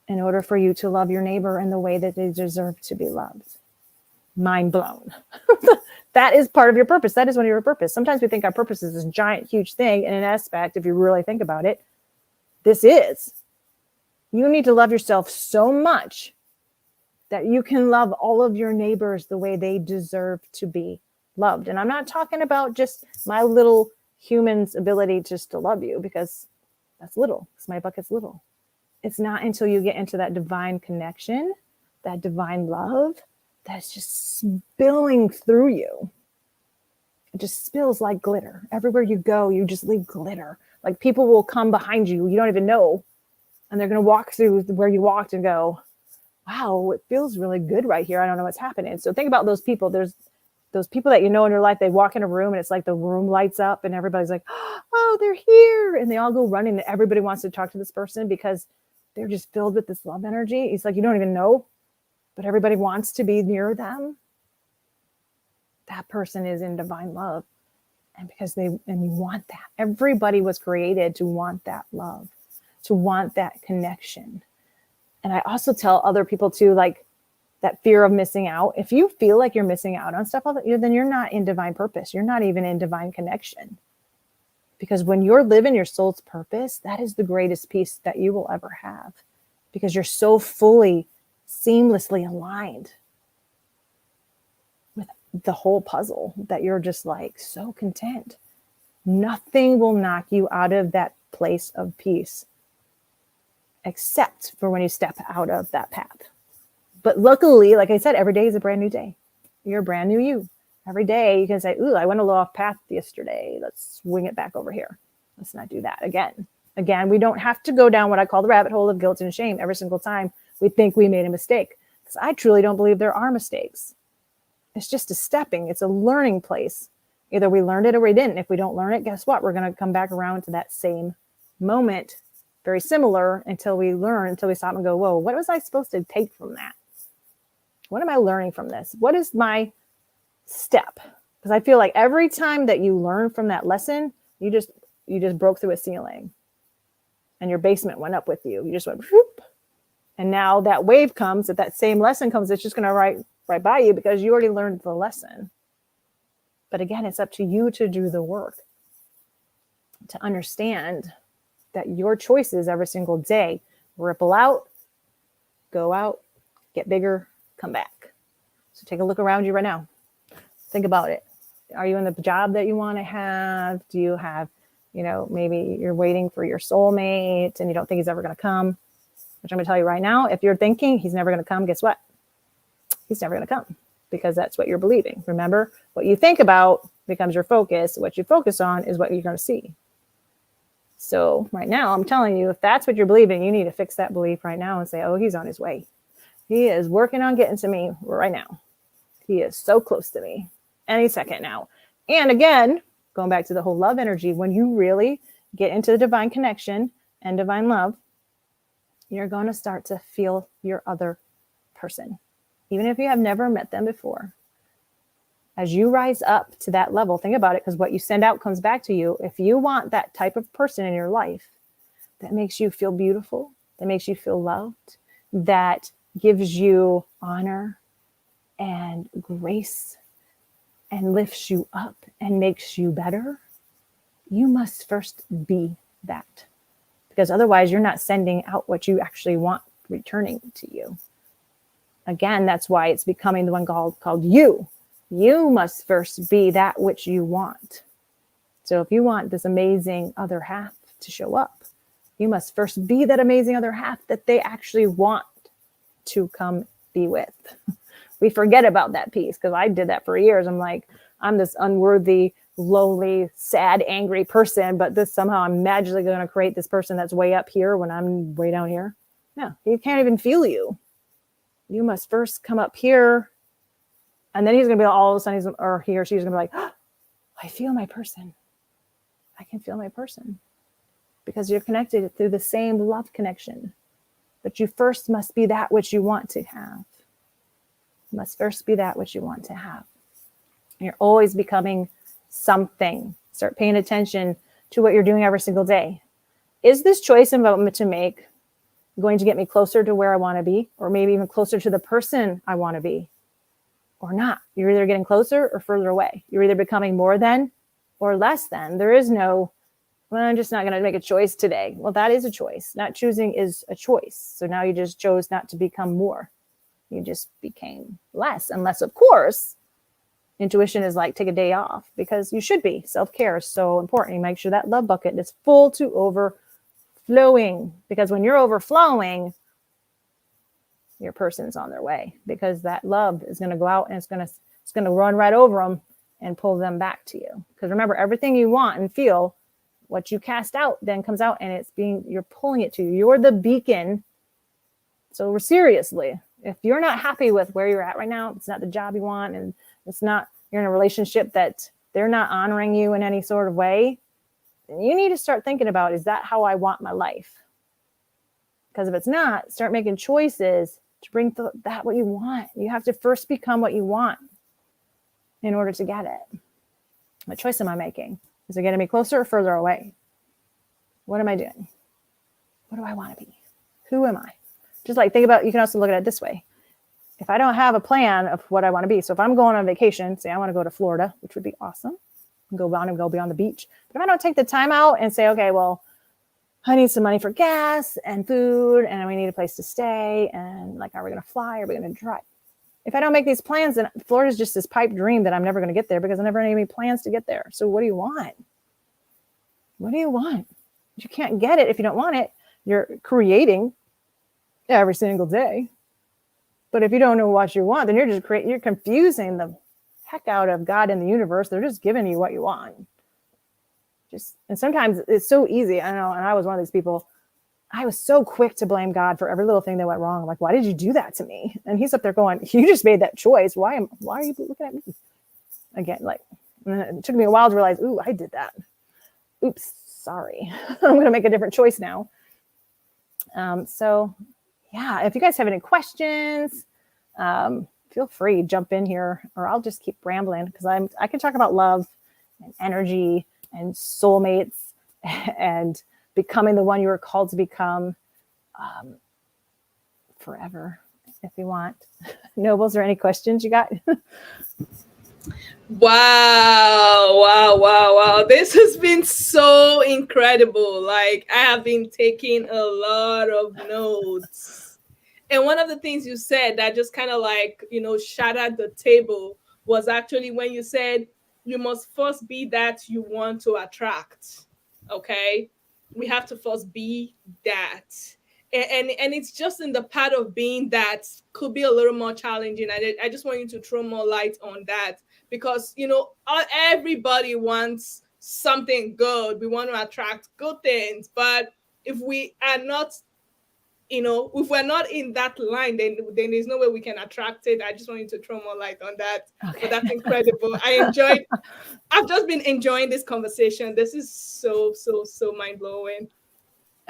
E: in order for you to love your neighbor in the way that they deserve to be loved. Mind blown. That is part of your purpose. That is one of your purpose. Sometimes we think our purpose is this giant, huge thing. In an aspect, if you really think about it, this is. You need to love yourself so much that you can love all of your neighbors the way they deserve to be loved. And I'm not talking about just my little human's ability just to love you, because that's little, because my bucket's little. It's not until you get into that divine connection, that divine love, that's just spilling through you. It just spills like glitter. Everywhere you go, you just leave glitter. Like people will come behind you, you don't even know, and they're going to walk through where you walked and go, wow, it feels really good right here. I don't know what's happening. So think about those people. There's those people that you know in your life, they walk in a room and it's like the room lights up and everybody's like, oh, they're here. And they all go running and everybody wants to talk to this person because they're just filled with this love energy. It's like, you don't even know, but everybody wants to be near them. That person is in divine love. And because you want that. Everybody was created to want that love, to want that connection. And I also tell other people too, like that fear of missing out. If you feel like you're missing out on stuff, then you're not in divine purpose. You're not even in divine connection. Because when you're living your soul's purpose, that is the greatest peace that you will ever have. Because you're so fully, seamlessly aligned with the whole puzzle that you're just like so content. Nothing will knock you out of that place of peace, except for when you step out of that path. But luckily, like I said, every day is a brand new day. You're a brand new you. Every day you can say, ooh, I went a little off path yesterday. Let's swing it back over here. Let's not do that again. Again, we don't have to go down what I call the rabbit hole of guilt and shame every single time we think we made a mistake. Because I truly don't believe there are mistakes. It's just a stepping. It's a learning place. Either we learned it or we didn't. If we don't learn it, guess what? We're going to come back around to that same moment, very similar, until we learn, until we stop and go, whoa, what was I supposed to take from that? What am I learning from this? What is my step? Because I feel like every time that you learn from that lesson, you just broke through a ceiling and your basement went up with you. You just went, whoop. And now that wave comes, that same lesson comes, it's just going to right by you because you already learned the lesson. But again, it's up to you to do the work. to understand that your choices every single day ripple out, go out, get bigger, come back. So take a look around you right now. Think about it. Are you in the job that you want to have? Do you have, maybe you're waiting for your soulmate and you don't think he's ever going to come? Which I'm going to tell you right now, if you're thinking he's never going to come, guess what? He's never going to come, because that's what you're believing. Remember, what you think about becomes your focus. What you focus on is what you're going to see. So right now, I'm telling you, if that's what you're believing, you need to fix that belief right now and say, oh, he's on his way. He is working on getting to me right now. He is so close to me any second now. And again, going back to the whole love energy, when you really get into the divine connection and divine love, you're going to start to feel your other person, even if you have never met them before. As you rise up to that level, think about it, because what you send out comes back to you. If you want that type of person in your life that makes you feel beautiful, that makes you feel loved, that gives you honor and grace and lifts you up and makes you better, you must first be that. Because otherwise, you're not sending out what you actually want returning to you. Again, that's why it's becoming the one called you. You must first be that which you want. So if you want this amazing other half to show up, you must first be that amazing other half that they actually want to come be with. We forget about that piece, because I did that for years. I'm like, I'm this unworthy, lonely, sad, angry person, but this somehow I'm magically going to create this person that's way up here when I'm way down here. No, he can't even feel you. You must first come up here. And then he's going to be all of a sudden, he or she's going to be like, oh, I feel my person. I can feel my person. Because you're connected through the same love connection. But you first must be that which you want to have. You must first be that which you want to have. You're always becoming something. Start paying attention to what you're doing every single day. Is this choice I'm about to make going to get me closer to where I want to be, or maybe even closer to the person I want to be, or not? You're either getting closer or further away. You're either becoming more than or less than. There is no, well, I'm just not going to make a choice today. Well, that is a choice. Not choosing is a choice. So now you just chose not to become more. You just became less. Unless, of course, intuition is like, take a day off, because you should be. Self-care is so important. You make sure that love bucket is full to overflowing, because when you're overflowing, your person's on their way, because that love is going to go out and it's going to run right over them and pull them back to you. Because remember, everything you want and feel, what you cast out then comes out, and you're pulling it to you. You're the beacon. So seriously, if you're not happy with where you're at right now, it's not the job you want, and you're in a relationship that they're not honoring you in any sort of way, then you need to start thinking about, is that how I want my life? Because if it's not, start making choices to bring that what you want. You have to first become what you want in order to get it. What choice am I making? Is it getting me closer or further away? What am I doing? What do I want to be? Who am I? Just like, think about, you can also look at it this way. If I don't have a plan of what I want to be, so if I'm going on vacation, say I want to go to Florida, which would be awesome, and go be on the beach. But if I don't take the time out and say, okay, well, I need some money for gas and food, and we need a place to stay, and like, are we going to fly? Are we going to drive? If I don't make these plans, then Florida's just this pipe dream that I'm never going to get there, because I never had any plans to get there. So what do you want? What do you want? You can't get it if you don't want it. You're creating every single day. But if you don't know what you want, then you're confusing the heck out of God and the universe. They're just giving you what you want. And sometimes it's so easy. I know, and I was one of these people. I was so quick to blame God for every little thing that went wrong. I'm like, why did you do that to me? And he's up there going, you just made that choice. Why are you looking at me? Again, like, it took me a while to realize, ooh, I did that. Oops, sorry. I'm going to make a different choice now. So yeah, if you guys have any questions, feel free, jump in here, or I'll just keep rambling, because I can talk about love and energy and soulmates and becoming the one you were called to become forever, if you want. Nobles, are any questions you got?
B: Wow, wow, wow, wow. This has been so incredible. Like, I have been taking a lot of notes. And one of the things you said that just kind of like, shattered the table was actually when you said you must first be that you want to attract. Okay. We have to first be that. And it's just in the part of being that could be a little more challenging. I just want you to throw more light on that because everybody wants something good. We want to attract good things, but if we are not, if we're not in that line, then there's no way we can attract it. I just want you to throw more light on that.
E: Okay.
B: But that's incredible. I've just been enjoying this conversation. This is so mind-blowing.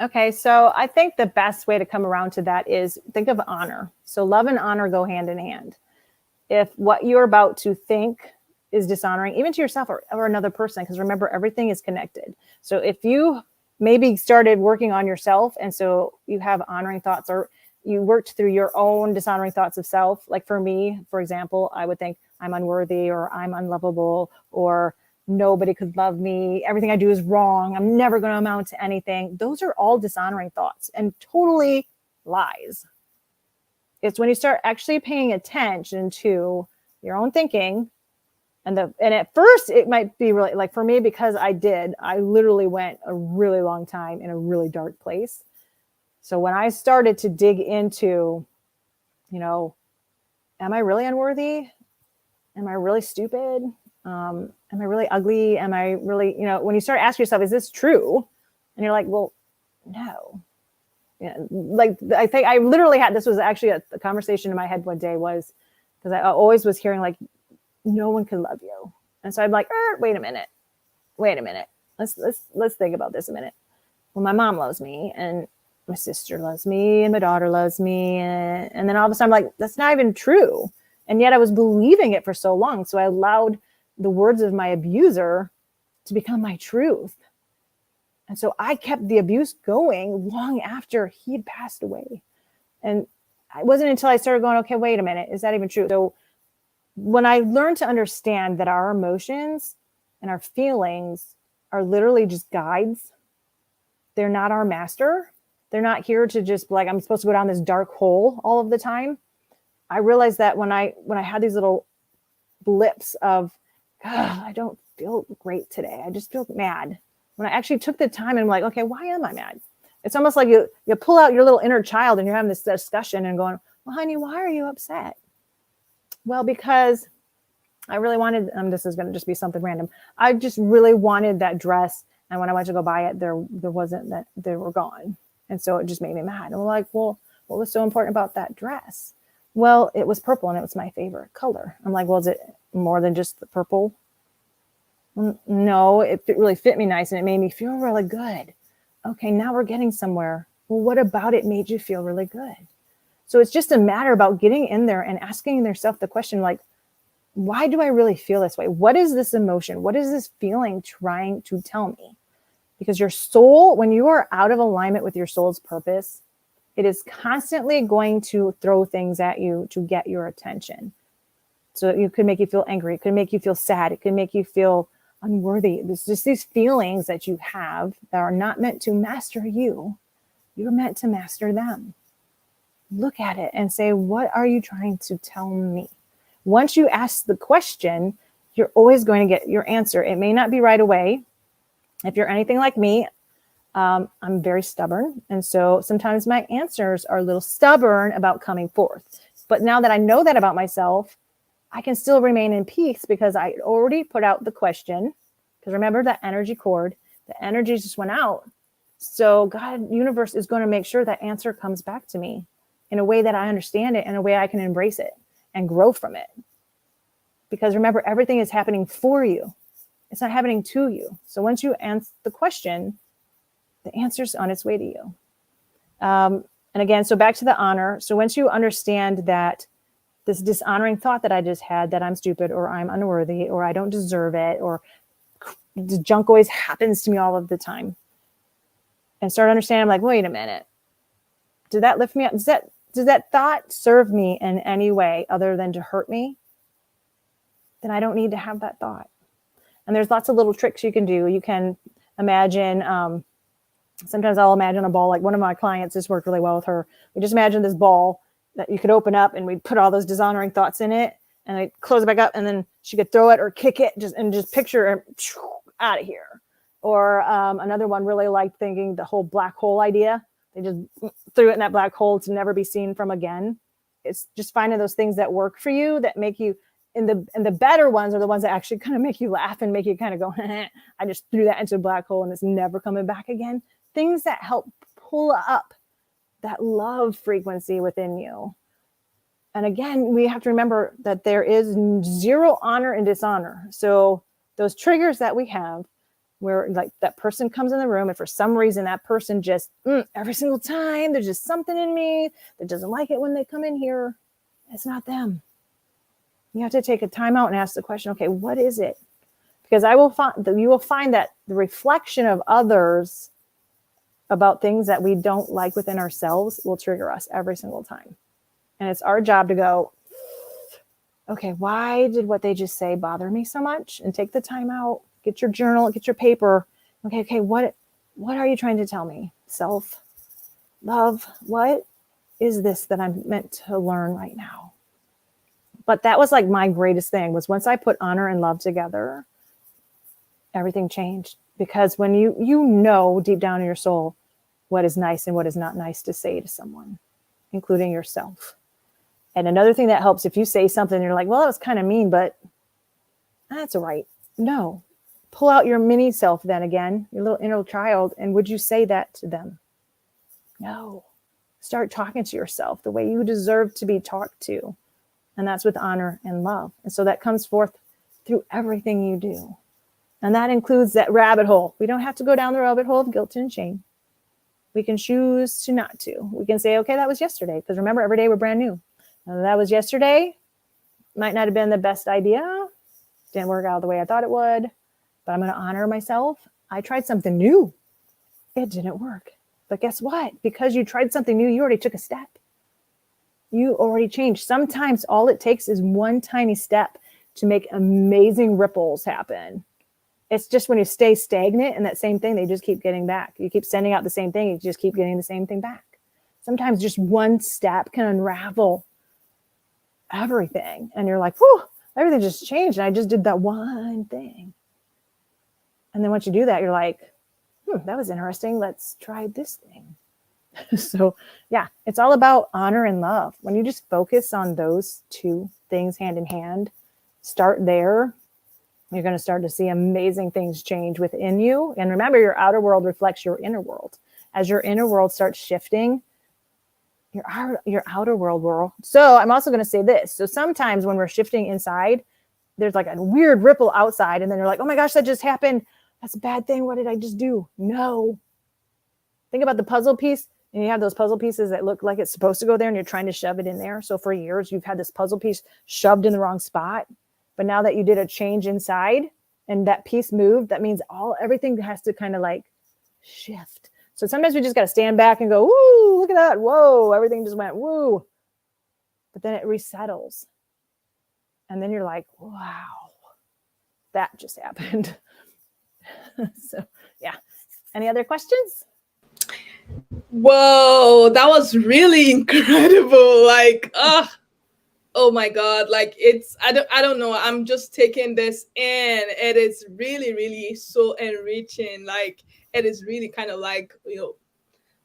E: Okay, so I think the best way to come around to that is think of honor. So love and honor go hand in hand. If what you're about to think is dishonoring, even to yourself or another person, because remember, everything is connected. So if you maybe started working on yourself, and so you have honoring thoughts, or you worked through your own dishonoring thoughts of self, like for me, for example, I would think I'm unworthy, or I'm unlovable, or nobody could love me, everything I do is wrong, I'm never going to amount to anything. Those are all dishonoring thoughts and totally lies. It's when you start actually paying attention to your own thinking, and at first it might be really, like for me, because I literally went a really long time in a really dark place. So when I started to dig into, am I really unworthy? Am I really stupid? Am I really ugly? Am I really, when you start asking yourself, is this true? And you're like, well, no. Yeah, like I think I literally had, this was actually a conversation in my head one day, was because I always was hearing like, no one can love you. And so I'm like, wait a minute. Let's think about this a minute. Well, my mom loves me, and my sister loves me, and my daughter loves me. And then all of a sudden I'm like, that's not even true. And yet I was believing it for so long. So I allowed the words of my abuser to become my truth. And so I kept the abuse going long after he'd passed away. And it wasn't until I started going, okay, wait a minute, is that even true? So when I learned to understand that our emotions and our feelings are literally just guides, they're not our master. They're not here to just be like, I'm supposed to go down this dark hole all of the time. I realized that when I had these little blips of, I don't feel great today, I just feel mad. When I actually took the time and I'm like, okay, why am I mad? It's almost like you pull out your little inner child and you're having this discussion and going, well, honey, why are you upset? Well, because I really wanted, this is going to just be something random. I just really wanted that dress. And when I went to go buy it, there wasn't, that they were gone. And so it just made me mad. And I'm like, well, what was so important about that dress? Well, it was purple and it was my favorite color. I'm like, well, is it more than just the purple? No, it really fit me nice and it made me feel really good. Okay, now we're getting somewhere. Well, what about it made you feel really good? So it's just a matter about getting in there and asking yourself the question, like, why do I really feel this way? What is this emotion? What is this feeling trying to tell me? Because your soul, when you are out of alignment with your soul's purpose, it is constantly going to throw things at you to get your attention. So it could make you feel angry. It could make you feel sad. It could make you feel unworthy. There's just these feelings that you have that are not meant to master you. You're meant to master them. Look at it and say, what are you trying to tell me? Once you ask the question, you're always going to get your answer. It may not be right away. If you're anything like me, I'm very stubborn. And so sometimes my answers are a little stubborn about coming forth. But now that I know that about myself, I can still remain in peace because I already put out the question. Because remember that energy cord, the energy just went out. So God, universe is going to make sure that answer comes back to me in a way that I understand it, in a way I can embrace it and grow from it. Because remember, everything is happening for you. It's not happening to you. So once you answer the question, the answer's on its way to you. And again, so back to the honor. So once you understand that this dishonoring thought that I just had, that I'm stupid or I'm unworthy or I don't deserve it or the junk always happens to me all of the time, and start understanding, I'm like, wait a minute, did that lift me up? Does that thought serve me in any way other than to hurt me? then I don't need to have that thought. And there's lots of little tricks you can do. You can imagine, sometimes I'll imagine a ball, like one of my clients, this worked really well with her. We just imagine this ball that you could open up and we'd put all those dishonoring thoughts in it and I'd close it back up and then she could throw it or kick it just picture her out of here. Or another one really liked thinking the whole black hole idea. They just threw it in that black hole to never be seen from again. It's just finding those things that work for you, that make you, and the better ones are the ones that actually kind of make you laugh and make you kind of go, I just threw that into a black hole and it's never coming back again. Things that help pull up that love frequency within you. And again, we have to remember that there is zero honor and dishonor. So those triggers that we have, where like that person comes in the room and for some reason that person just every single time there's just something in me that doesn't like it when they come in here. It's not them. You have to take a time out and ask the question, okay, what is it? Because you will find that the reflection of others about things that we don't like within ourselves will trigger us every single time. And it's our job to go, okay, why did what they just say bother me so much? And take the time out, get your journal, get your paper. Okay, what are you trying to tell me? Self, love, what is this that I'm meant to learn right now? But that was like my greatest thing, was once I put honor and love together, everything changed. Because when you know deep down in your soul what is nice and what is not nice to say to someone, including yourself. And another thing that helps, if you say something, you're like, well, that was kind of mean, but that's all right. No, pull out your mini self then again, your little inner child. And would you say that to them? No. Start talking to yourself the way you deserve to be talked to. And that's with honor and love. And so that comes forth through everything you do. And that includes that rabbit hole. We don't have to go down the rabbit hole of guilt and shame. We can choose to not to. We can say, okay, that was yesterday. Because remember, every day we're brand new. That was yesterday. Might not have been the best idea. Didn't work out the way I thought it would. But I'm going to honor myself. I tried something new. It didn't work. But guess what? Because you tried something new, you already took a step. You already changed. Sometimes all it takes is one tiny step to make amazing ripples happen. It's just when you stay stagnant in that same thing, they just keep getting back. You keep sending out the same thing, you just keep getting the same thing back. Sometimes just one step can unravel everything. And you're like, whew, everything just changed. And I just did that one thing. And then once you do that, you're like, that was interesting. Let's try this thing. So yeah, it's all about honor and love. When you just focus on those two things hand in hand, start there, you're going to start to see amazing things change within you. And remember, your outer world reflects your inner world. As your inner world starts shifting, your outer world. So I'm also going to say this. So sometimes when we're shifting inside, there's like a weird ripple outside. And then you're like, oh my gosh, that just happened. That's a bad thing. What did I just do? No. Think about the puzzle piece. And you have those puzzle pieces that look like it's supposed to go there and you're trying to shove it in there. So for years, you've had this puzzle piece shoved in the wrong spot. But now that you did a change inside and that piece moved, that means everything has to kind of like shift. So sometimes we just got to stand back and go, woo, look at that. Whoa, everything just went, woo. But then it resettles. And then you're like, wow, that just happened. So yeah. Any other questions?
B: Whoa, that was really incredible. Like, oh my God. Like I don't know. I'm just taking this in. It is really, really so enriching. Like it is really kind of like,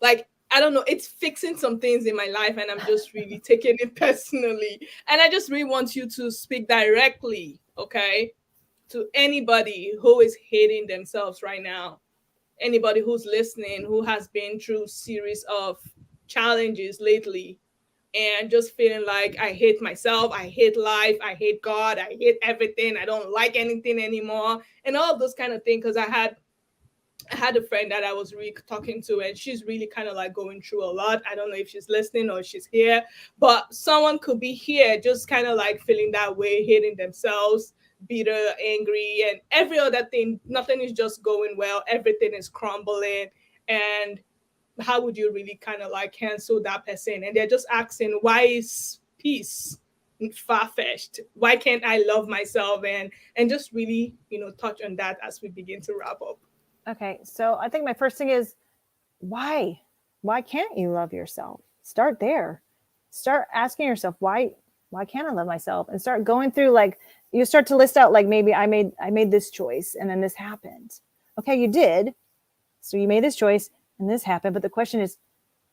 B: like, I don't know, it's fixing some things in my life and I'm just really taking it personally. And I just really want you to speak directly, okay, to anybody who is hating themselves right now. Anybody who's listening, who has been through a series of challenges lately and just feeling like I hate myself, I hate life, I hate God, I hate everything, I don't like anything anymore, and all of those kind of things. Because I had a friend that I was really talking to, and she's really kind of like going through a lot. I don't know if she's listening or she's here, but someone could be here just kind of like feeling that way, hating themselves, bitter, angry, and every other thing. Nothing is just going well. Everything is crumbling. And how would you really kind of like cancel that person? And they're just asking, why is peace far-fetched? Why can't I love myself? And just really, touch on that as we begin to wrap up.
E: Okay, so I think my first thing is why? Why can't you love yourself? Start there. Start asking yourself why can't I love myself? And start going through, like, you start to list out, like, maybe I made this choice and then this happened. Okay, you did. So you made this choice and this happened, but the question is,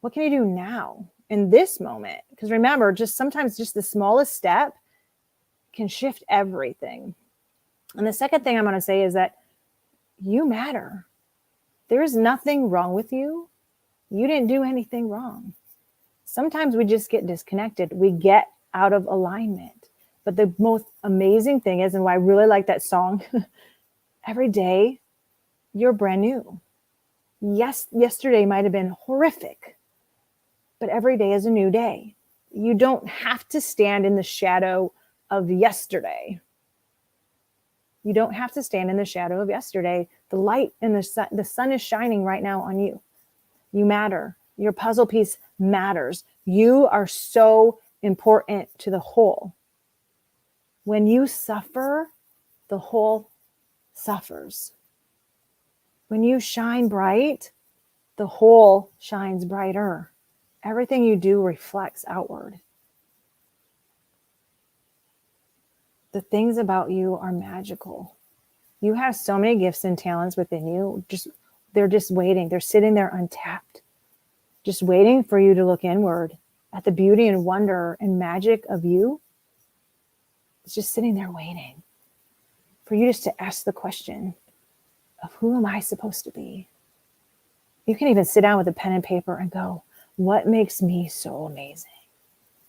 E: what can you do now in this moment? Because remember, just sometimes just the smallest step can shift everything. And the second thing I'm going to say is that you matter. There is nothing wrong with you. You didn't do anything wrong. Sometimes we just get disconnected. We get out of alignment. But the most amazing thing is, and why I really like that song, every day you're brand new. Yes, yesterday might have been horrific, but every day is a new day. You don't have to stand in the shadow of yesterday. You don't have to stand in the shadow of yesterday. The light and the sun is shining right now on you. You matter. Your puzzle piece matters. You are so important to the whole. When you suffer, the whole suffers. When you shine bright, the whole shines brighter. Everything you do reflects outward. The things about you are magical. You have so many gifts and talents within you. They're just waiting. They're sitting there untapped, just waiting for you to look inward at the beauty and wonder and magic of you. It's just sitting there waiting for you just to ask the question of, who am I supposed to be? You can even sit down with a pen and paper and go, what makes me so amazing?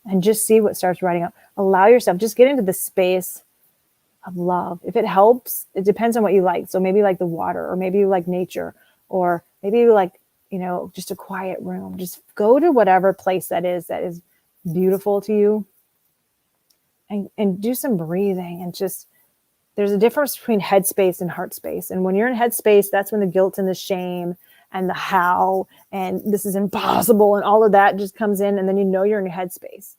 E: And just see what starts writing up. Allow yourself, just get into the space of love. If it helps, it depends on what you like. So maybe you like the water, or maybe you like nature, or maybe you like, just a quiet room. Just go to whatever place that is beautiful to you, and do some breathing. And just, there's a difference between head space and heart space. And when you're in head space, that's when the guilt and the shame and the how, and this is impossible, and all of that just comes in, and then you're in your head space.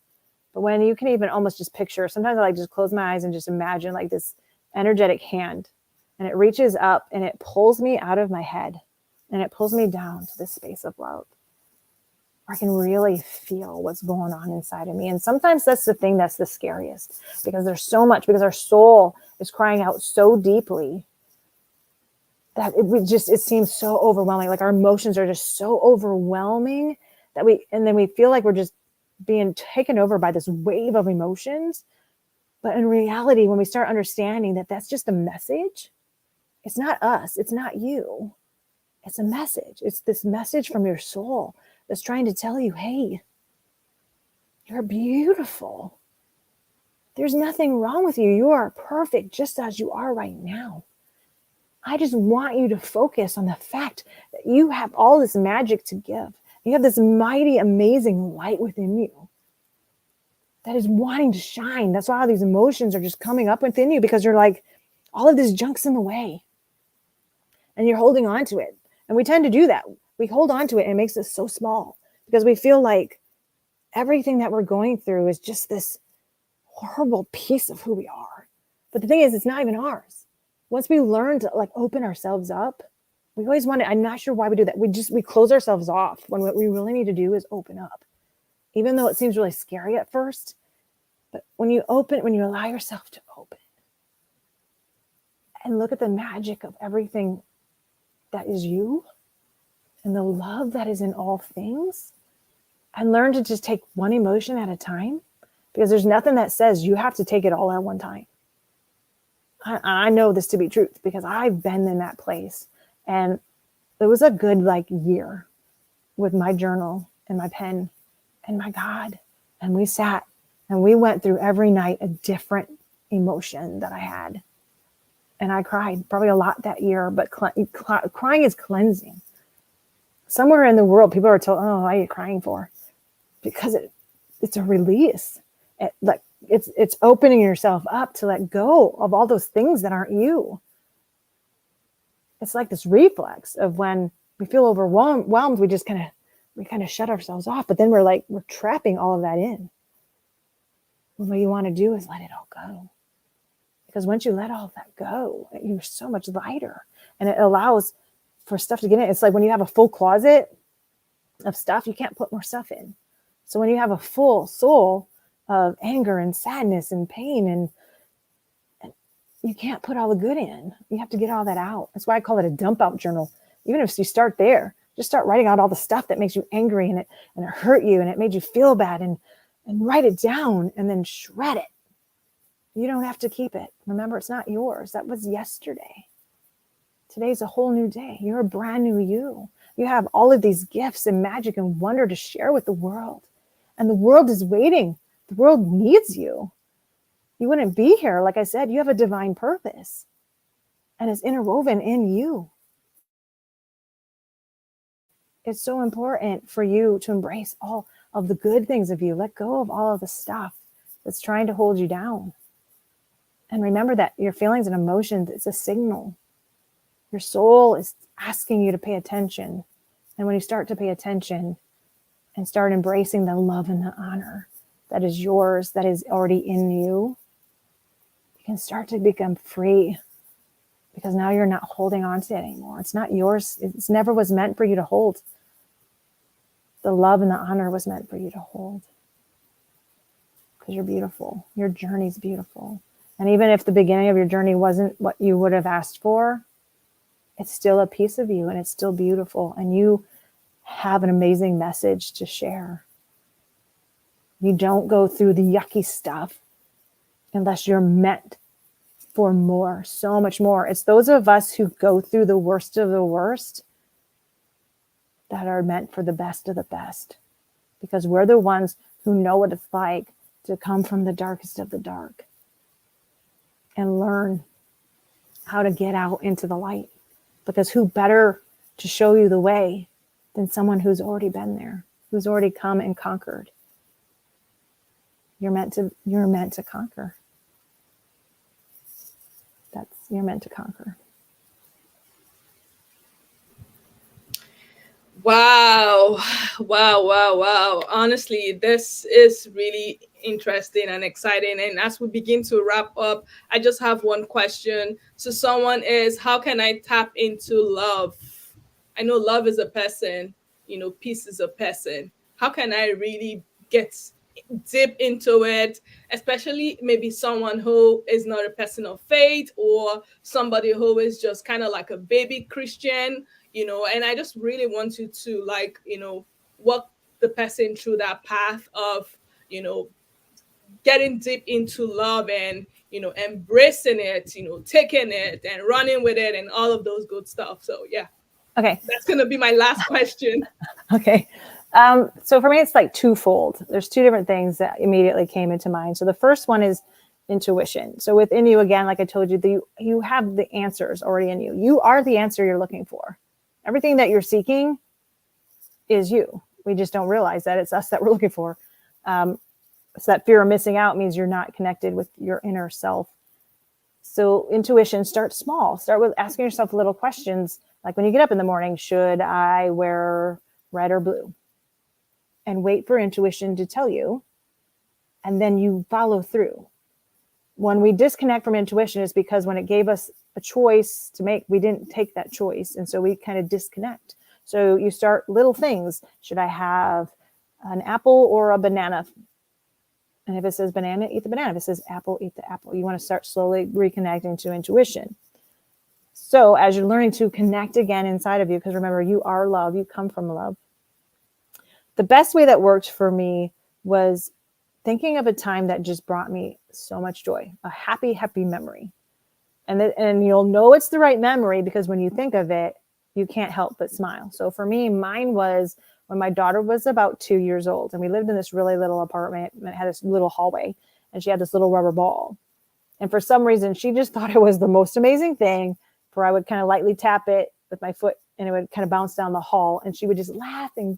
E: But when you can even almost just picture, sometimes I like just close my eyes and just imagine like this energetic hand, and it reaches up and it pulls me out of my head and it pulls me down to this space of love, where I can really feel what's going on inside of me. And sometimes that's the thing that's the scariest, because there's so much, because our soul is crying out so deeply that it seems so overwhelming. Like our emotions are just so overwhelming that then we feel like we're just being taken over by this wave of emotions. But in reality, when we start understanding that that's just a message, it's not us, it's not you. It's a message. It's this message from your soul that's trying to tell you, hey, you're beautiful. There's nothing wrong with you. You are perfect just as you are right now. I just want you to focus on the fact that you have all this magic to give. You have this mighty, amazing light within you that is wanting to shine. That's why all these emotions are just coming up within you, because you're like, all of this junk's in the way. And you're holding on to it. And we tend to do that. We hold on to it, and it makes us so small, because we feel like everything that we're going through is just this horrible piece of who we are. But the thing is, it's not even ours. Once we learn to like open ourselves up, we always want to, I'm not sure why we do that. We close ourselves off when what we really need to do is open up, even though it seems really scary at first. But when you allow yourself to open and look at the magic of everything that is you and the love that is in all things, and learn to just take one emotion at a time, because there's nothing that says you have to take it all at one time. I know this to be truth, because I've been in that place. And it was a good year with my journal and my pen and my God. And we sat and we went through every night a different emotion that I had. And I cried probably a lot that year, but crying is cleansing. Somewhere in the world, people are told, oh, why are you crying for? Because it's a release. It's opening yourself up to let go of all those things that aren't you. It's like this reflex of when we feel overwhelmed, we kind of shut ourselves off. But then we're trapping all of that in. Well, what you want to do is let it all go. Because once you let all of that go, you're so much lighter, and it allows for stuff to get in. It's like when you have a full closet of stuff, you can't put more stuff in. So when you have a full soul of anger and sadness and pain, and you can't put all the good in. You have to get all that out. That's why I call it a dump out journal. Even if you start there, just start writing out all the stuff that makes you angry and it hurt you and it made you feel bad, and write it down and then shred it. You don't have to keep it. Remember, it's not yours. That was yesterday. Today's a whole new day. You're a brand new you. You have all of these gifts and magic and wonder to share with the world. And the world is waiting. The world needs you. You wouldn't be here. Like I said, you have a divine purpose, and it's interwoven in you. It's so important for you to embrace all of the good things of you. Let go of all of the stuff that's trying to hold you down. And remember that your feelings and emotions, it's a signal. Your soul is asking you to pay attention. And when you start to pay attention and start embracing the love and the honor that is yours, that is already in you, you can start to become free, because now you're not holding on to it anymore. It's not yours. It never was meant for you to hold. The love and the honor was meant for you to hold, because you're beautiful. Your journey's beautiful. And even if the beginning of your journey wasn't what you would have asked for, it's still a piece of you, and it's still beautiful. And you have an amazing message to share. You don't go through the yucky stuff unless you're meant for more, so much more. It's those of us who go through the worst of the worst that are meant for the best of the best, because we're the ones who know what it's like to come from the darkest of the dark and learn how to get out into the light. Because who better to show you the way than someone who's already been there, who's already come and conquered. You're meant to conquer. You're meant to conquer.
B: Wow. Honestly, this is really interesting and exciting. And as we begin to wrap up, I just have one question. So someone is, how can I tap into love? I know love is a person, peace is a person. How can I really get deep into it, especially maybe someone who is not a person of faith, or somebody who is just kind of like a baby Christian, and I just really want you to walk the person through that path of, getting deep into love and, embracing it, taking it and running with it and all of those good stuff. So yeah.
E: Okay.
B: That's going to be my last question.
E: Okay. So for me, it's like twofold. There's two different things that immediately came into mind. So the first one is intuition. So within you, again, like I told you, you have the answers already in you. You are the answer you're looking for. Everything that you're seeking is you. We just don't realize that it's us that we're looking for. So that fear of missing out means you're not connected with your inner self. So intuition, start small. Start with asking yourself little questions. Like when you get up in the morning, should I wear red or blue? And wait for intuition to tell you. And then you follow through. When we disconnect from intuition, is because when it gave us a choice to make, we didn't take that choice. And so we kind of disconnect. So you start little things. Should I have an apple or a banana? And if it says banana, eat the banana. If it says apple, eat the apple. You want to start slowly reconnecting to intuition. So as you're learning to connect again inside of you, because remember, you are love, you come from love. The best way that worked for me was thinking of a time that just brought me so much joy, a happy, happy memory. And you'll know it's the right memory because when you think of it, you can't help but smile. So for me, mine was when my daughter was about 2 years old, and we lived in this really little apartment, and it had this little hallway, and she had this little rubber ball. And for some reason, she just thought it was the most amazing thing, where I would kind of lightly tap it with my foot and it would kind of bounce down the hall, and she would just laugh and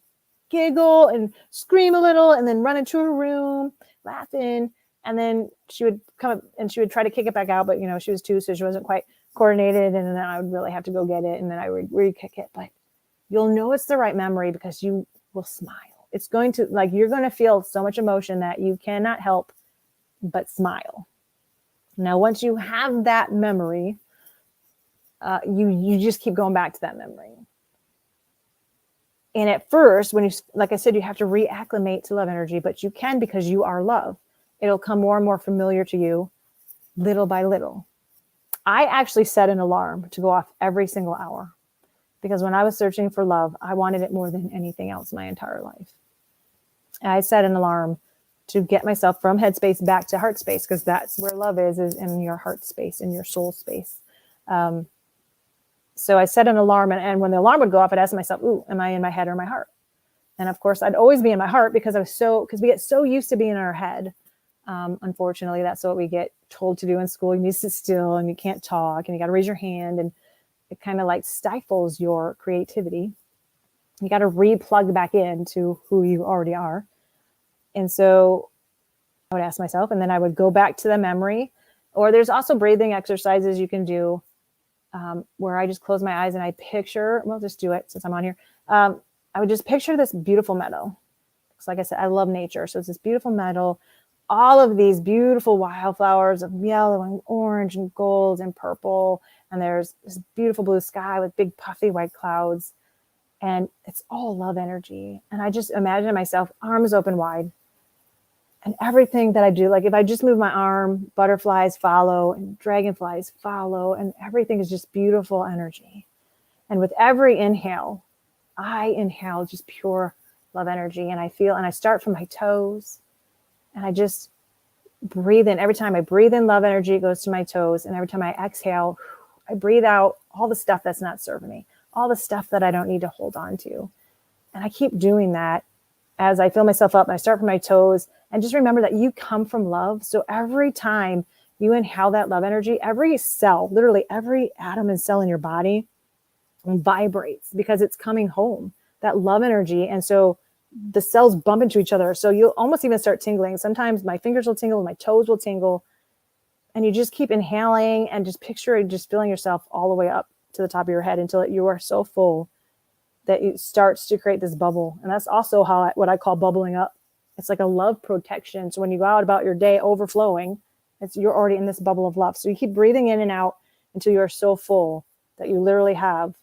E: giggle and scream a little and then run into her room laughing. And then she would come up and she would try to kick it back out, but she was 2, so she wasn't quite coordinated. And then I would really have to go get it, and then I would re-kick it. But you'll know it's the right memory because you will smile. It's going to, you're going to feel so much emotion that you cannot help but smile. Now, once you have that memory, you just keep going back to that memory. And at first, when you, like I said, you have to reacclimate to love energy, but you can because you are love. It'll come more and more familiar to you little by little. I actually set an alarm to go off every single hour because when I was searching for love, I wanted it more than anything else my entire life. I set an alarm to get myself from head space back to heart space, because that's where love is in your heart space, in your soul space. So I set an alarm, and when the alarm would go off, I'd ask myself, ooh, am I in my head or my heart? And of course, I'd always be in my heart because we get so used to being in our head. Unfortunately, that's what we get told to do in school. You need to sit still and you can't talk and you got to raise your hand, and it kind of like stifles your creativity. You got to re-plug back into who you already are. And so I would ask myself, and then I would go back to the memory. Or there's also breathing exercises you can do where I just close my eyes and I picture, well, just do it since I'm on here. I would just picture this beautiful meadow. Because like I said, I love nature. So it's this beautiful meadow, all of these beautiful wildflowers of yellow and orange and gold and purple. And there's this beautiful blue sky with big puffy white clouds. And it's all love energy. And I just imagine myself arms open wide. And everything that I do, like if I just move my arm, butterflies follow and dragonflies follow, and everything is just beautiful energy. And with every inhale, I inhale just pure love energy. And I start from my toes, and I just breathe in. Every time I breathe in love energy, it goes to my toes. And every time I exhale, I breathe out all the stuff that's not serving me, all the stuff that I don't need to hold on to. And I keep doing that as I fill myself up, and I start from my toes. And just remember that you come from love. So every time you inhale that love energy, every cell, literally every atom and cell in your body vibrates because it's coming home, that love energy. And so the cells bump into each other. So you'll almost even start tingling. Sometimes my fingers will tingle, my toes will tingle. And you just keep inhaling and just picture just filling yourself all the way up to the top of your head until you are so full that it starts to create this bubble. And that's also what I call bubbling up. It's like a love protection. So when you go out about your day overflowing, you're already in this bubble of love. So you keep breathing in and out until you are so full that you literally have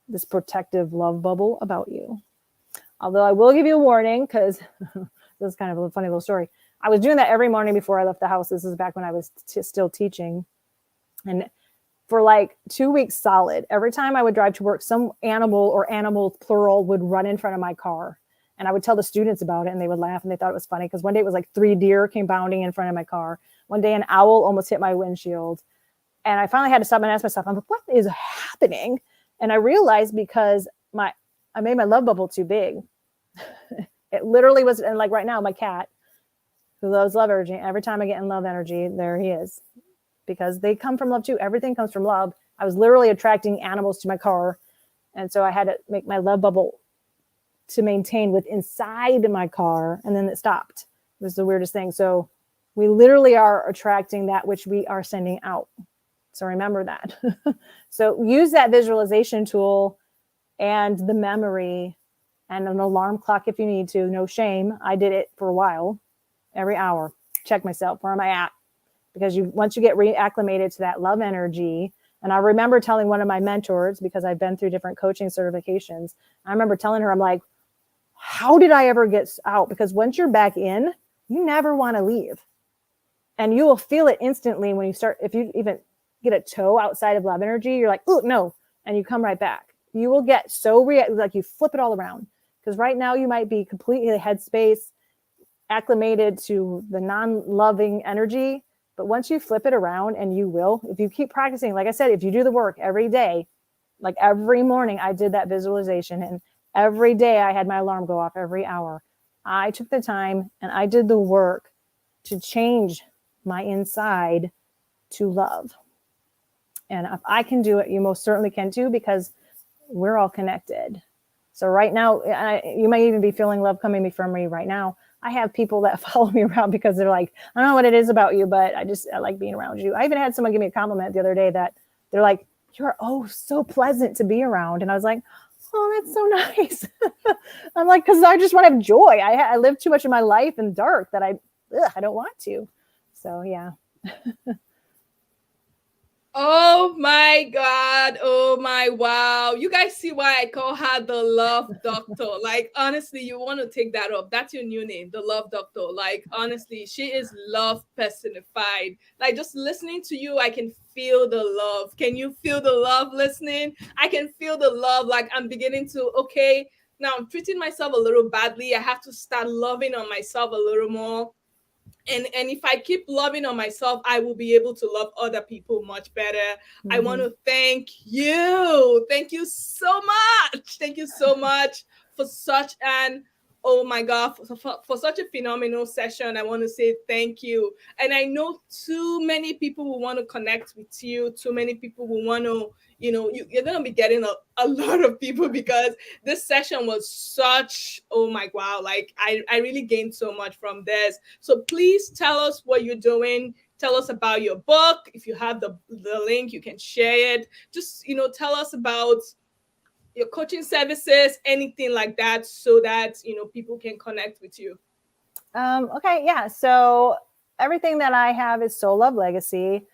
E: this protective love bubble about you. Although I will give you a warning, because this is kind of a funny little story. I was doing that every morning before I left the house. This is back when I was still teaching. And for like 2 weeks solid, every time I would drive to work, some animal or animals plural would run in front of my car. And I would tell the students about it, and they would laugh, and they thought it was funny because one day it was like 3 deer came bounding in front of my car. One day an owl almost hit my windshield. And I finally had to stop and ask myself, I'm like, what is happening? And I realized because I made my love bubble too big. It literally was, and like right now, my cat, who loves love energy, every time I get in love energy, there he is. Because they come from love too. Everything comes from love. I was literally attracting animals to my car. And so I had to make my love bubble to maintain with inside my car, and then it stopped. It was the weirdest thing. So we literally are attracting that which we are sending out. So remember that. So use that visualization tool and the memory and an alarm clock if you need to. No shame. I did it for a while. Every hour, check myself. Where am I at? Because once you get reacclimated to that love energy. And I remember telling one of my mentors, because I've been through different coaching certifications, I remember telling her, I'm like, how did I ever get out? Because once you're back in, you never want to leave. And you will feel it instantly when you start, if you even get a toe outside of love energy, you're like, oh, no. And you come right back. You will get so like you flip it all around. Because right now you might be completely headspace, acclimated to the non-loving energy. But once you flip it around, and you will, if you keep practicing, like I said, if you do the work every day, like every morning I did that visualization, and every day I had my alarm go off every hour. I took the time and I did the work to change my inside to love. And if I can do it, you most certainly can too, because we're all connected. So right now, you might even be feeling love coming from me right now. I have people that follow me around because they're like, I don't know what it is about you, but I like being around you. I even had someone give me a compliment the other day that they're like, you're so pleasant to be around. And I was like, oh, that's so nice. I'm like, because I just want to have joy. I live too much of my life in dark that I don't want to. So yeah.
B: Oh my God. Oh my wow. You guys see why I call her the love doctor. Like, honestly, you want to take that up. That's your new name, the love doctor. Like, honestly, she is love personified. Like, just listening to you, I can feel the love. Can you feel the love listening? I can feel the love. Like, I'm beginning to, okay, now I'm treating myself a little badly. I have to start loving on myself a little more. And if I keep loving on myself, I will be able to love other people much better. I want to thank you so much, thank you so much for such an, oh my God, for such a phenomenal session. I want to say thank you. And I know too many people will want to connect with you, too many people will want to, you're going to be getting a lot of people, because this session was such, oh my wow, like I really gained so much from this. So please tell us what you're doing. Tell us about your book. If you have the link, you can share it. Just, tell us about your coaching services, anything like that, so that, people can connect with you.
E: Okay, yeah. So everything that I have is Soul Love Legacy.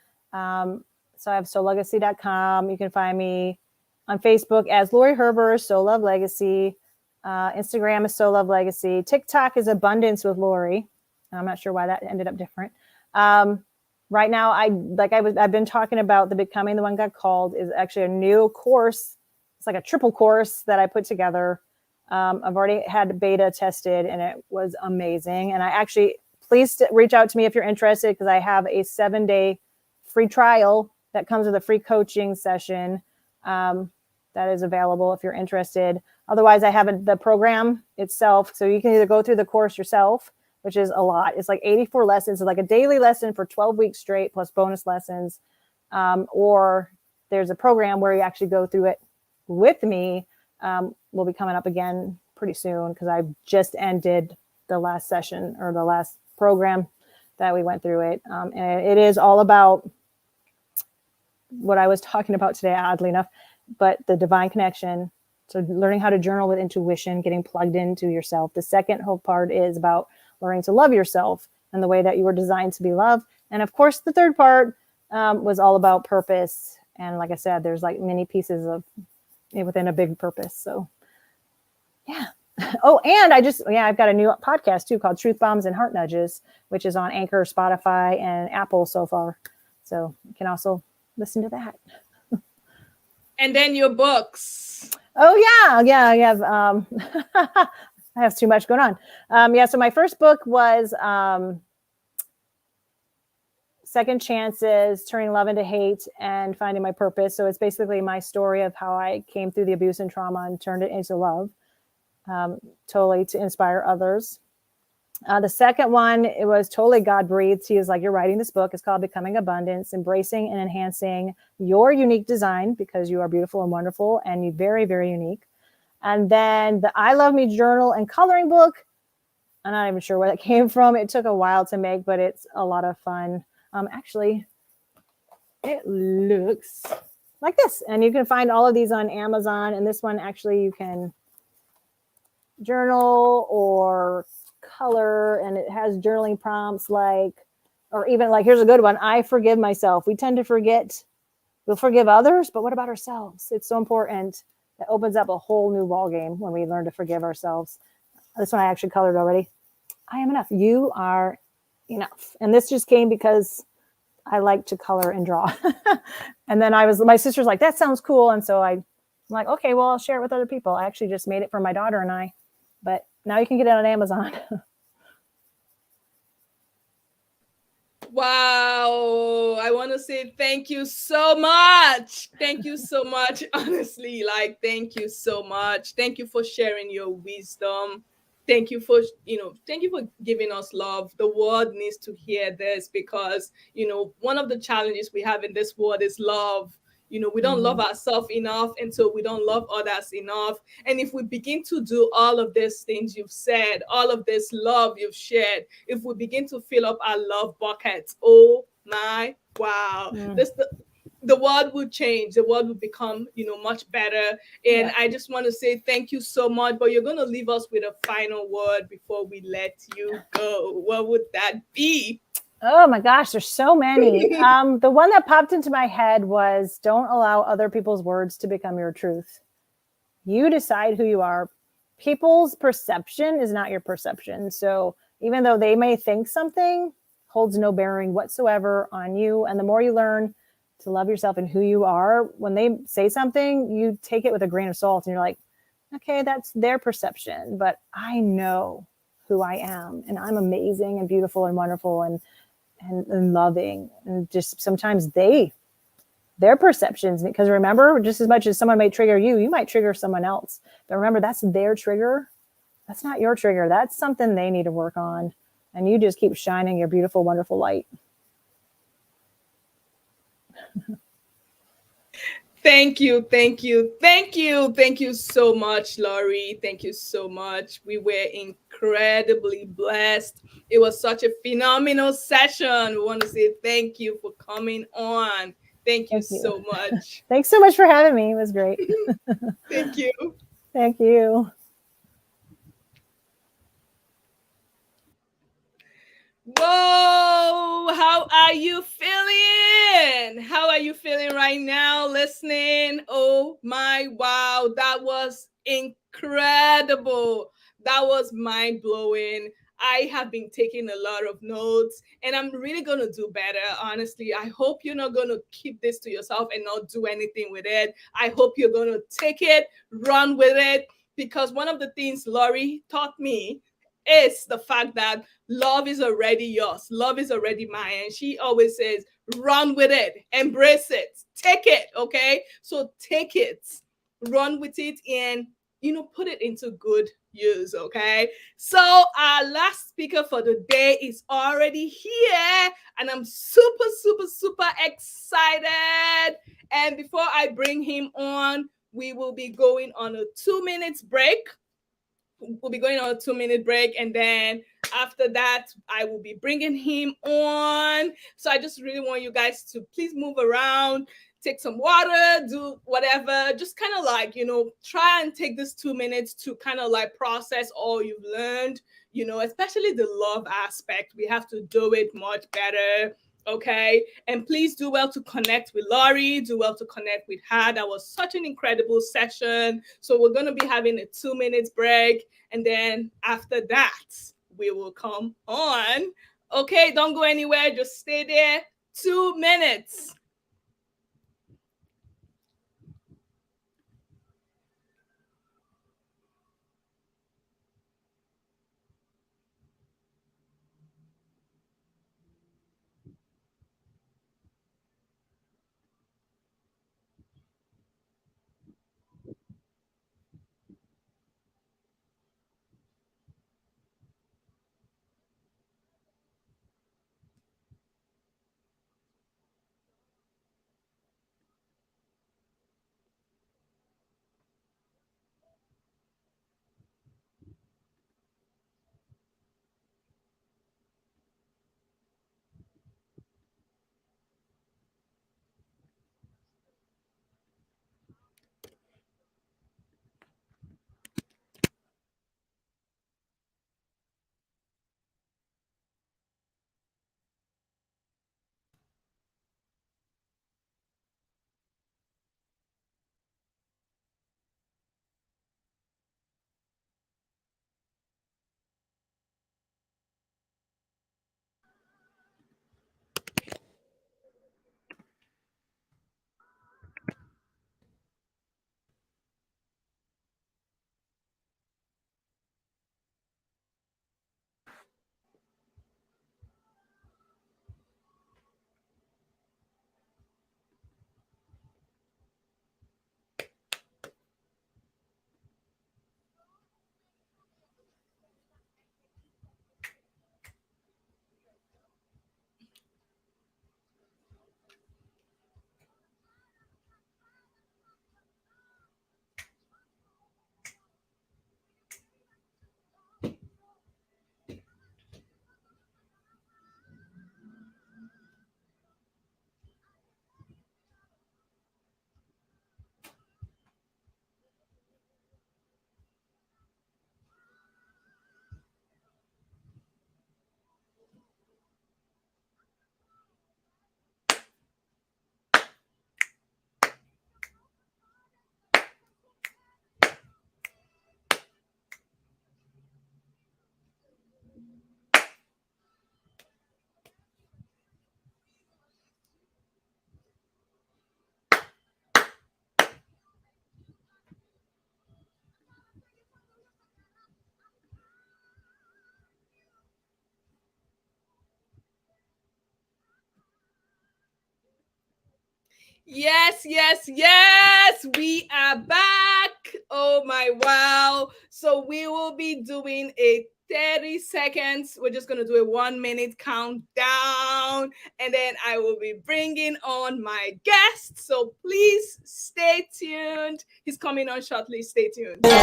E: So I have soullegacy.com. You can find me on Facebook as Laurie Herber, Soul Love Legacy. Instagram is Soul Love Legacy. TikTok is Abundance with Laurie. I'm not sure why that ended up different. Right now, I've been talking about the Becoming the One God Called is actually a new course. It's like a triple course that I put together. I've already had beta tested and it was amazing. And I actually, please reach out to me if you're interested, because I have a 7-day free trial that comes with a free coaching session that is available if you're interested. Otherwise, I have the program itself. So you can either go through the course yourself, which is a lot. It's like 84 lessons, so like a daily lesson for 12 weeks straight plus bonus lessons. Or there's a program where you actually go through it with me. Will be coming up again pretty soon, because I just ended the last session or the last program that we went through it. And it is all about what I was talking about today, oddly enough, but the divine connection. So learning how to journal with intuition, getting plugged into yourself. The second whole part is about learning to love yourself and the way that you were designed to be loved. And of course, the third part was all about purpose. And like I said, there's like many pieces of within a big purpose. So yeah. Oh, and I've got a new podcast too called Truth Bombs and Heart Nudges, which is on Anchor, Spotify, and Apple so far. So you can also listen to that.
B: And then your books.
E: Oh yeah. I have I have too much going on. So my first book was Second Chances, Turning Love into Hate and Finding My Purpose. So it's basically my story of how I came through the abuse and trauma and turned it into love, totally to inspire others. The second one, it was totally God breathed. He is like, you're writing this book. It's called Becoming Abundance, Embracing and Enhancing Your Unique Design, because you are beautiful and wonderful and you're very, very unique. And then the I Love Me journal and coloring book. I'm not even sure where that came from. It took a while to make, but it's a lot of fun. Actually, it looks like this. And you can find all of these on Amazon. And this one, actually, you can journal or color. And it has journaling prompts or even here's a good one. I forgive myself. We tend to forget. We'll forgive others, but what about ourselves? It's so important. It opens up a whole new ballgame when we learn to forgive ourselves. This one I actually colored already. I am enough. You are enough. And this just came because I like to color and draw. And then my sister's like, that sounds cool. And so I'm like, okay, well, I'll share it with other people. I actually just made it for my daughter and I, but now you can get it on Amazon.
B: Wow. I want to say thank you so much. Thank you so much. Honestly, thank you so much. Thank you for sharing your wisdom. Thank you for giving us love. The world needs to hear this, because, one of the challenges we have in this world is love. We don't love ourselves enough, and so we don't love others enough. And if we begin to do all of these things you've said, all of this love you've shared, if we begin to fill up our love buckets, oh my, wow. The world will change. The world will become, much better. And I just want to say thank you so much. But you're going to leave us with a final word before we let you go. What would that be?
E: Oh my gosh, there's so many. The one that popped into my head was don't allow other people's words to become your truth. You decide who you are. People's perception is not your perception. So even though they may think something, holds no bearing whatsoever on you. And the more you learn to love yourself and who you are, when they say something, you take it with a grain of salt and you're like, okay, that's their perception, but I know who I am and I'm amazing and beautiful and wonderful and loving. And just sometimes their perceptions, because remember, just as much as someone may trigger you, you might trigger someone else. But remember, that's their trigger. That's not your trigger. That's something they need to work on. And you just keep shining your beautiful, wonderful light.
B: Thank you, thank you, thank you, thank you so much, Laurie. Thank you so much. We were incredibly blessed. It was such a phenomenal session. We want to say thank you for coming on. Thank you
E: Thank you.
B: so much.
E: Thanks so much for having me. It was great.
B: Thank you.
E: Thank you.
B: Whoa, how are you feeling? How are you feeling right now listening? Oh my, wow, that was incredible. That was mind blowing. I have been taking a lot of notes and I'm really going to do better. Honestly, I hope you're not going to keep this to yourself and not do anything with it. I hope you're going to take it, run with it, because one of the things Laurie taught me is the fact that love is already yours. Love is already mine. And she always says, run with it, embrace it, take it. Okay. So take it, run with it, and, put it into good use. Okay. So our last speaker for the day is already here. And I'm super, super, super excited. And before I bring him on, we will be going on a 2 minutes break. We'll be going on a 2 minute break, and then after that I will be bringing him on. So I just really want you guys to please move around, take some water, do whatever, just kind of like, try and take this 2 minutes to kind of like process all you've learned, especially the love aspect. We have to do it much better. Okay. And please do well to connect with Laurie, do well to connect with her. That was such an incredible session. So we're going to be having a 2 minutes break. And then after that, we will come on. Okay. Don't go anywhere. Just stay there. 2 minutes. Yes, yes, yes. We are back. Oh my wow. So we will be doing a 30 seconds. We're just going to do a 1 minute countdown. And then I will be bringing on my guest. So please stay tuned. He's coming on shortly. Stay tuned.
A: Beautifully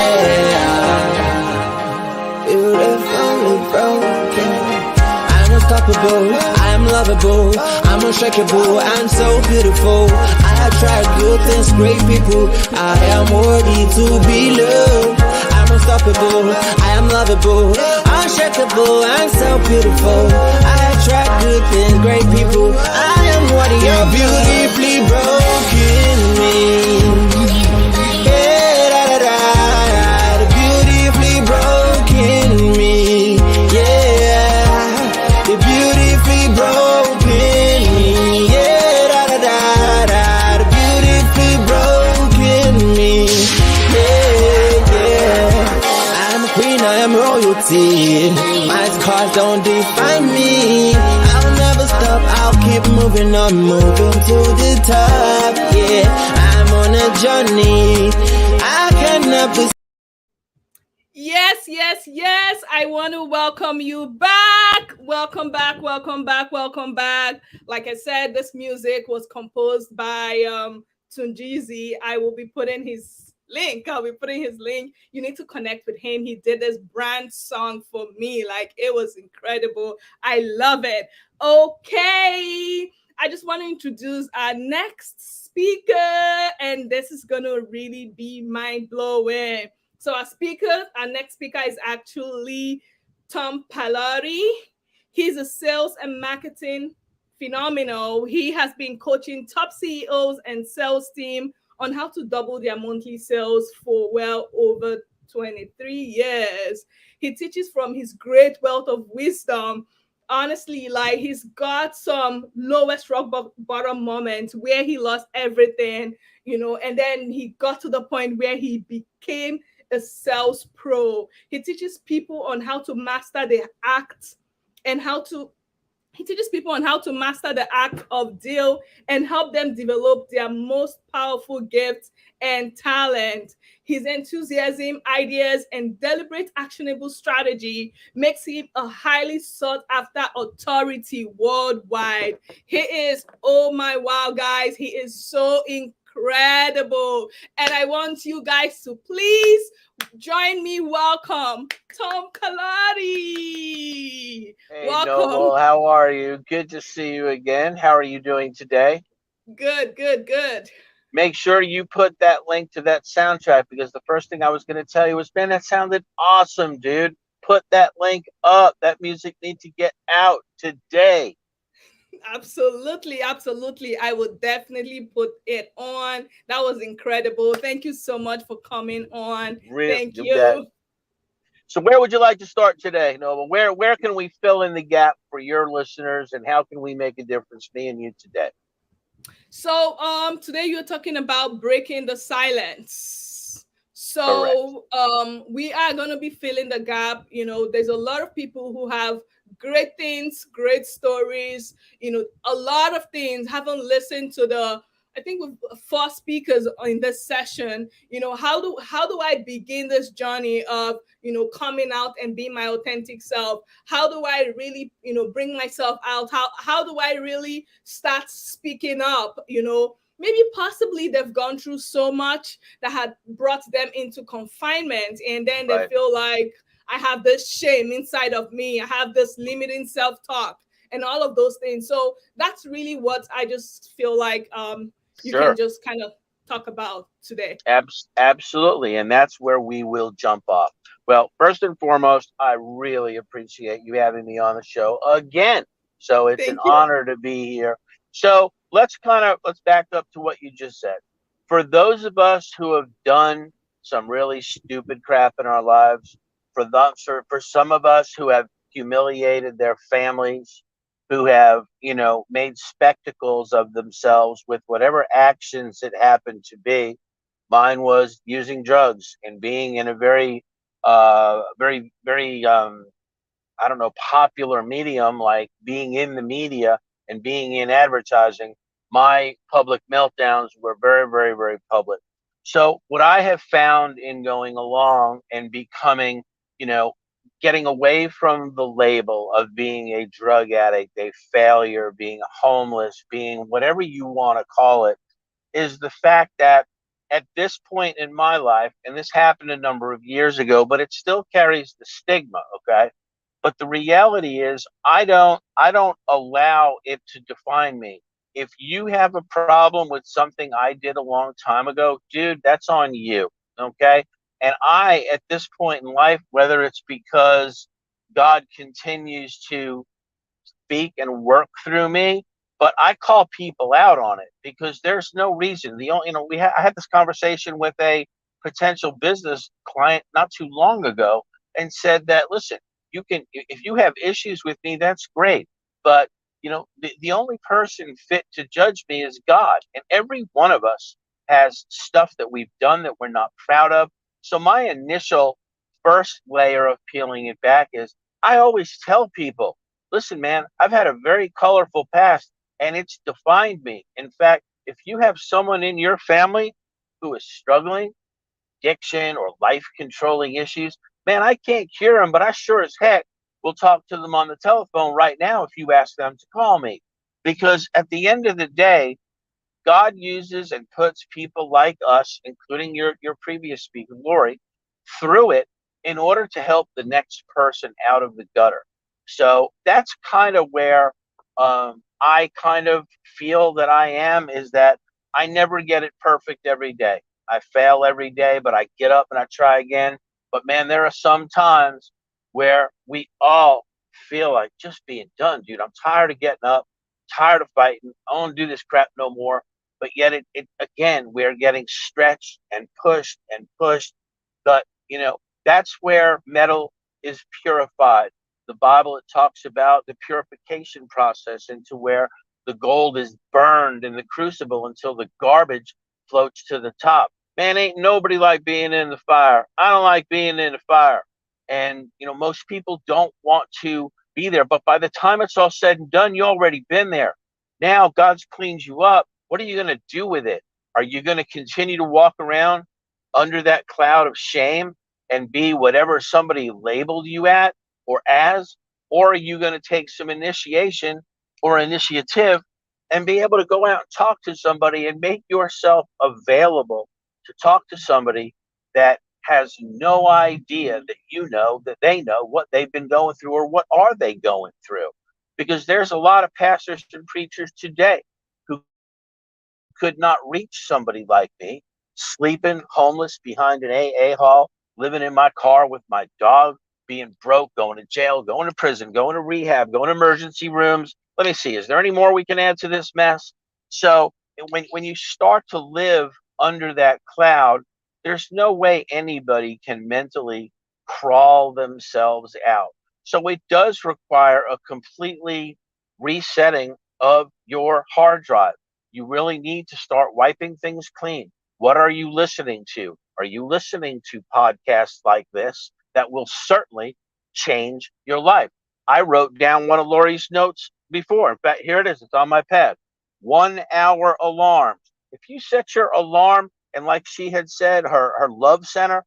A: broken. I'm unstoppable, I'm lovable, I'm unshakable, I'm so beautiful. I attract good things, great people. I am worthy to be loved. I'm unstoppable, I am lovable, unshakable, I'm so beautiful. I attract good things, great people. I am worthy. You're beautifully broken me. Yeah, da, da, da, da, beautifully broken me. Yeah, you're beautifully broken me. Yeah, da da da da, beautifully broken me. Yeah, yeah. I'm a queen, I am royalty. My scars don't define me. I'll never stop, I'll keep moving on, moving to the top. Yeah, I'm on a journey. I cannot be.
B: Yes, yes, yes. I want to welcome you back. Welcome back, welcome back, welcome back. Like I said, this music was composed by Tunjizi. I will be putting his link. I'll be putting his link. You need to connect with him. He did this brand song for me. Like it was incredible. I love it. Okay. I just want to introduce our next speaker, and this is gonna really be mind blowing. So our next speaker is actually Tom Pilotti. He's a sales and marketing phenomenal. He has been coaching top CEOs and sales team on how to double their monthly sales for well over 23 years. He teaches from his great wealth of wisdom. Honestly, like he's got some lowest rock bottom moments where he lost everything, and then he got to the point where he became a sales pro. He teaches people on how to master the act and how to he teaches people on how to master the act of deal and help them develop their most powerful gifts and talent. His enthusiasm, ideas, and deliberate actionable strategy makes him a highly sought after authority worldwide. He is, oh my wow, guys, he is so incredible. And I want you guys to please join me. Welcome, Tom Pilotti.
F: Hey,
B: Welcome.
F: Noble, how are you? Good to see you again. How are you doing today?
B: Good, good, good.
F: Make sure you put that link to that soundtrack because the first thing I was going to tell you was, man, that sounded awesome, dude. Put that link up. That music needs to get out today.
B: Absolutely, absolutely. I will definitely put it on. That was incredible. Thank you so much for coming on.
F: Real,
B: Thank
F: you bet.
B: you.
F: So, where would you like to start today, Noble? Where can we fill in the gap for your listeners, and how can we make a difference, me and you, today?
B: So, today you're talking about breaking the silence.
F: Correct.
B: So, we are going to be filling the gap. There's a lot of people who have great things, great stories, a lot of things. Haven't listened to I think with 4 speakers in this session. How do I begin this journey of coming out and being my authentic self? How do I really bring myself out? How do I really start speaking up? Maybe possibly they've gone through so much that had brought them into confinement, and then they
F: Right.
B: feel like I have this shame inside of me. I have this limiting self-talk and all of those things. So that's really what I just feel like you can
F: Sure.
B: just kind of talk about today.
F: Absolutely. And that's where we will jump off. Well, first and foremost, I really appreciate you having me on the show again. So it's an
B: Thank you.
F: honor to be here. So let's back up to what you just said. For those of us who have done some really stupid crap in our lives, for some of us who have humiliated their families, who have, made spectacles of themselves with whatever actions it happened to be. Mine was using drugs and being in a very, very, I don't know, popular medium, like being in the media and being in advertising. my public meltdowns were very, very, very public. So what I have found in going along and becoming, you know, getting away from the label of being a drug addict, a failure, being homeless, being whatever you want to call it, is the fact that at this point in my life, and this happened a number of years ago, but it still carries the stigma, okay? But the reality is I don't allow it to define me. If you have a problem with something I did a long time ago, dude, that's on you, okay? And I, at this point in life, whether it's because God continues to speak and work through me, but I call people out on it because there's no reason. The only, I had this conversation with a potential business client not too long ago and said that, listen, you can, if you have issues with me, that's great. But, the only person fit to judge me is God. And every one of us has stuff that we've done that we're not proud of. So my initial first layer of peeling it back is I always tell people, listen, man, I've had a very colorful past and it's defined me. In fact, if you have someone in your family who is struggling, addiction or life controlling issues, man, I can't cure them, but I sure as heck will talk to them on the telephone right now if you ask them to call me. Because at the end of the day, God uses and puts people like us, including your previous speaker, Laurie, through it in order to help the next person out of the gutter. So that's kind of where I kind of feel that I am, is that I never get it perfect every day. I fail every day, but I get up and I try again. But man, there are some times where we all feel like just being done, dude. I'm tired of getting up, tired of fighting. I don't do this crap no more. But yet it again, we're getting stretched and pushed. But that's where metal is purified. The Bible, it talks about the purification process into where the gold is burned in the crucible until the garbage floats to the top. Man, ain't nobody like being in the fire. I don't like being in the fire. And most people don't want to be there. But by the time it's all said and done, you already been there. Now God's cleaned you up. What are you going to do with it? Are you going to continue to walk around under that cloud of shame and be whatever somebody labeled you at or as? Or are you going to take some initiation or initiative and be able to go out and talk to somebody and make yourself available to talk to somebody that has no idea that they know what they've been going through or what are they going through? Because there's a lot of pastors and preachers today who could not reach somebody like me, sleeping homeless behind an AA hall, living in my car with my dog, being broke, going to jail, going to prison, going to rehab, going to emergency rooms. Let me see, is there any more we can add to this mess? So when you start to live under that cloud, there's no way anybody can mentally crawl themselves out. So it does require a completely resetting of your hard drive. You really need to start wiping things clean. What are you listening to? Are you listening to podcasts like this that will certainly change your life? I wrote down one of Laurie's notes before. In fact, here it is. It's on my pad. 1 hour alarms. If you set your alarm, and like she had said, her love center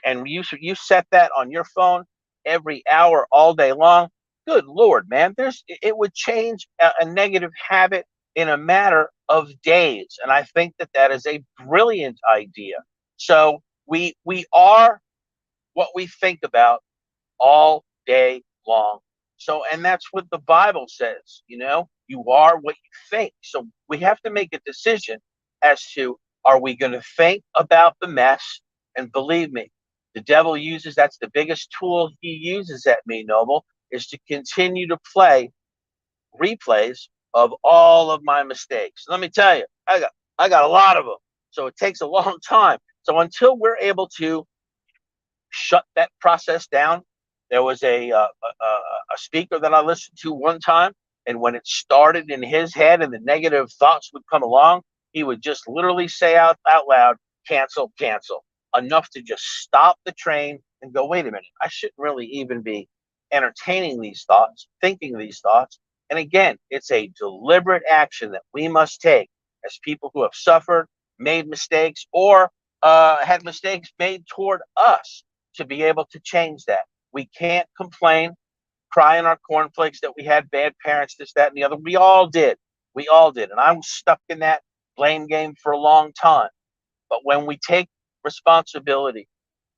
F: and you set that on your phone every hour all day long, good Lord, man, it would change a negative habit in a matter of days. And I think that is a brilliant idea. So we are what we think about all day long. So, and that's what the Bible says, you are what you think. So we have to make a decision as to, are we going to think about the mess? And believe me, the devil that's the biggest tool he uses at me, Noble, is to continue to play replays of all of my mistakes. Let me tell you, I got a lot of them. So it takes a long time. So until we're able to shut that process down, there was a speaker that I listened to one time, and when it started in his head and the negative thoughts would come along, he would just literally say out loud, cancel, cancel, enough to just stop the train and go, wait a minute, I shouldn't really even be entertaining these thoughts, thinking these thoughts. And again, it's a deliberate action that we must take as people who have suffered, made mistakes, or had mistakes made toward us to be able to change that. We can't complain, cry in our cornflakes that we had bad parents, this, that, and the other. We all did. We all did. And I was stuck in that blame game for a long time. But when we take responsibility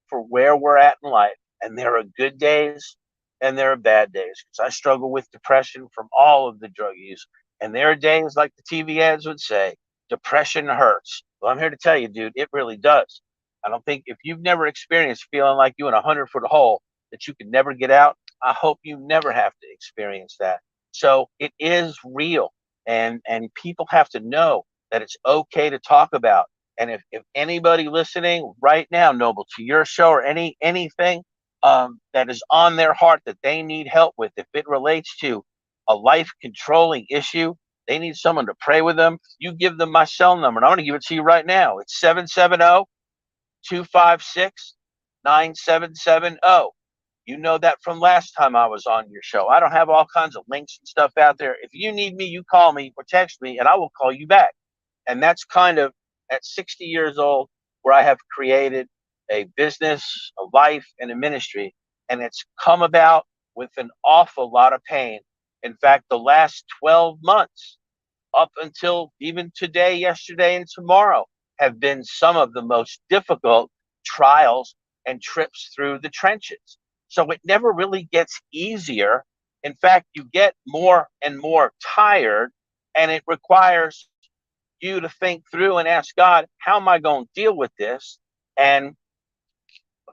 F: for where we're at in life, and there are good days and there are bad days, because I struggle with depression from all of the drug use. And there are days, like the TV ads would say, depression hurts. Well, I'm here to tell you, dude, it really does. I don't think, if you've never experienced feeling like you in 100-foot hole that you can never get out, I hope you never have to experience that. So it is real, and people have to know that it's okay to talk about. And if anybody listening right now, Noble, to your show or anything that is on their heart that they need help with, if it relates to a life controlling issue, they need someone to pray with them, you give them my cell number. And I'm going to give it to you right now. It's 770-256-9770. You know that from last time I was on your show. I don't have all kinds of links and stuff out there. If you need me, you call me or text me, and I will call you back. And that's kind of at 60 years old where I have created a business, a life, and a ministry. And it's come about with an awful lot of pain. In fact, the last 12 months, up until even today, yesterday, and tomorrow, have been some of the most difficult trials and trips through the trenches. So it never really gets easier. In fact, you get more and more tired, and it requires you to think through and ask God, how am I going to deal with this? And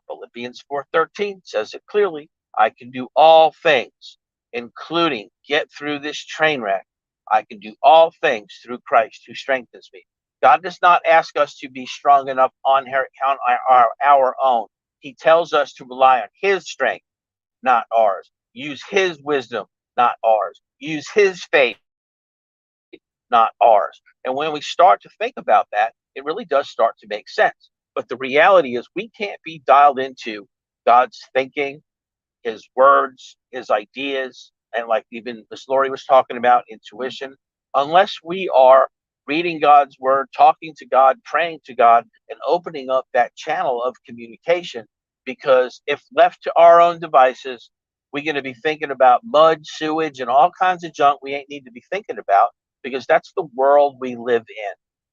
F: Philippians 4:13 says it clearly. I can do all things, including get through this train wreck. I can do all things through Christ who strengthens me. God does not ask us to be strong enough on our own. He tells us to rely on his strength, not ours. Use his wisdom, not ours. Use his faith, not ours. And when we start to think about that, it really does start to make sense. But the reality is we can't be dialed into God's thinking, his words, his ideas, and like even Miss Laurie was talking about, intuition, unless we are reading God's word, talking to God, praying to God, and opening up that channel of communication. Because if left to our own devices, we're going to be thinking about mud, sewage, and all kinds of junk we ain't need to be thinking about, because that's the world we live in.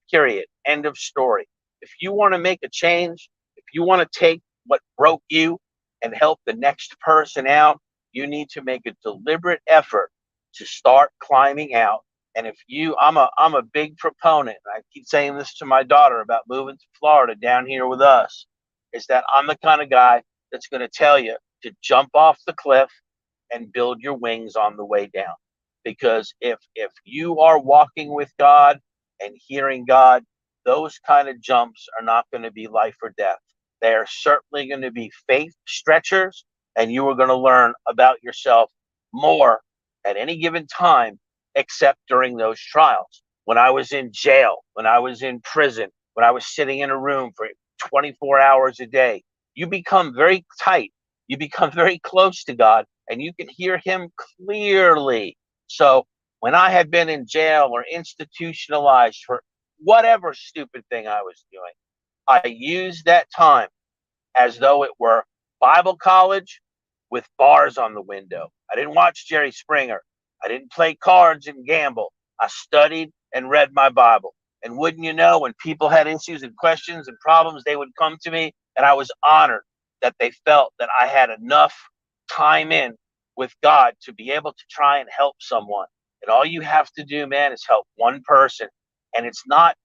F: Period. End of story. If you want to make a change, if you want to take what broke you and help the next person out, you need to make a deliberate effort to start climbing out. And if you, I'm a big proponent, and I keep saying this to my daughter about moving to Florida down here with us, is that I'm the kind of guy that's going to tell you to jump off the cliff and build your wings on the way down. Because if you are walking with God and hearing God, those kind of jumps are not going to be life or death. They are certainly going to be faith stretchers, and you are going to learn about yourself more at any given time, except during those trials. When I was in jail, when I was in prison, when I was sitting in a room for 24 hours a day, you become very tight. You become very close to God, and you can hear him clearly. So when I had been in jail or institutionalized for whatever stupid thing I was doing, I used that time as though it were Bible college with bars on the window. I didn't watch Jerry Springer. I didn't play cards and gamble. I studied and read my Bible. And wouldn't you know, when people had issues and questions and problems, they would come to me, and I was honored that they felt that I had enough time in with God to be able to try and help someone. And all you have to do, man, is help one person. And it's not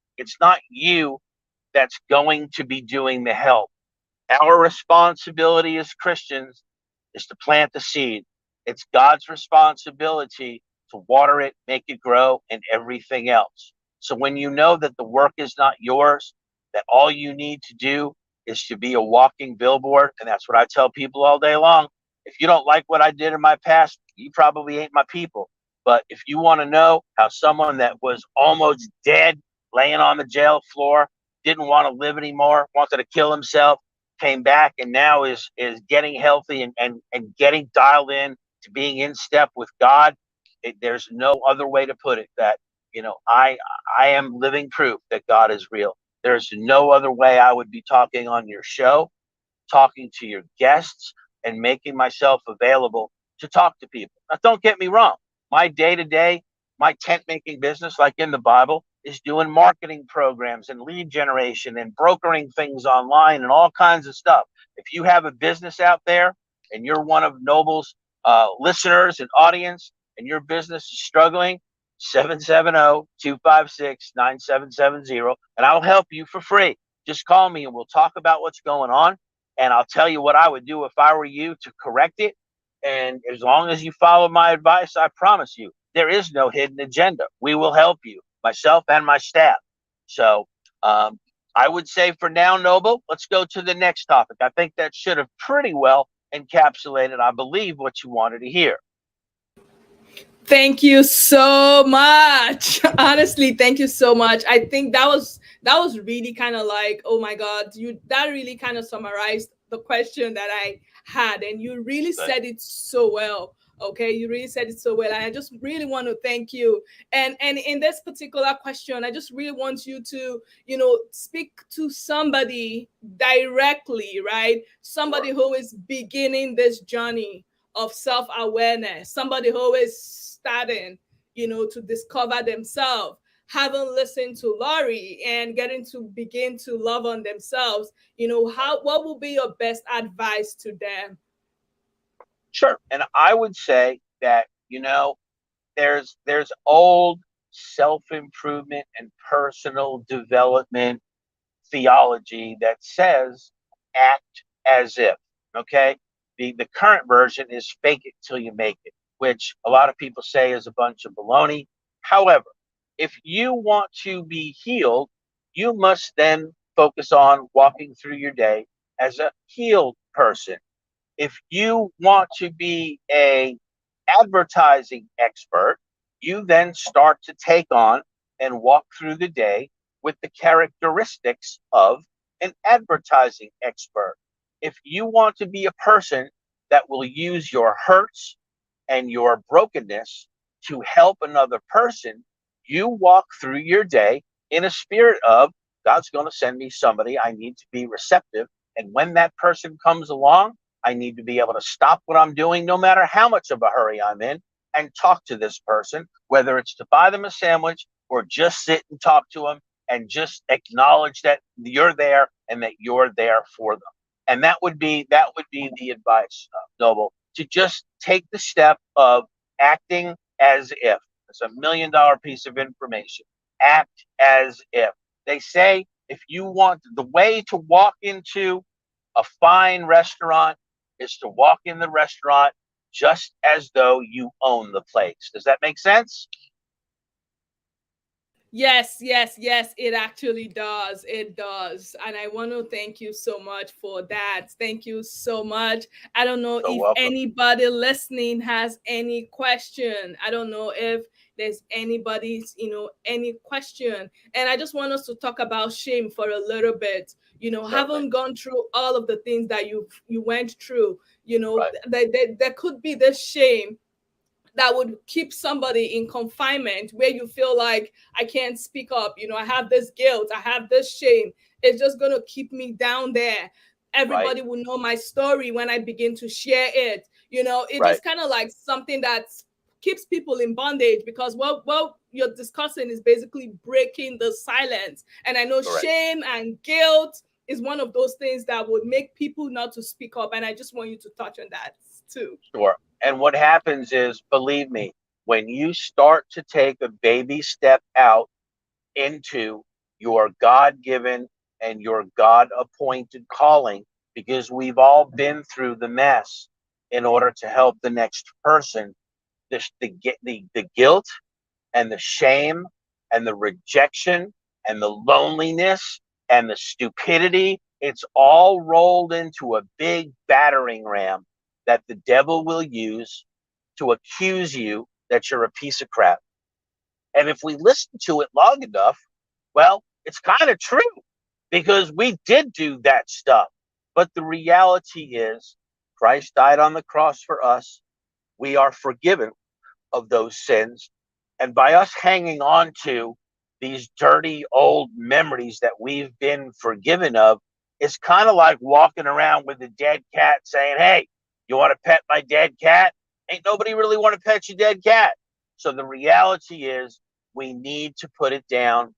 F: you that's going to be doing the help. Our responsibility as Christians is to plant the seed. It's God's responsibility to water it, make it grow, and everything else. So when you know that the work is not yours, that all you need to do is to be a walking billboard, and that's what I tell people all day long. If you don't like what I did in my past, you probably ain't my people. But if you want to know how someone that was almost dead, laying on the jail floor, didn't want to live anymore, wanted to kill himself, came back and now is getting healthy and getting dialed in to being in step with God, There's no other way to put it. That I am living proof that God is real. There's no other way I would be talking on your show, talking to your guests, and making myself available to talk to people. Now, don't get me wrong. My day-to-day, my tent-making business, like in the Bible, is doing marketing programs and lead generation and brokering things online and all kinds of stuff. If you have a business out there and you're one of Noble's listeners and audience, and your business is struggling, 770-256-9770, and I'll help you for free. Just call me and we'll talk about what's going on. And I'll tell you what I would do if I were you to correct it. And as long as you follow my advice, I promise you, there is no hidden agenda. We will help you, myself and my staff. So I would say for now, Noble, let's go to the next topic. I think that should have pretty well encapsulated, I believe, what you wanted to hear.
B: Thank you so much. Honestly, thank you so much. I think that was really kind of like, oh my God, that really kind of summarized the question that I had, and you really said it so well. Okay, you really said it so well, and I just really want to thank you. And in this particular question, I just really want you to, speak to somebody directly, right? Somebody who is beginning this journey of self-awareness, somebody who is starting, to discover themselves, haven't listened to Laurie and getting to begin to love on themselves. What will be your best advice to them?
F: Sure. And I would say that, there's old self-improvement and personal development theology that says act as if. Okay. The current version is fake it till you make it, which a lot of people say is a bunch of baloney. However, if you want to be healed, you must then focus on walking through your day as a healed person. If you want to be a advertising expert, you then start to take on and walk through the day with the characteristics of an advertising expert. If you want to be a person that will use your hurts and your brokenness to help another person, you walk through your day in a spirit of, God's going to send me somebody. I need to be receptive. And when that person comes along, I need to be able to stop what I'm doing, no matter how much of a hurry I'm in, and talk to this person, whether it's to buy them a sandwich or just sit and talk to them and just acknowledge that you're there and that you're there for them. And that would be the advice, Noble, to just take the step of acting as if. It's $1 million piece of information. Act as if. They say if you want, the way to walk into a fine restaurant is to walk in the restaurant just as though you own the place. Does that make sense?
B: Yes, it actually does. It does. And I want to thank you so much for that. Thank you so much. I don't know if
F: welcome.
B: Anybody listening has any question. I don't know if there's anybody's, any question. And I just want us to talk about shame for a little bit. Haven't gone through all of the things that you went through,
F: Right.
B: There could be this shame that would keep somebody in confinement where you feel like I can't speak up. I have this guilt, I have this shame. It's just going to keep me down there. Everybody will know my story when I begin to share it. It is kind of like something that keeps people in bondage, because what you're discussing is basically breaking the silence. And I know shame and guilt is one of those things that would make people not to speak up. And I just want you to touch on that too.
F: Sure. And what happens is, believe me, when you start to take a baby step out into your God-given and your God-appointed calling, because we've all been through the mess in order to help the next person, the guilt and the shame and the rejection and the loneliness and the stupidity, it's all rolled into a big battering ram that the devil will use to accuse you that you're a piece of crap. And if we listen to it long enough, well, it's kind of true, because we did do that stuff. But the reality is, Christ died on the cross for us. We are forgiven. of those sins. And by us hanging on to these dirty old memories that we've been forgiven of, it's kind of like walking around with a dead cat saying, hey, you want to pet my dead cat? Ain't nobody really want to pet your dead cat. So the reality is we need to put it down,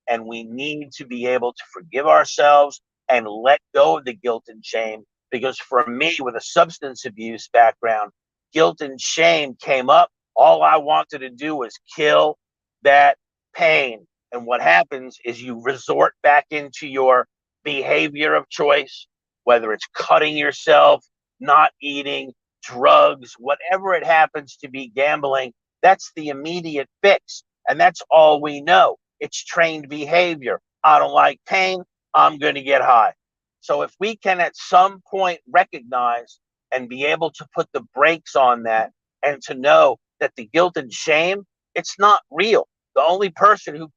F: and we need to be able to forgive ourselves and let go of the guilt and shame. Because for me, with a substance abuse background, guilt and shame came up. All I wanted to do was kill that pain. And what happens is you resort back into your behavior of choice, whether it's cutting yourself, not eating, drugs, whatever it happens to be, gambling. That's the immediate fix. And that's all we know. It's trained behavior. I don't like pain. I'm going to get high. So if we can at some point recognize and be able to put the brakes on that, and to know that the guilt and shame, it's not real. The only person who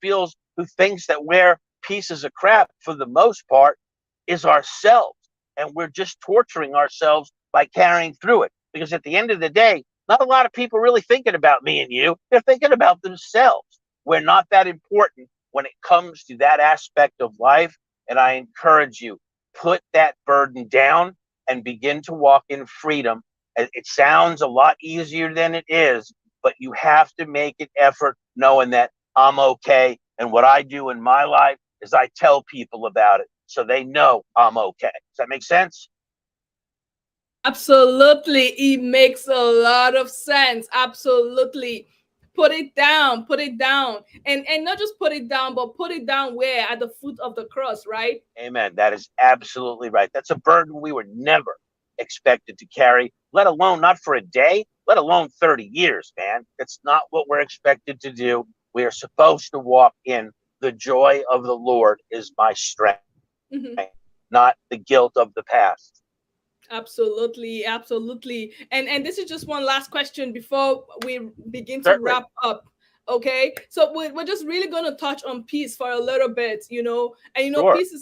F: thinks that we're pieces of crap for the most part is ourselves. And we're just torturing ourselves by carrying through it. Because at the end of the day, not a lot of people really thinking about me and you. They're thinking about themselves. We're not that important when it comes to that aspect of life. And I encourage you, put that burden down and begin to walk in freedom. It sounds a lot easier than it is, but you have to make an effort knowing that I'm okay. And what I do in my life is I tell people about it so they know I'm okay. Does that make sense?
B: Absolutely. It makes a lot of sense. Absolutely. Put it down, put it down. And not just put it down, but put it down where? At the foot of the cross, right?
F: Amen. That is absolutely right. That's a burden we were never expected to carry, let alone not for a day, let alone 30 years, man. It's not what we're expected to do. We are supposed to walk in the joy of the Lord is my strength,
B: Mhm.
F: not the guilt of the past.
B: Absolutely, absolutely. And this is just one last question before we begin to
F: Certainly.
B: wrap up. Okay, so we're just really going to touch on peace for a little bit, and
F: Sure.
B: peace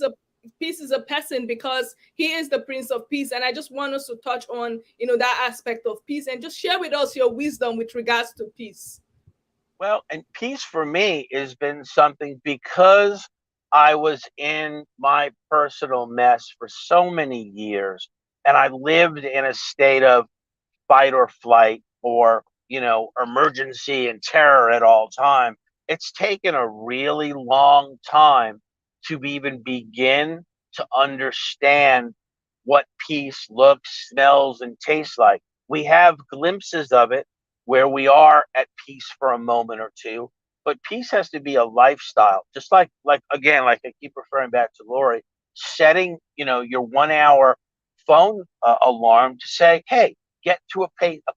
B: is a person because he is the Prince of Peace. And I just want us to touch on that aspect of peace, and just share with us your wisdom with regards to peace.
F: Well, and peace for me has been something because I was in my personal mess for so many years, and I lived in a state of fight or flight, or emergency and terror at all time. It's taken a really long time to even begin to understand what peace looks, smells, and tastes like. We have glimpses of it where we are at peace for a moment or two, but peace has to be a lifestyle. Just like again, like I keep referring back to Laurie, setting your 1 hour phone alarm to say, hey, get to a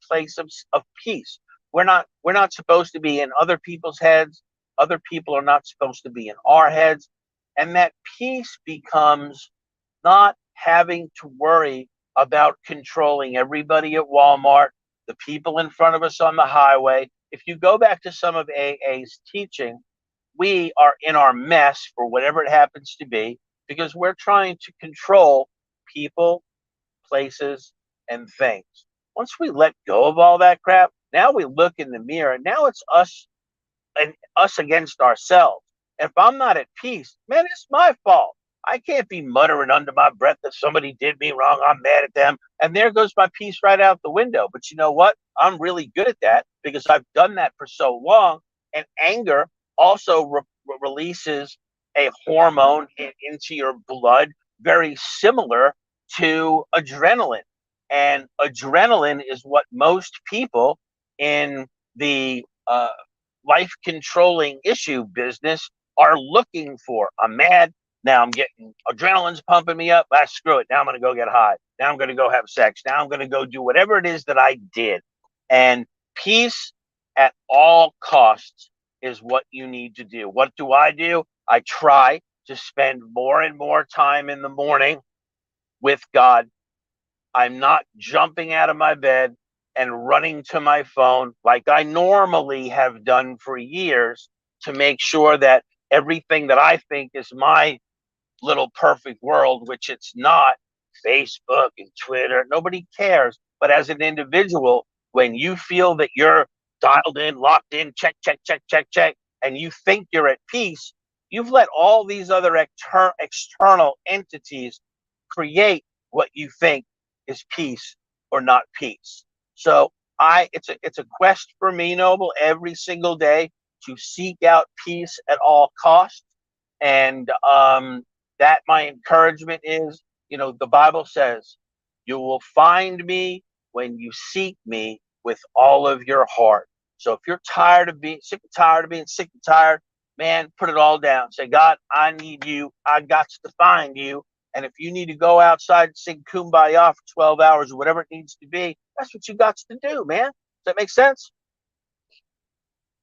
F: place of peace. We're not supposed to be in other people's heads. Other people are not supposed to be in our heads. And that peace becomes not having to worry about controlling everybody at Walmart, the people in front of us on the highway. If you go back to some of AA's teaching, we are in our mess for whatever it happens to be because we're trying to control people, places, and things. Once we let go of all that crap, now we look in the mirror. Now it's us and us against ourselves. If I'm not at peace, man, it's my fault. I can't be muttering under my breath that somebody did me wrong. I'm mad at them. And there goes my peace right out the window. But you know what? I'm really good at that because I've done that for so long. And anger also releases a hormone into your blood very similar to adrenaline. And adrenaline is what most people in the life controlling issue business are looking for. I'm mad. Now I'm getting adrenaline's pumping me up. Screw it. Now I'm going to go get high. Now I'm going to go have sex. Now I'm going to go do whatever it is that I did. And peace at all costs is what you need to do. What do? I try to spend more and more time in the morning with God. I'm not jumping out of my bed and running to my phone like I normally have done for years to make sure that everything that I think is my little perfect world, which it's not, Facebook and Twitter, nobody cares. But as an individual, when you feel that you're dialed in, locked in, check, check, check, check, check, and you think you're at peace, you've let all these other external entities create what you think is peace or not peace. So it's a quest for me, Noble, every single day to seek out peace at all costs. And that my encouragement is, the Bible says, you will find me when you seek me with all of your heart. So if you're tired of being sick and tired of being sick and tired, man, put it all down. Say, God, I need you. I got to find you. And if you need to go outside and sing Kumbaya for 12 hours or whatever it needs to be, that's what you got to do, man. Does that make sense?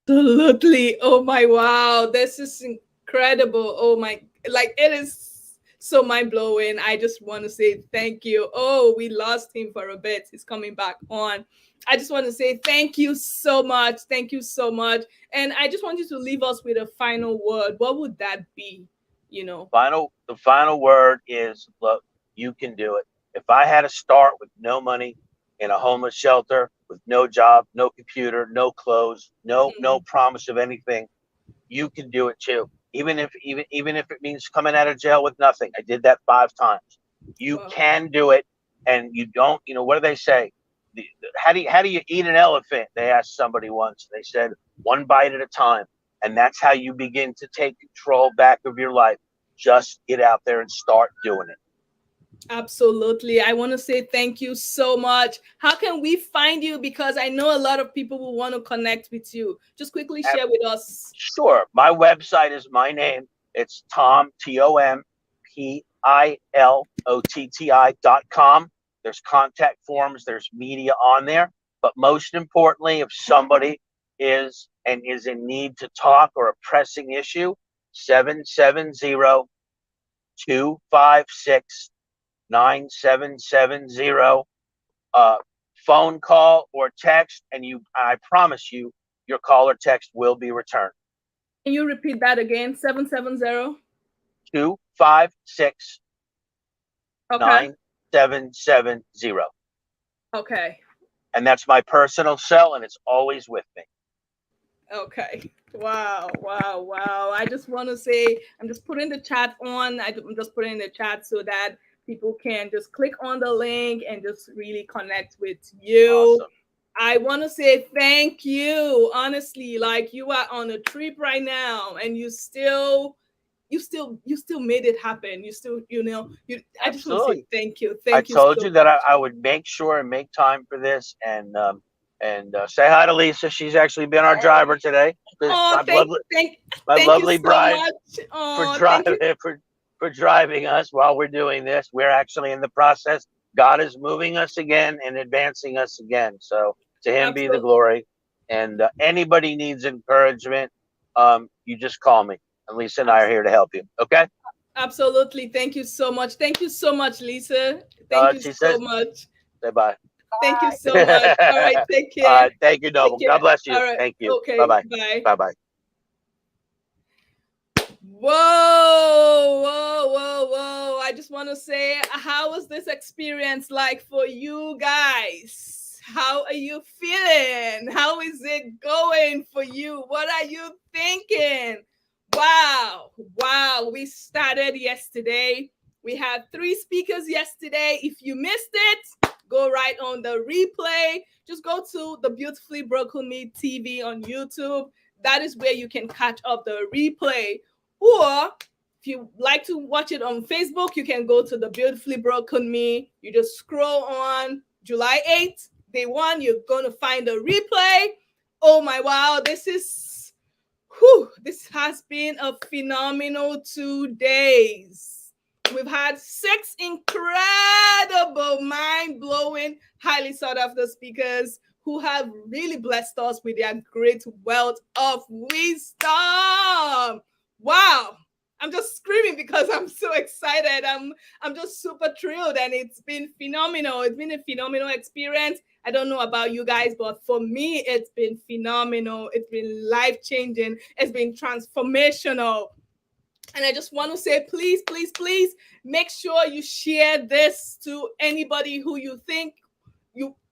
B: Absolutely. Oh my, wow. This is incredible. Oh my, like it is so mind blowing. I just want to say thank you. Oh, we lost him for a bit. He's coming back on. I just want to say thank you so much. Thank you so much. And I just want you to leave us with a final word. What would that be?
F: The final word is, look, you can do it. If I had to start with no money in a homeless shelter, with no job, no computer, no clothes, no promise of anything, you can do it too. Even if it means coming out of jail with nothing. I did that 5 times. You can do it, and you don't. What do they say? How do you eat an elephant? They asked somebody once. They said, one bite at a time. And that's how you begin to take control back of your life. Just get out there and start doing it.
B: Absolutely. I want to say thank you so much. How can we find you? Because I know a lot of people will want to connect with you. Just quickly share with us.
F: Sure. My website is my name. It's Tom, TOMPILOTTI.com. There's contact forms. There's media on there. But most importantly, if somebody is in need to talk or a pressing issue, 770-256-9770, phone call or text, and I promise you, your call or text will be returned.
B: Can you repeat that again? 770
F: 256
B: Okay.
F: 9770.
B: Okay.
F: And that's my personal cell, and it's always with me.
B: Okay. Wow. I just want to say, I'm just putting the chat on. I'm just putting in the chat so that people can just click on the link and just really connect with you.
F: Awesome.
B: I want to say thank you. Honestly, like you are on a trip right now and you still made it happen. You still, I just want to say thank you. Thank you.
F: I told you that I would make sure and make time for this, and say hi to Lisa. She's actually been our driver today.
B: Oh,
F: my lovely bride for driving us while we're doing this. We're actually in the process. God is moving us again and advancing us again. So to him be the glory. And anybody needs encouragement, you just call me. And Lisa and I are here to help you. Okay?
B: Absolutely. Thank you so much. Thank you so much, Lisa. Thank you so much.
F: Say bye.
B: Thank you so much. All right. Take care.
F: Thank you, Noble. God bless you.
B: All right.
F: Thank you.
B: Okay.
F: Bye-bye.
B: Bye.
F: Bye-bye.
B: Whoa. I just want to say, how was this experience like for you guys? How are you feeling? How is it going for you? What are you thinking? Wow. We started yesterday. We had 3 speakers yesterday. If you missed it, go right on the replay. Just go to the Beautifully Broken Me TV on YouTube. That is where you can catch up the replay. Or if you like to watch it on Facebook, you can go to the Beautifully Broken Me. You just scroll on July 8th, day 1. You're going to find a replay. Oh my, wow. This has been a phenomenal 2 days. We've had 6 incredible, mind-blowing, highly sought-after speakers who have really blessed us with their great wealth of wisdom. Wow. I'm just screaming because I'm so excited. I'm just super thrilled, and it's been phenomenal. It's been a phenomenal experience. I don't know about you guys, but for me, it's been phenomenal. It's been life-changing. It's been transformational. And I just want to say, please, make sure you share this to anybody who you think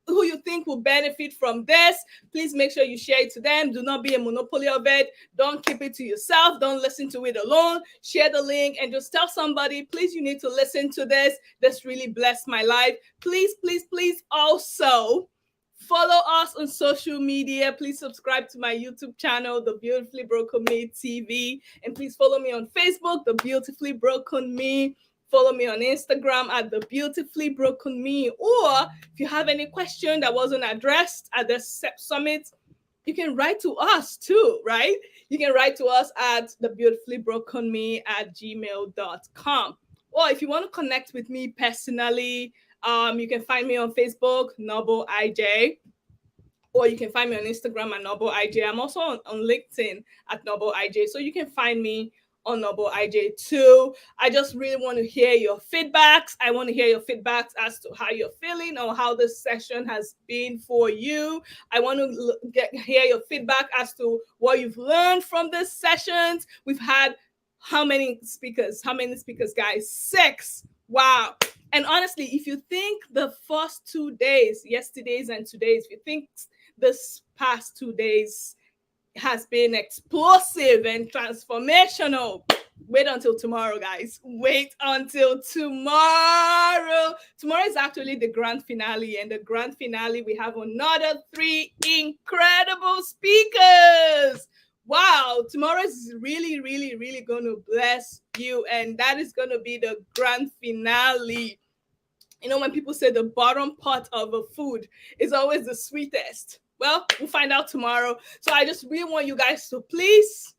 B: who you think will benefit from this, please make sure you share it to them. Do not be a monopoly of it. Don't keep it to yourself. Don't listen to it alone. Share the link and just tell somebody, please, you need to listen to this. This really blessed my life. Please, please, please also follow us on social media. Please subscribe to my YouTube channel, The Beautifully Broken Me TV. And please follow me on Facebook, The Beautifully Broken Me. Follow me on Instagram at The Beautifully Broken Me. Or if you have any question that wasn't addressed at the summit, you can write to us too, right? You can write to us at thebeautifullyBrokenMe@gmail.com. Or if you want to connect with me personally, you can find me on Facebook, Noble IJ. Or you can find me on Instagram at Noble IJ. I'm also on LinkedIn at Noble IJ. So you can find me on Noble IJ too. I just really want to hear your feedbacks. I want to hear your feedbacks as to how you're feeling or how this session has been for you. I want to hear your feedback as to what you've learned from these sessions. We've had how many speakers, guys? 6. Wow. And honestly, if you think the first 2 days, yesterday's and today's, if you think this past 2 days has been explosive and transformational, wait until tomorrow, guys. Wait until tomorrow. Tomorrow is actually the grand finale. And the grand finale, we have another 3 incredible speakers. Wow, tomorrow is really, really, really going to bless you. And that is going to be the grand finale. You know, when people say the bottom part of a food is always the sweetest. Well, we'll find out tomorrow. So I just really want you guys to please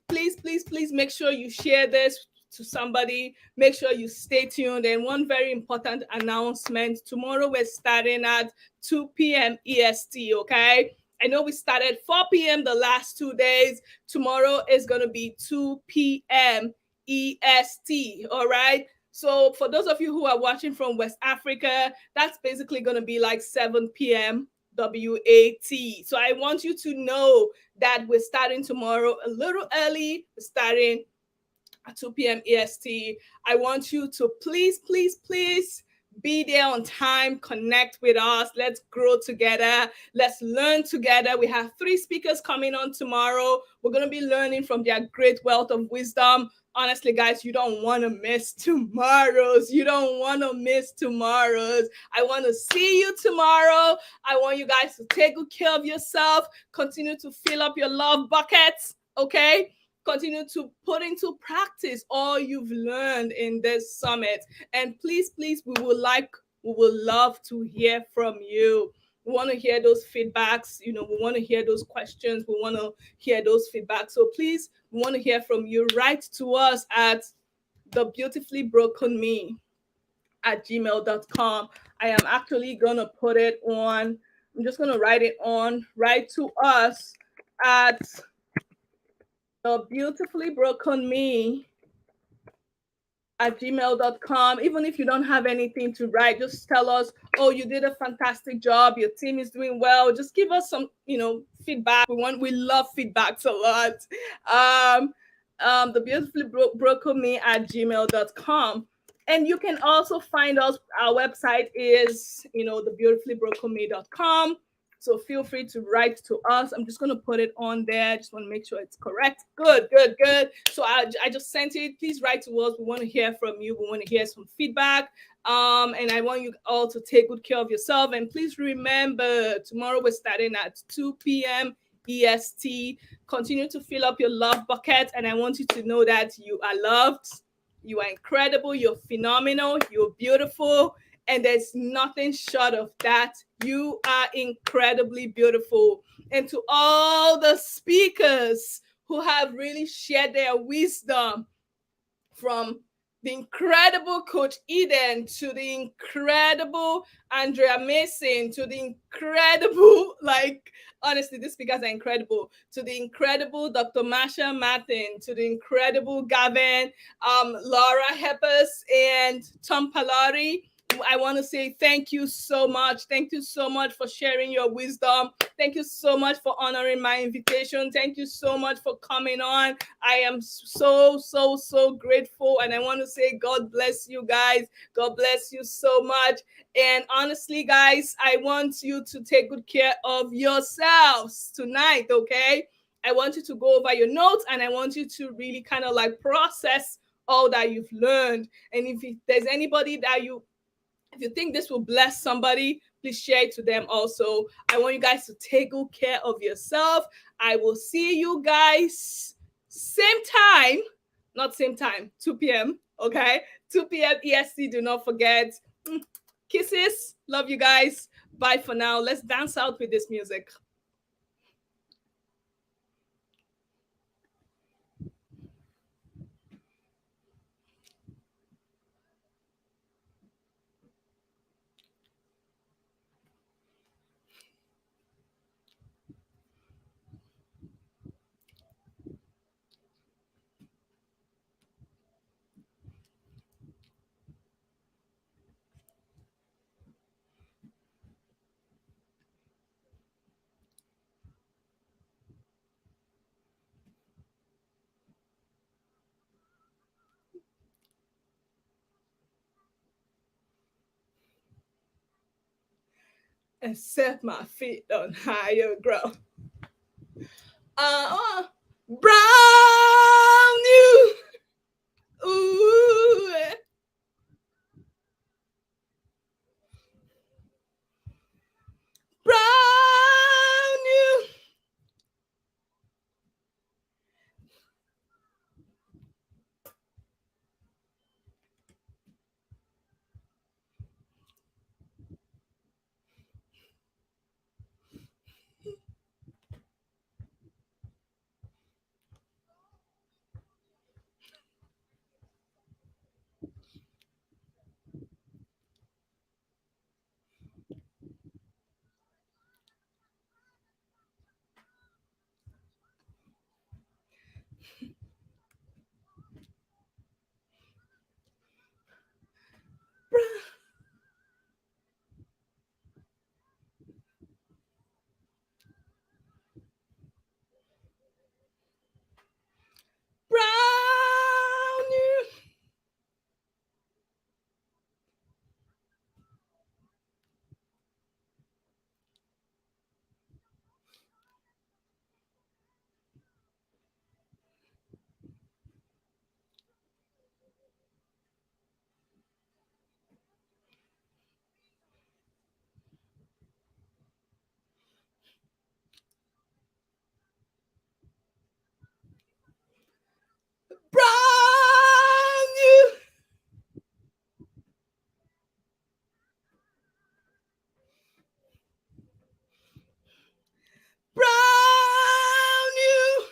B: make sure you share this to somebody. Make sure you stay tuned. And one very important announcement, tomorrow we're starting at 2 p.m. EST, okay? I know we started 4 p.m. the last 2 days. Tomorrow is going to be 2 p.m. EST, all right? So for those of you who are watching from West Africa, that's basically going to be like 7 p.m. WAT. So I want you to know that we're starting tomorrow a little early. We're starting at 2 p.m. EST. I want you to please be there on time. Connect with us. Let's grow together. Let's learn together. We have 3 speakers coming on tomorrow. We're going to be learning from their great wealth of wisdom. Honestly, guys, you don't want to miss tomorrow's. You don't want to miss tomorrow's. I want to see you tomorrow. I want you guys to take good care of yourself. Continue to fill up your love buckets, okay? Continue to put into practice all you've learned in this summit. And please, we will love to hear from you. We want to hear those feedbacks. You know, we want to hear those questions. We want to hear those feedbacks. So please, we want to hear from you. Write to us at thebeautifullyBrokenMe@gmail.com. I am actually going to put it on. I'm just going to write it on. Write to us at thebeautifullyBrokenMe@gmail.com. Even if you don't have anything to write, just tell us, oh, you did a fantastic job, your team is doing well. Just give us some, feedback. We love feedbacks a lot. thebeautifullyBrokenMe@gmail.com. And you can also find us. Our website is, thebeautifullyBrokenMe.com. So feel free to write to us. I'm just going to put it on there. Just want to make sure it's correct. Good. So I just sent it. Please write to us. We want to hear from you. We want to hear some feedback. And I want you all to take good care of yourself. And please remember, tomorrow we're starting at 2 p.m. EST. Continue to fill up your love bucket. And I want you to know that you are loved. You are incredible. You're phenomenal. You're beautiful. And there's nothing short of that. You are incredibly beautiful. And to all the speakers who have really shared their wisdom, from the incredible Coach Eden to the incredible Andrea Mason to the incredible, honestly, these speakers are incredible, to the incredible Dr. Masha Martin, to the incredible Gavin, Laura Heppers, and Tom Pilotti. I want to say thank you so much. Thank you so much for sharing your wisdom. Thank you so much for honoring my invitation. Thank you so much for coming on. I am so, so, so grateful. And I want to say God bless you guys. God bless you so much. And honestly, guys, I want you to take good care of yourselves tonight, okay? I want you to go over your notes, and I want you to really kind of like process all that you've learned. And if there's anybody that if you think this will bless somebody, please share it to them also. I want you guys to take good care of yourself. I will see you guys same time, not same time, 2 p.m. Okay, 2 p.m. EST. Do not forget. Kisses. Love you guys. Bye for now. Let's dance out with this music. And set my feet on higher ground. Brown you. Ooh. Brown you. Brown you. Brown you. Brown you.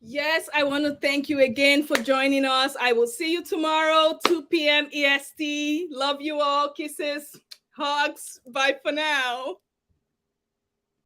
B: Yes, I want to thank you again for joining us. I will see you tomorrow, 2 p.m. EST. Love you all. Kisses, hugs. Bye for now.